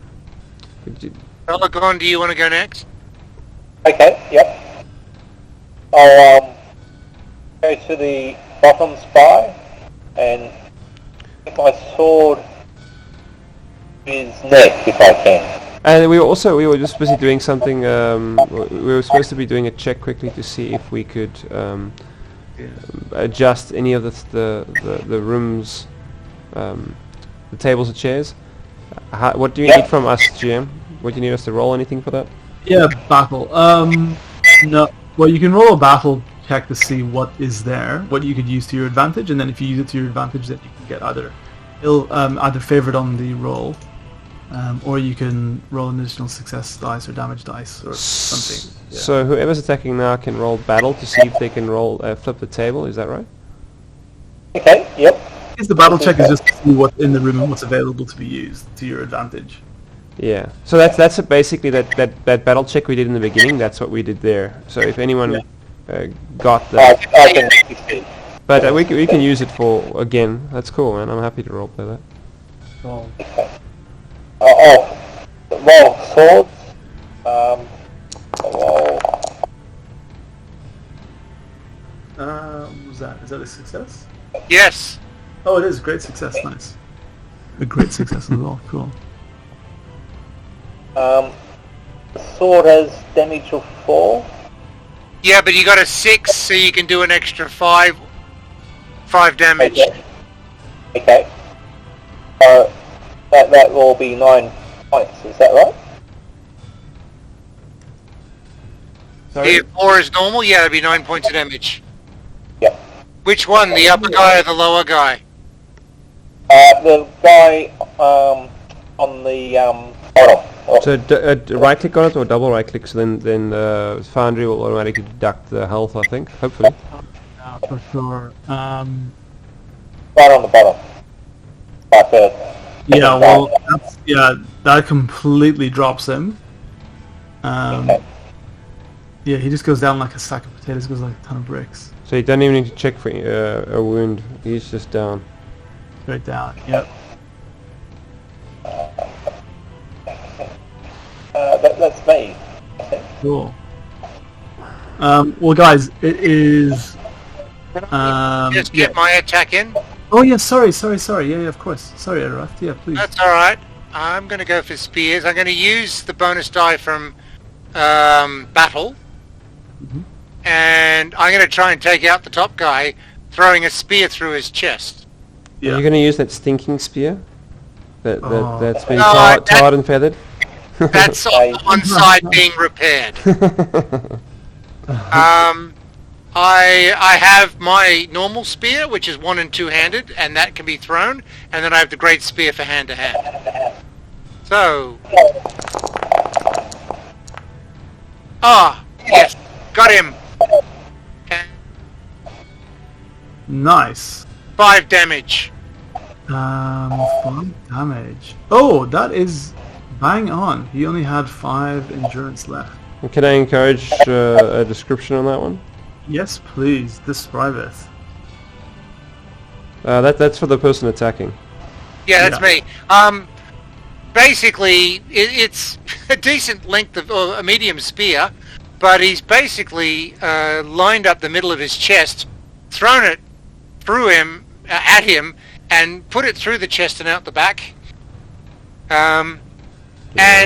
do you want to go next? Okay, yep. I'll go to the bottom spy and get my sword to his neck if I can. And we were just busy doing something. We were supposed to be doing a check quickly to see if we could adjust any of the rooms, the tables and chairs. What do you need from us, GM? Would you need us to roll anything for that? Yeah, battle. No. Well, you can roll a battle check to see what is there, what you could use to your advantage, and then if you use it to your advantage, then you can get either favored on the roll. Or you can roll an additional success dice or damage dice or something. Yeah. So whoever's attacking now can roll battle to see if they can roll flip the table. Is that right? Okay. Yep. I guess the battle check is just to see what's in the room and what's available to be used to your advantage. Yeah. So that's basically that battle check we did in the beginning. That's what we did there. So if anyone got that, I can succeed. but we can use it for again. That's cool, man. I'm happy to roleplay that. Oh. Roll swords. Roll was that? Is that a success? Yes. Oh, it is. Great success. Nice. A great success as well. Cool. The sword has damage of 4. Yeah, but you got a 6, so you can do an extra 5 damage. Okay. That will be 9 points, is that right? Sorry? If 4 is normal, yeah, it'd be 9 points of damage. Yep. Which one, the upper guy or the lower guy? The guy on the bottom. So right click on it or double right click, so then Foundry will automatically deduct the health, I think, hopefully. Yeah, for sure. Right on the bottom. Like Yeah, well, that completely drops him. okay. Yeah, he just goes down like a sack of potatoes, goes like a ton of bricks. So you don't even need to check for a wound, he's just down. Straight down, yep. That's me. Cool. Well, guys, it is... Just get my attack in. Oh, yeah, sorry. Yeah, of course. Sorry, interrupt. Yeah, please. That's alright. I'm going to go for spears. I'm going to use the bonus die from battle. And I'm going to try and take out the top guy, throwing a spear through his chest. Are you going to use that stinking spear? That's been No, tarred and feathered? That's on one side being repaired. I have my normal spear, which is 1- and 2-handed, and that can be thrown, and then I have the great spear for hand-to-hand. So... yes, got him. Nice. 5 damage. 5 damage. Oh, that is bang on. He only had 5 endurance left. Can I encourage a description on that one? Yes, please. Describe it. That's for the person attacking. Yeah, that's me. Basically, it's a decent length of, or a medium spear, but he's basically lined up the middle of his chest, thrown it through him, at him, and put it through the chest and out the back. And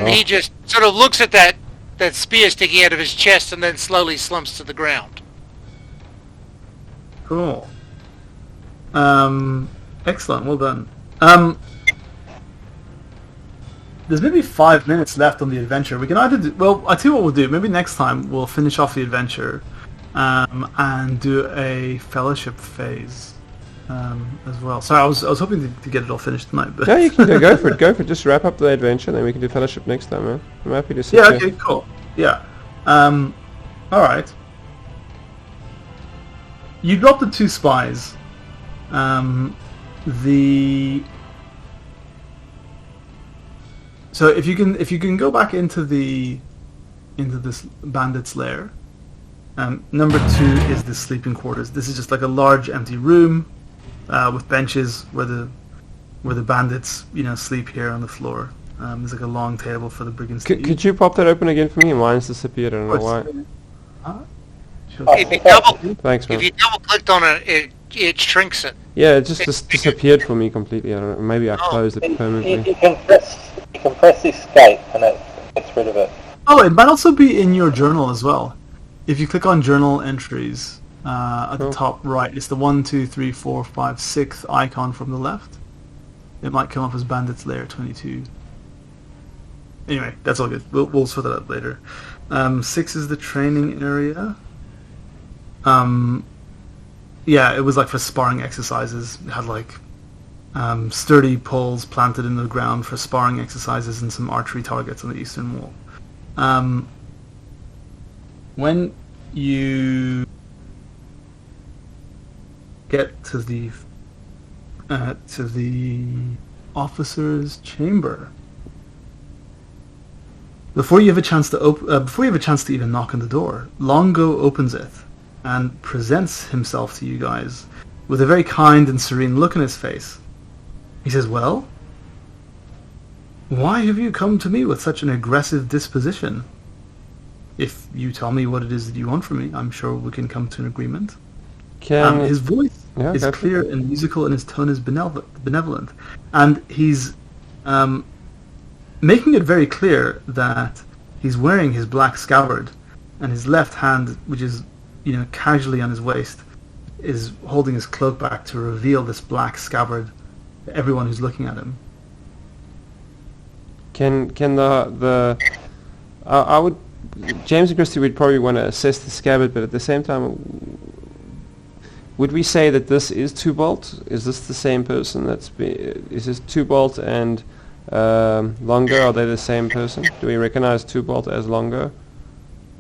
he just sort of looks at that spear sticking out of his chest and then slowly slumps to the ground. Cool. Excellent. Well done. There's maybe 5 minutes left on the adventure. We can either do... Well, I tell you what we'll do. Maybe next time we'll finish off the adventure and do a fellowship phase as well. Sorry, I was hoping to get it all finished tonight. But Yeah, you can go for it. Go for it. Just wrap up the adventure, then we can do fellowship next time, man. I'm happy to sit yeah, here. okay, cool. Yeah. All right. You dropped the 2 spies. So if you can go back into this bandit's lair. Number 2 is the sleeping quarters. This is just like a large empty room with benches where the bandits sleep here on the floor. There's like a long table for the brigands to eat. Could you pop that open again for me? Mine's disappeared. I don't know why. Sure. If you double Thanks, man. clicked on it, it shrinks it. Yeah, it just disappeared for me completely. I don't know. Maybe I closed it permanently. You can press escape and it gets rid of it. Oh, it might also be in your journal as well. If you click on journal entries at the top right, it's the 1, 2, 3, 4, 5, 6th icon from the left. It might come up as Bandits Lair 22. Anyway, that's all good. We'll sort that out later. 6 is the training area. Yeah, it was like for sparring exercises. It had like sturdy poles planted in the ground for sparring exercises and some archery targets on the eastern wall. When you get to the officer's chamber, before you have a chance to even knock on the door, Longo opens it and presents himself to you guys with a very kind and serene look on his face. He says, "Well, why have you come to me with such an aggressive disposition? If you tell me what it is that you want from me, I'm sure we can come to an agreement." Can His voice yeah, is go for it. clear and musical, and his tone is benevolent. And he's making it very clear that he's wearing his black scabbard, and his left hand, which is casually on his waist, is holding his cloak back to reveal this black scabbard to everyone who's looking at him. Can the I would James and Christie would probably want to assess the scabbard, but at the same time, would we say that this is Tubalt? Is this the same person? Is this Tubalt and Longo? Are they the same person? Do we recognize Tubalt as Longo?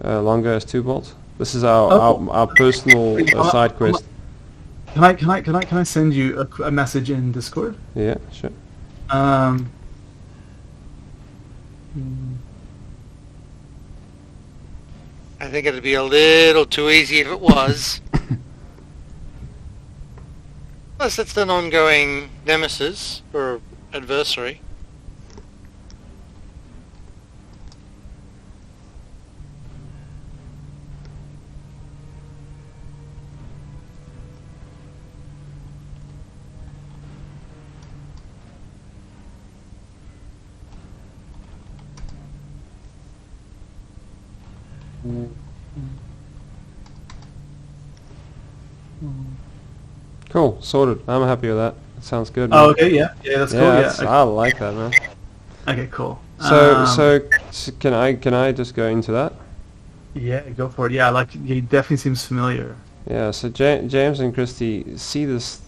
Longo as Tubalt? This is our personal side quest. Can I send you a message in Discord? Yeah, sure. I think it'd be a little too easy if it was. Plus, it's an ongoing nemesis or adversary. Cool, sorted. I'm happy with that. That sounds good. Oh, Man. okay, yeah, that's cool. I like that, man. Okay, cool. So can I just go into that? Yeah, go for it. Yeah, he definitely seems familiar. Yeah. So James and Christie see this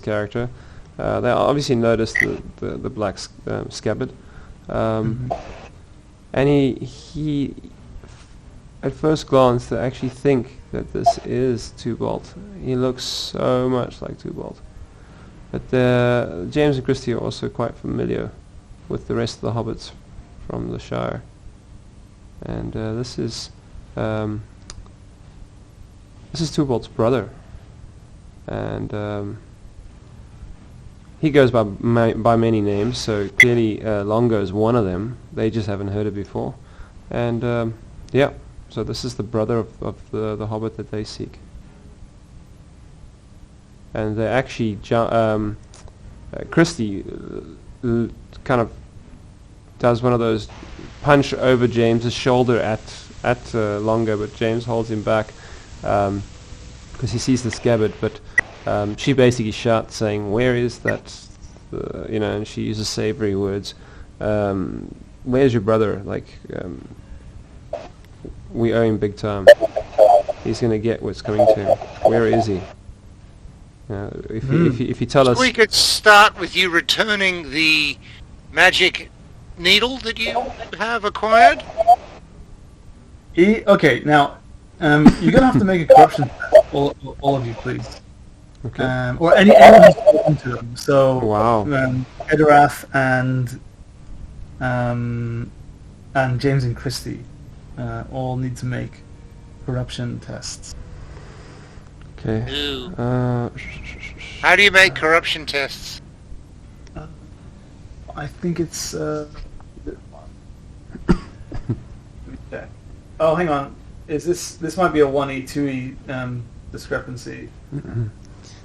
character. They obviously notice the black scabbard, and he at first glance they actually think that this is Tubalt. He looks so much like Tubalt. But James and Christie are also quite familiar with the rest of the hobbits from the Shire, and this is Tubalt's brother, and he goes by many names. So clearly, Longo is one of them. They just haven't heard it before, and yeah. So this is the brother of the hobbit that they seek, and they actually Christie kind of does one of those punch over James's shoulder at Longo, but James holds him back because he sees the scabbard. But she basically shouts, saying, "Where is that?" And she uses savoury words. Where's your brother? We owe him big time. He's going to get what's coming to him. Where is he? If you tell us... We could start with you returning the magic needle that you have acquired. Okay, now, you're going to have to make a corruption test, all of you, please. Okay. Or anyone who's spoken to them. So, Wow. J.R.R. and James and Christie all need to make corruption tests. Okay. Ooh. How do you make corruption tests? I think it's... let me check. Oh, hang on. This might be a 1E, 2E discrepancy.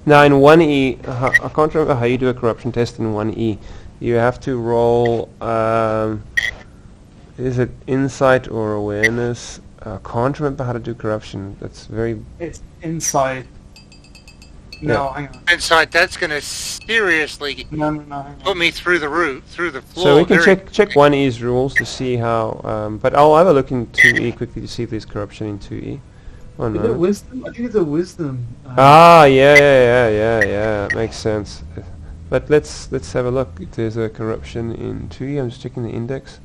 Now in 1E, I can't remember how you do a corruption test in 1E. You have to roll, is it insight or awareness? I can't remember how to do corruption. That's very... It's inside. No, Yeah. hang on. Insight, that's going to seriously No, hang on. put me through the roof, through the floor. So we can very- check 1E's rules to see how, but I'll have a look in 2E quickly to see if there's corruption in 2E. Oh Is it no. wisdom? I think it's a wisdom. Yeah. Makes sense. But let's have a look. If there's a corruption in 2E, I'm just checking the index.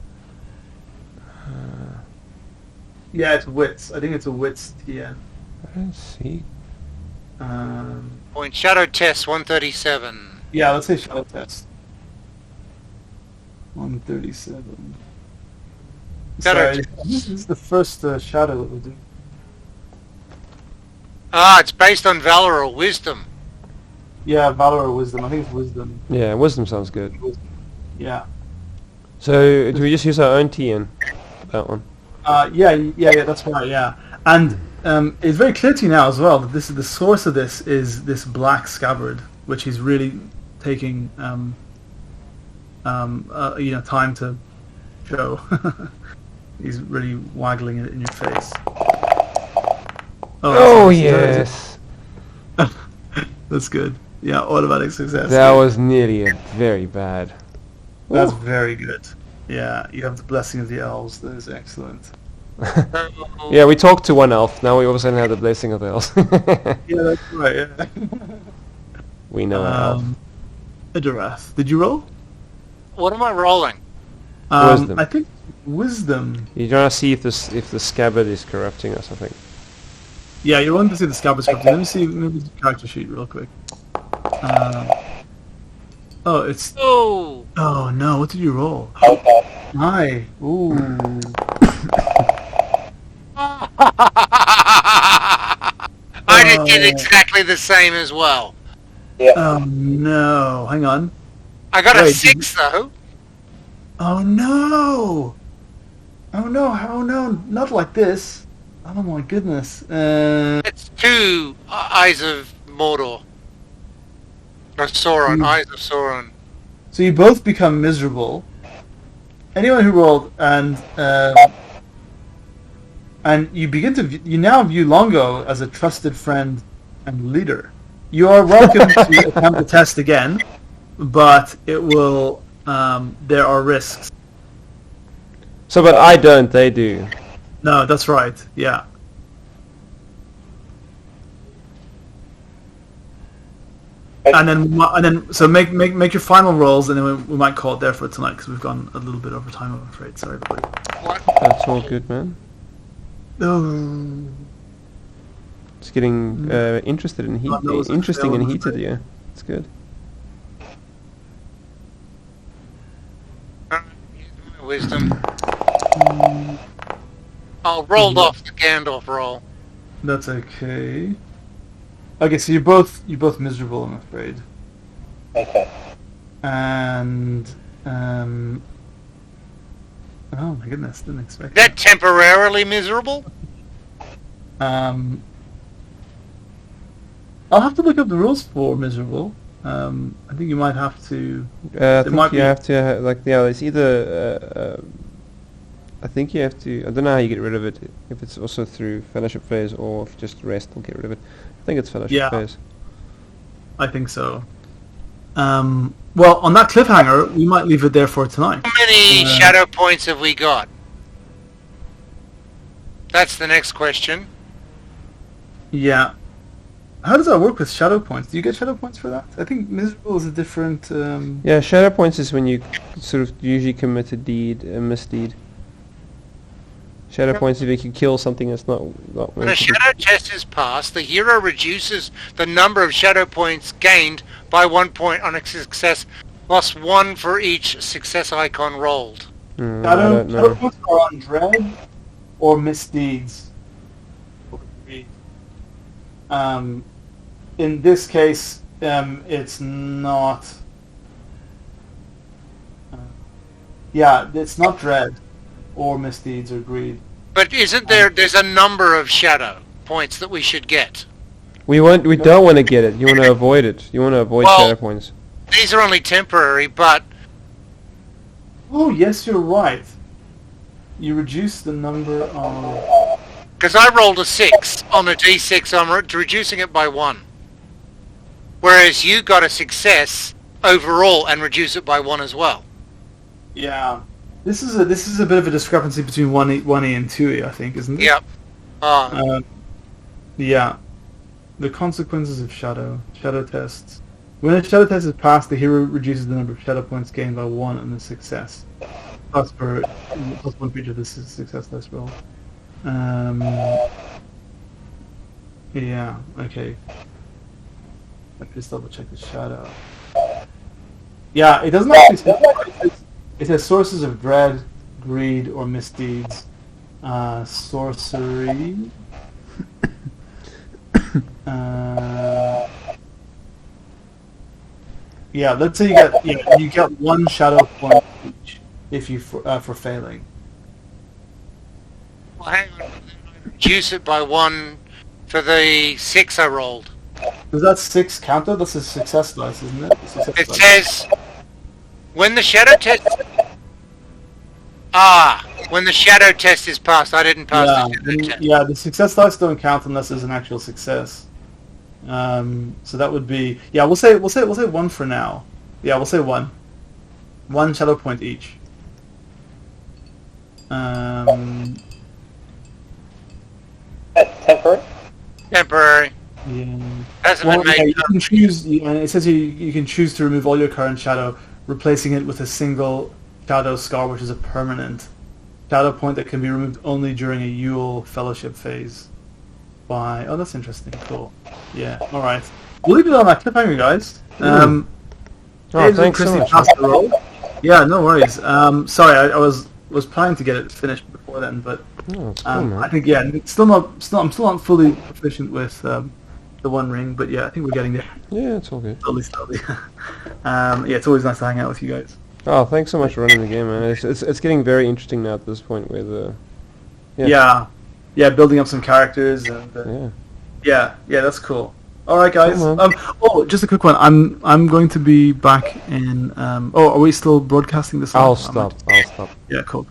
Yeah, it's wits. I think it's a wits TN. I don't see. Point shadow test 137. Yeah, let's say shadow test. 137. Shadow Sorry, this is the first shadow that we'll do. It's based on valor or wisdom. Yeah, valor or wisdom. I think it's wisdom. Yeah, wisdom sounds good. Yeah. So do we just use our own TN? That one. Yeah, that's right. Yeah, and it's very clear to you now as well that this is the source of this is this black scabbard, which he's really taking time to show. He's really waggling it in your face. Oh, is yes. That's good. Yeah, automatic success. That was nearly very bad. That's Ooh. very good. Yeah, you have the blessing of the elves. That is excellent. Yeah, we talked to one elf. Now we also have the blessing of the elves. Yeah, that's right. Yeah. We know an elf. Adarath. Did you roll? What am I rolling? Wisdom. I think wisdom. You're gonna see if the scabbard is corrupting us. I think. Yeah, you're willing to see the scabbard script. Okay. Let me see maybe the character sheet real quick. It's. Oh! Oh no! What did you roll? Okay. Hi. Ooh. I did exactly the same as well. Yeah. Oh no! Hang on. I got a Wait, 6 though. Oh no! Oh no! Oh no! Not like this! Oh my goodness! It's 2 Eyes of Mordor. Or Sauron, Eyes of Sauron. So you both become miserable. Anyone who rolled and you begin to you now view Longo as a trusted friend and leader. You are welcome to attempt the test again, but it will. There are risks. So, but I don't. They do. No, that's right. Yeah. And then so make your final rolls, and then we might call it there for tonight because we've gone a little bit over time. I'm afraid. Sorry, everybody. What? That's all good, man. Oh. It's getting interested in heat. God knows Interesting and it's heated. Yeah, it's good. Wisdom. Oh, rolled off the Gandalf roll. That's okay. Okay, so you're both miserable, I'm afraid. Okay. And oh my goodness, didn't expect That temporarily miserable? I'll have to look up the rules for miserable. I think you might have to. I think might you be- have to it's either. I think you have to. I don't know how you get rid of it. If it's also through fellowship phase or if just rest will get rid of it. I think it's fellowship Yeah. phase. I think so. Well, on that cliffhanger, we might leave it there for tonight. How many shadow points have we got? That's the next question. Yeah. How does that work with shadow points? Do you get shadow points for that? I think miserable is a different. Yeah, shadow points is when you sort of usually commit a misdeed. Shadow points if you can kill something that's not When meant a to be- shadow test is passed, the hero reduces the number of shadow points gained by 1 point on a success, plus 1 for each success icon rolled. I Shadow don't know. points are on dread or misdeeds. In this case, it's not. It's not dread or misdeeds or greed. But isn't there's a number of shadow points that we should get? We don't want to get it. You want to avoid it. You want to avoid Well- shadow points. These are only temporary, but Oh yes, you're right. You reduce the number of. because I rolled a 6 on a d6, I'm reducing it by 1. Whereas you got a success overall and reduce it by 1 as well. Yeah, this is a bit of a discrepancy between 1E and 2E, I think, isn't it? Yep. Yeah. The consequences of shadow tests. When a shadow test is passed, the hero reduces the number of shadow points gained by 1 on the success. Plus 1 for each of the success dice roll. Yeah. Okay. Let me just double check the shadow. Yeah, it doesn't actually say. It says sources of dread, greed, or misdeeds. Sorcery. Yeah, let's say you get 1 shadow point each if you for failing. Well, hang on. reduce it by 1 for the 6 I rolled. Does that 6 counter? That's a success dice, isn't it? It says, when the shadow test... when the shadow test is passed. I didn't pass the shadow test. Yeah, the success dice don't count unless there's an actual success. So that would be... Yeah, we'll say 1 for now. Yeah, we'll say 1. 1 shadow point each. Temporary? Temporary. Yeah. Hasn't Well, been made. you can choose. It says you can choose to remove all your current shadow, replacing it with a single shadow scar, which is a permanent shadow point that can be removed only during a Yule Fellowship phase. Oh, that's interesting. Cool. Yeah. All right. We'll leave it on that cliffhanger, guys. Oh, Dave's and thanks so Chrissy much. passed the roll. Yeah, no worries. Sorry, I was planning to get it finished before then, but Oh, it's cool, man. I think I'm still not fully proficient with the One Ring, but yeah, I think we're getting there. Yeah, it's all good. Slowly. Yeah, it's always nice to hang out with you guys. Oh, thanks so much for running the game, man. It's getting very interesting now at this point with Yeah, building up some characters and yeah. yeah, that's cool. All right, guys. Cool, man. Just a quick one. I'm going to be back in. Are we still broadcasting this? I'll stop. Yeah, cool.